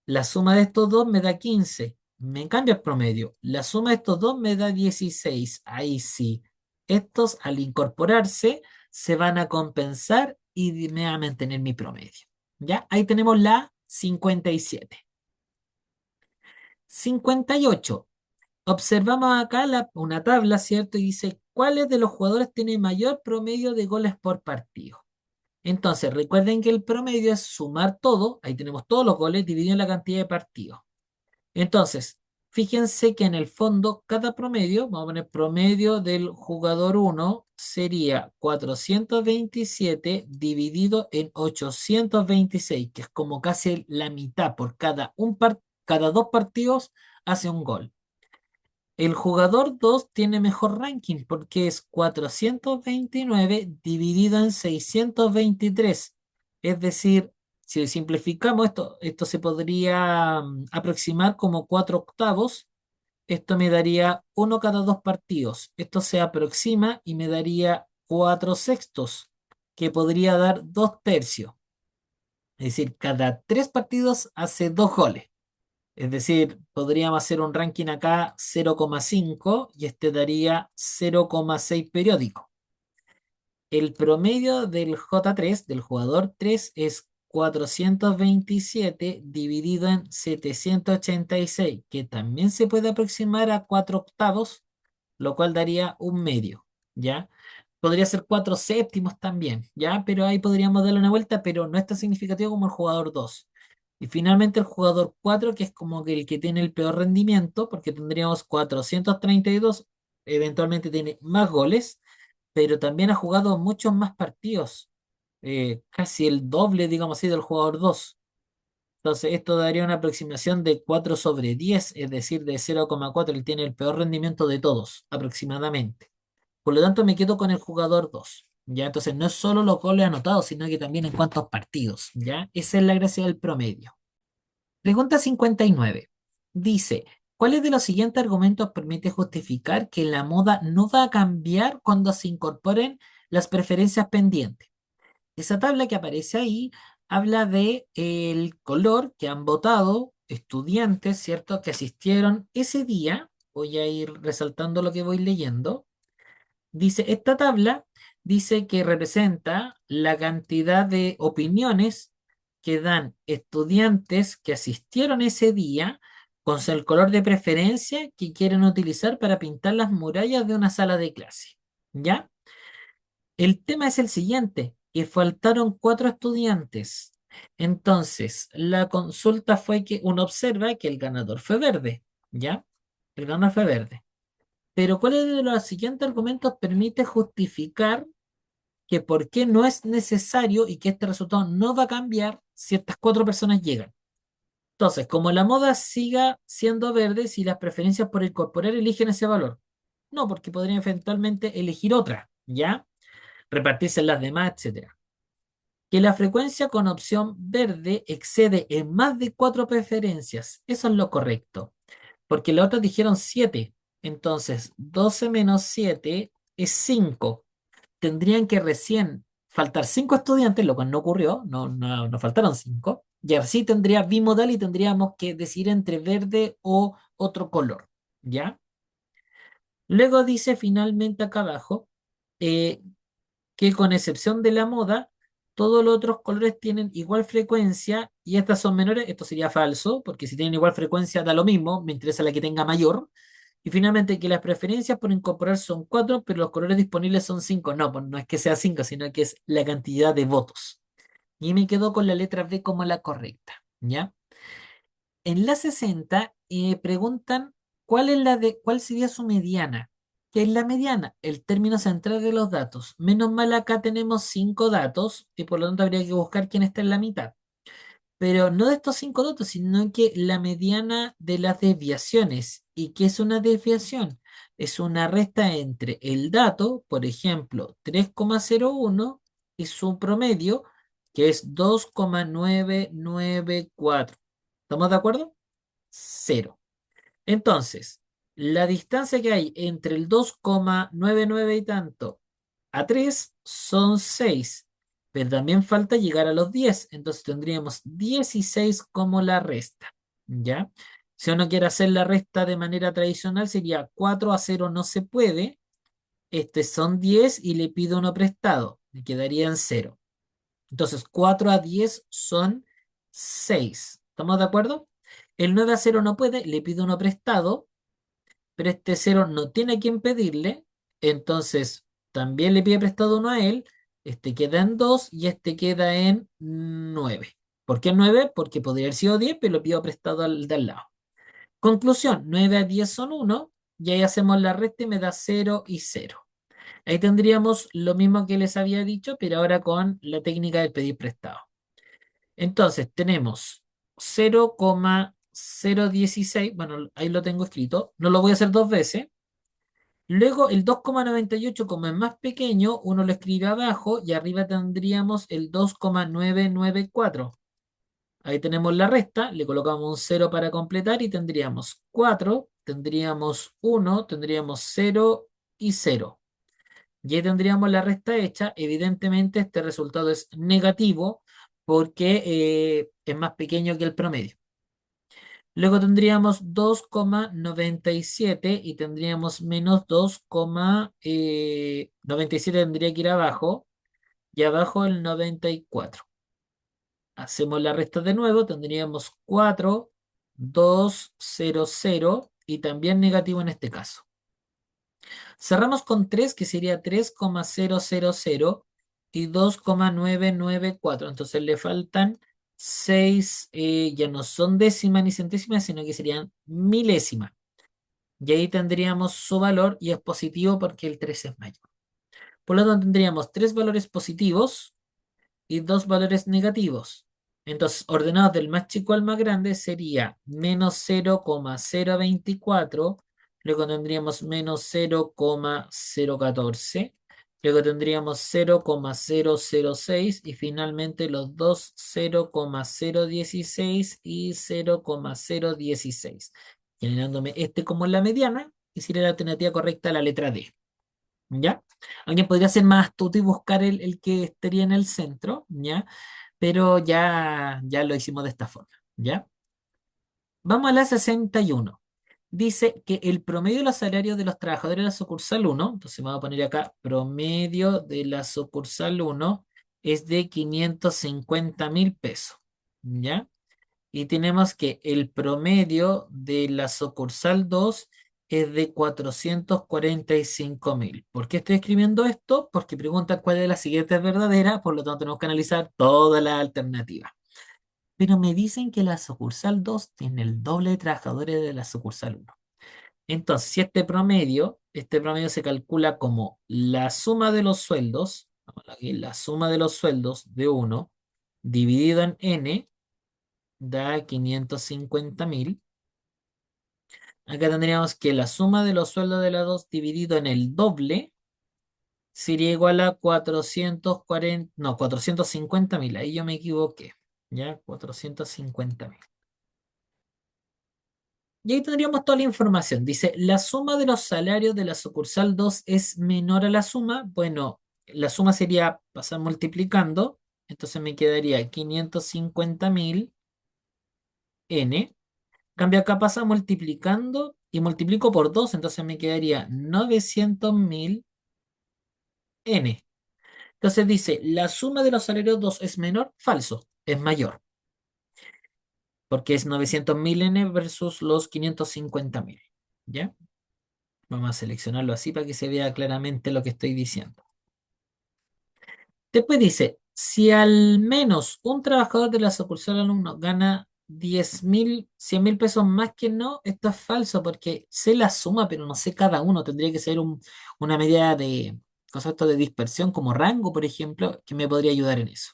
Speaker 1: La suma de estos dos me da 15. Me cambia el promedio. La suma de estos dos me da 16. Ahí sí. Estos al incorporarse se van a compensar y me va a mantener mi promedio. ¿Ya? Ahí tenemos la 57. 58. Observamos acá una tabla, ¿cierto? Y dice, ¿cuáles de los jugadores tiene mayor promedio de goles por partido? Entonces, recuerden que el promedio es sumar todo, ahí tenemos todos los goles dividido en la cantidad de partidos. Entonces, fíjense que en el fondo cada promedio, vamos a poner promedio del jugador uno sería 427 dividido en 826, que es como casi la mitad por cada dos partidos hace un gol. El jugador 2 tiene mejor ranking porque es 429 dividido en 623. Es decir, si simplificamos esto se podría aproximar como 4 octavos. Esto me daría uno cada dos partidos. Esto se aproxima y me daría 4 sextos, que podría dar 2 tercios. Es decir, cada 3 partidos hace 2 goles. Es decir, podríamos hacer un ranking acá 0,5 y este daría 0,6 periódico. El promedio del J3, del jugador 3, es 427 dividido en 786, que también se puede aproximar a 4 octavos, lo cual daría un medio, ¿ya? Podría ser 4 séptimos también, ¿ya? Pero ahí podríamos darle una vuelta, pero no es tan significativo como el jugador 2. Y finalmente el jugador 4, que es como que el que tiene el peor rendimiento, porque tendríamos 432, eventualmente tiene más goles, pero también ha jugado muchos más partidos, casi el doble, digamos así, del jugador 2. Entonces, esto daría una aproximación de 4 sobre 10, es decir, de 0,4. Él tiene el peor rendimiento de todos, aproximadamente. Por lo tanto, me quedo con el jugador 2. ¿Ya? Entonces, no es solo los goles anotados, sino que también en cuántos partidos. ¿Ya? Esa es la gracia del promedio. Pregunta 59. Dice, ¿cuáles de los siguientes argumentos permite justificar que la moda no va a cambiar cuando se incorporen las preferencias pendientes? Esa tabla que aparece ahí habla de el color que han votado estudiantes, ¿cierto? Que asistieron ese día. Voy a ir resaltando lo que voy leyendo. Dice, esta tabla dice que representa la cantidad de opiniones que dan estudiantes que asistieron ese día con el color de preferencia que quieren utilizar para pintar las murallas de una sala de clase. ¿Ya? El tema es el siguiente, que faltaron 4 estudiantes. Entonces, la consulta fue que uno observa que el ganador fue verde. ¿Ya? El ganador fue verde. Pero ¿cuál de los siguientes argumentos permite justificar que por qué no es necesario y que este resultado no va a cambiar si estas 4 personas llegan? Entonces, como la moda siga siendo verde, si las preferencias por incorporar eligen ese valor. No, porque podrían eventualmente elegir otra, ¿ya? Repartirse en las demás, etcétera. Que la frecuencia con opción verde excede en más de 4 preferencias. Eso es lo correcto. Porque los otros dijeron 7. Entonces, 12 menos 7 es 5. Tendrían que recién faltar 5 estudiantes, lo cual no ocurrió, no faltaron 5. Y así tendría bimodal y tendríamos que decidir entre verde o otro color. ¿Ya? Luego dice finalmente acá abajo eh, que con excepción de la moda, todos los otros colores tienen igual frecuencia y estas son menores. Esto sería falso, porque si tienen igual frecuencia da lo mismo, me interesa la que tenga mayor. Y finalmente que las preferencias por incorporar son 4, pero los colores disponibles son 5. No, pues no es que sea 5, sino que es la cantidad de votos. Y me quedo con la letra B como la correcta, ¿ya? En la 60 preguntan cuál sería su mediana. ¿Qué es la mediana? El término central de los datos. Menos mal acá tenemos 5 datos y por lo tanto habría que buscar quién está en la mitad. Pero no de estos 5 datos, sino que la mediana de las desviaciones. ¿Y qué es una desviación? Es una resta entre el dato, por ejemplo, 3,01 y su promedio, que es 2,994. ¿Estamos de acuerdo? Cero. Entonces, la distancia que hay entre el 2,99 y tanto a 3 son 6, pero también falta llegar a los 10, entonces tendríamos 16 como la resta, ¿ya? Si uno quiere hacer la resta de manera tradicional, sería 4 a 0 no se puede, este son 10 y le pido uno prestado, me quedaría en 0. Entonces, 4 a 10 son 6. ¿Estamos de acuerdo? El 9 a 0 no puede, le pido uno prestado, pero este 0 no tiene a quien pedirle, entonces también le pide prestado uno a él, este queda en 2 y este queda en 9. ¿Por qué 9? Porque podría haber sido 10, pero lo pido prestado al de al lado. Conclusión, 9 a 10 son 1, y ahí hacemos la resta y me da 0 y 0. Ahí tendríamos lo mismo que les había dicho, pero ahora con la técnica del pedir prestado. Entonces tenemos 0,016, bueno, ahí lo tengo escrito, no lo voy a hacer 2 veces. Luego el 2,98 como es más pequeño, uno lo escribe abajo y arriba tendríamos el 2,994. Ahí tenemos la resta, le colocamos un 0 para completar y tendríamos 4, tendríamos 1, tendríamos 0 y 0. Y ahí tendríamos la resta hecha. Evidentemente este resultado es negativo porque es más pequeño que el promedio. Luego tendríamos 2,97 y tendríamos menos 2,97 tendría que ir abajo y abajo el 94. Hacemos la resta de nuevo, tendríamos 4,200 y también negativo en este caso. Cerramos con 3 que sería 3,000 y 2,994. Entonces le faltan 6, ya no son décimas ni centésimas, sino que serían milésimas. Y ahí tendríamos su valor y es positivo porque el 3 es mayor. Por lo tanto, tendríamos 3 valores positivos y 2 valores negativos. Entonces, ordenados del más chico al más grande sería menos 0,024, luego tendríamos menos 0,014, Luego tendríamos 0,006 y finalmente los dos 0,016 y 0,016, generándome este como la mediana y sería la alternativa correcta la letra D. ¿Ya? Alguien podría ser más astuto y buscar el que estaría en el centro, ¿ya? Pero ya lo hicimos de esta forma, ¿ya? Vamos a la 61. Dice que el promedio de los salarios de los trabajadores de la sucursal uno, entonces vamos a poner acá, promedio de la sucursal uno es de 550.000 pesos, ¿ya? Y tenemos que el promedio de la sucursal 2 es de 445.000. ¿Por qué estoy escribiendo esto? Porque pregunta cuál de las siguientes es verdadera, por lo tanto tenemos que analizar todas las alternativas. Pero me dicen que la sucursal 2 tiene el doble de trabajadores de la sucursal uno. Entonces, si este promedio se calcula como la suma de los sueldos, vamos aquí, la suma de los sueldos de uno dividido en n da 550.000. Acá tendríamos que la suma de los sueldos de la 2 dividido en el doble sería igual a 440, no, 450.000. Ahí yo me equivoqué. ¿Ya? 450.000. Y ahí tendríamos toda la información. Dice, la suma de los salarios de la sucursal 2 es menor a la suma. Bueno, la suma sería pasar multiplicando. Entonces me quedaría 550.000 n. Cambio acá pasa multiplicando y multiplico por 2. Entonces me quedaría 900.000 n. Entonces dice, la suma de los salarios 2 es menor, falso, es mayor. Porque es 900.000 n versus los 550.000. ¿Ya? Vamos a seleccionarlo así para que se vea claramente lo que estoy diciendo. Después dice, si al menos un trabajador de la sucursal alumno gana 10.000, 100.000 pesos más que no, esto es falso porque sé la suma, pero no sé cada uno. Tendría que ser una medida de concepto de dispersión como rango, por ejemplo, que me podría ayudar en eso.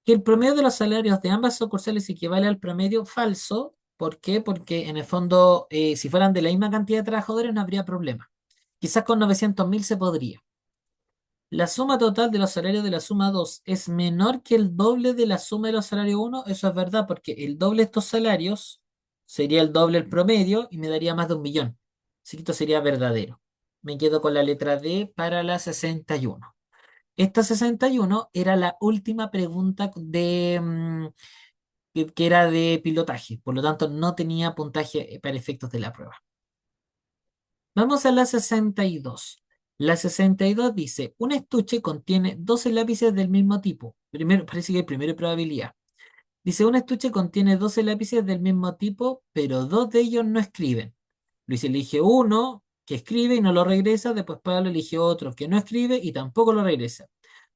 Speaker 1: Que el promedio de los salarios de ambas sucursales equivale al promedio falso. ¿Por qué? Porque en el fondo, si fueran de la misma cantidad de trabajadores, no habría problema. Quizás con 900.000 se podría. La suma total de los salarios de la suma 2 es menor que el doble de la suma de los salarios uno. Eso es verdad, porque el doble de estos salarios sería el doble el promedio y me daría más de 1.000.000. Así que esto sería verdadero. Me quedo con la letra D para la 61. Esta 61 era la última pregunta que era de pilotaje, por lo tanto no tenía puntaje para efectos de la prueba. Vamos a la 62. La 62 dice, un estuche contiene 12 lápices del mismo tipo. Primero, parece que hay primera probabilidad. Dice, un estuche contiene 12 lápices del mismo tipo, pero dos de ellos no escriben. Luis elige uno que escribe y no lo regresa. Después Pablo elige otro que no escribe y tampoco lo regresa.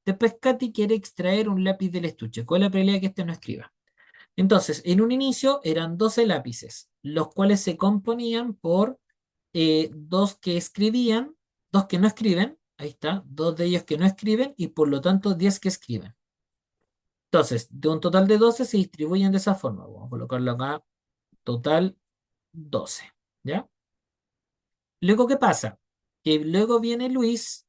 Speaker 1: Después Katy quiere extraer un lápiz del estuche. ¿Cuál es la probabilidad que este no escriba? Entonces, en un inicio eran 12 lápices, los cuales se componían por dos que escribían, dos que no escriben, ahí está, dos de ellos que no escriben y por lo tanto 10 que escriben. Entonces, de un total de 12 se distribuyen de esa forma. Vamos a colocarlo acá, total 12, ¿ya? Luego, ¿qué pasa? Que luego viene Luis,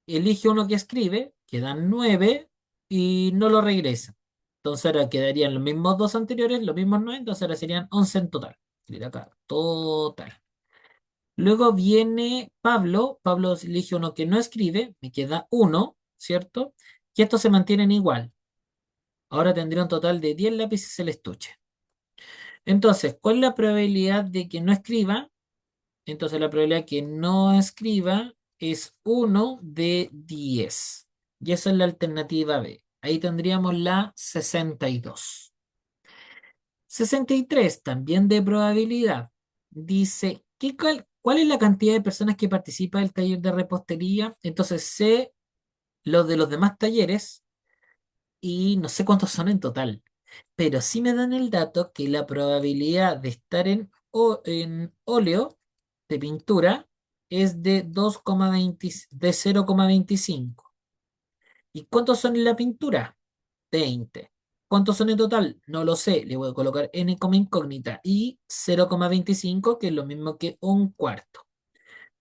Speaker 1: elige uno que escribe, quedan 9 y no lo regresa. Entonces ahora quedarían los mismos dos anteriores, los mismos 9, entonces ahora serían 11 en total. Mira acá, total. Luego viene Pablo, Pablo elige uno que no escribe, me queda uno, ¿cierto? Y estos se mantienen igual. Ahora tendría un total de 10 lápices el estuche. Entonces, ¿cuál es la probabilidad de que no escriba? Entonces, la probabilidad que no escriba es 1 de 10. Y esa es la alternativa B. Ahí tendríamos la 62. 63, también de probabilidad. Dice, ¿cuál es la cantidad de personas que participa del taller de repostería? Entonces sé los de los demás talleres y no sé cuántos son en total. Pero sí me dan el dato que la probabilidad de estar en óleo de pintura es de 2,20, de 0,25. ¿Y cuántos son en la pintura? 20. ¿Cuántos son en total? No lo sé. Le voy a colocar n como incógnita y 0,25, que es lo mismo que un cuarto.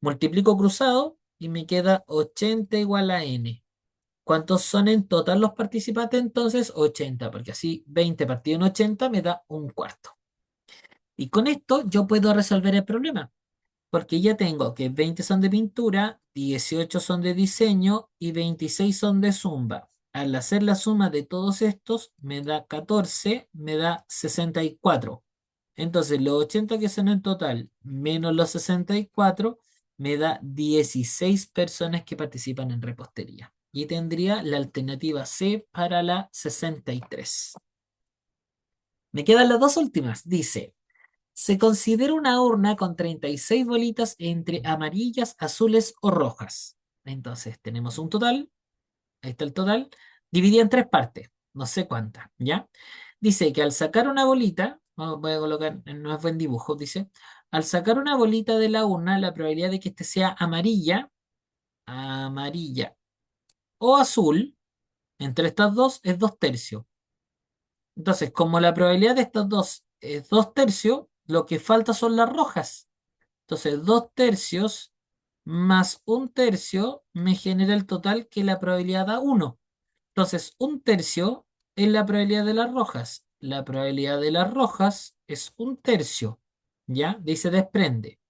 Speaker 1: Multiplico cruzado y me queda 80 igual a n. ¿Cuántos son en total los participantes? Entonces 80, porque así 20 partido en 80 me da un cuarto. Y con esto yo puedo resolver el problema, porque ya tengo que 20 son de pintura, 18 son de diseño y 26 son de zumba. Al hacer la suma de todos estos, me da 14, me da 64. Entonces, los 80 que son en total, menos los 64, me da 16 personas que participan en repostería. Y tendría la alternativa C para la 63. Me quedan las dos últimas. Dice, se considera una urna con 36 bolitas entre amarillas, azules o rojas. Entonces, tenemos un total, ahí está el total, dividida en tres partes, no sé cuántas, ¿ya? Dice que al sacar una bolita, voy a colocar, no es buen dibujo, dice, al sacar una bolita de la urna, la probabilidad de que este sea amarilla o azul, entre estas dos, es 2 tercios. Entonces, como la probabilidad de estas dos es 2 tercios, lo que falta son las rojas. Entonces, 2 tercios más 1 tercio me genera el total que la probabilidad da 1. Entonces, 1 tercio es la probabilidad de las rojas. La probabilidad de las rojas es 1 tercio. ¿Ya? De ahí se desprende.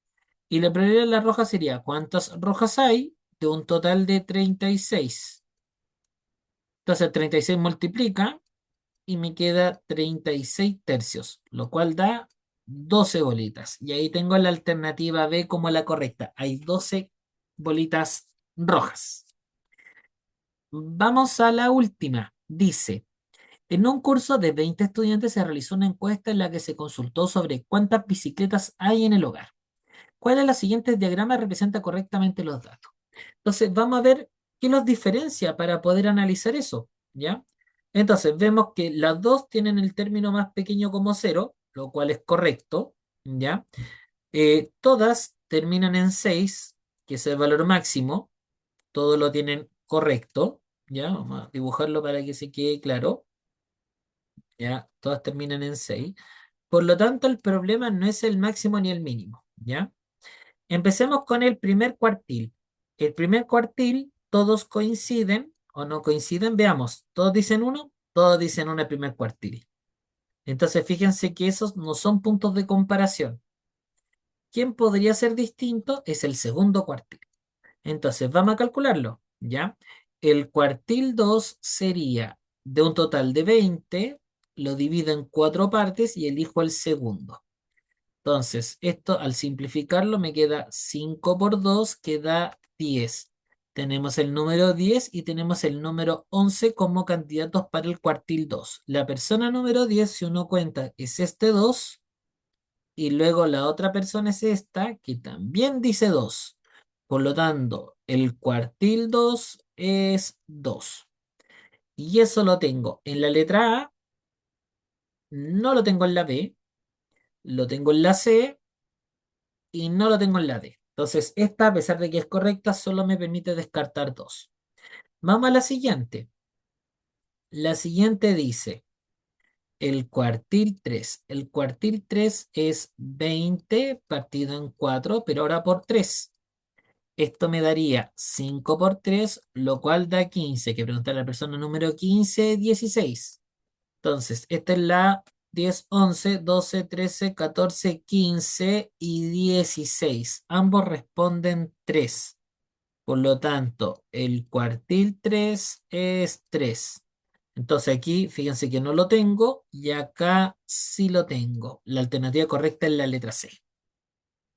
Speaker 1: Y la probabilidad de las rojas sería, ¿cuántas rojas hay? De un total de 36. Entonces, 36 multiplica y me queda 36 tercios, lo cual da 12 bolitas. Y ahí tengo la alternativa B como la correcta. Hay 12 bolitas rojas. Vamos a la última. Dice, en un curso de 20 estudiantes se realizó una encuesta en la que se consultó sobre cuántas bicicletas hay en el hogar. ¿Cuál de los siguientes diagramas representa correctamente los datos? Entonces, vamos a ver qué los diferencia para poder analizar eso, ¿ya? Entonces, vemos que las dos tienen el término más pequeño como cero, lo cual es correcto, ¿ya? Todas terminan en 6, que es el valor máximo, todo lo tienen correcto, ¿ya? Vamos a dibujarlo para que se quede claro, ¿ya? Todas terminan en 6. Por lo tanto, el problema no es el máximo ni el mínimo, ¿ya? Empecemos con el primer cuartil. El primer cuartil, todos coinciden o no coinciden. Veamos, todos dicen uno, todos dicen uno el primer cuartil. Entonces, fíjense que esos no son puntos de comparación. ¿Quién podría ser distinto? Es el segundo cuartil. Entonces, vamos a calcularlo, ¿ya? El cuartil 2 sería de un total de 20, lo divido en cuatro partes y elijo el segundo. Entonces, esto al simplificarlo me queda 5 por 2, que da 10. Tenemos el número 10 y tenemos el número 11 como candidatos para el cuartil 2. La persona número 10, si uno cuenta, es este 2, y luego la otra persona es esta, que también dice 2. Por lo tanto, el cuartil 2 es 2. Y eso lo tengo en la letra A, no lo tengo en la B, lo tengo en la C y no lo tengo en la D. Entonces, esta, a pesar de que es correcta, solo me permite descartar dos. Vamos a la siguiente. La siguiente dice el cuartil 3. El cuartil 3 es 20 partido en 4, pero ahora por 3. Esto me daría 5 por 3, lo cual da 15. Que preguntar a la persona número 15, 16. Entonces, esta es la 10, 11, 12, 13, 14, 15 y 16. Ambos responden 3. Por lo tanto, el cuartil 3 es 3. Entonces aquí, fíjense que no lo tengo y acá sí lo tengo. La alternativa correcta es la letra C.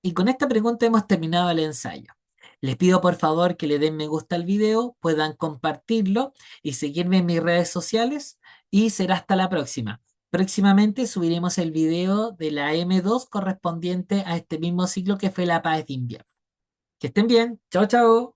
Speaker 1: Y con esta pregunta hemos terminado el ensayo. Les pido por favor que le den me gusta al video, puedan compartirlo y seguirme en mis redes sociales y será hasta la próxima. Próximamente subiremos el video de la M2 correspondiente a este mismo ciclo que fue la paz de invierno. Que estén bien. Chao, chao.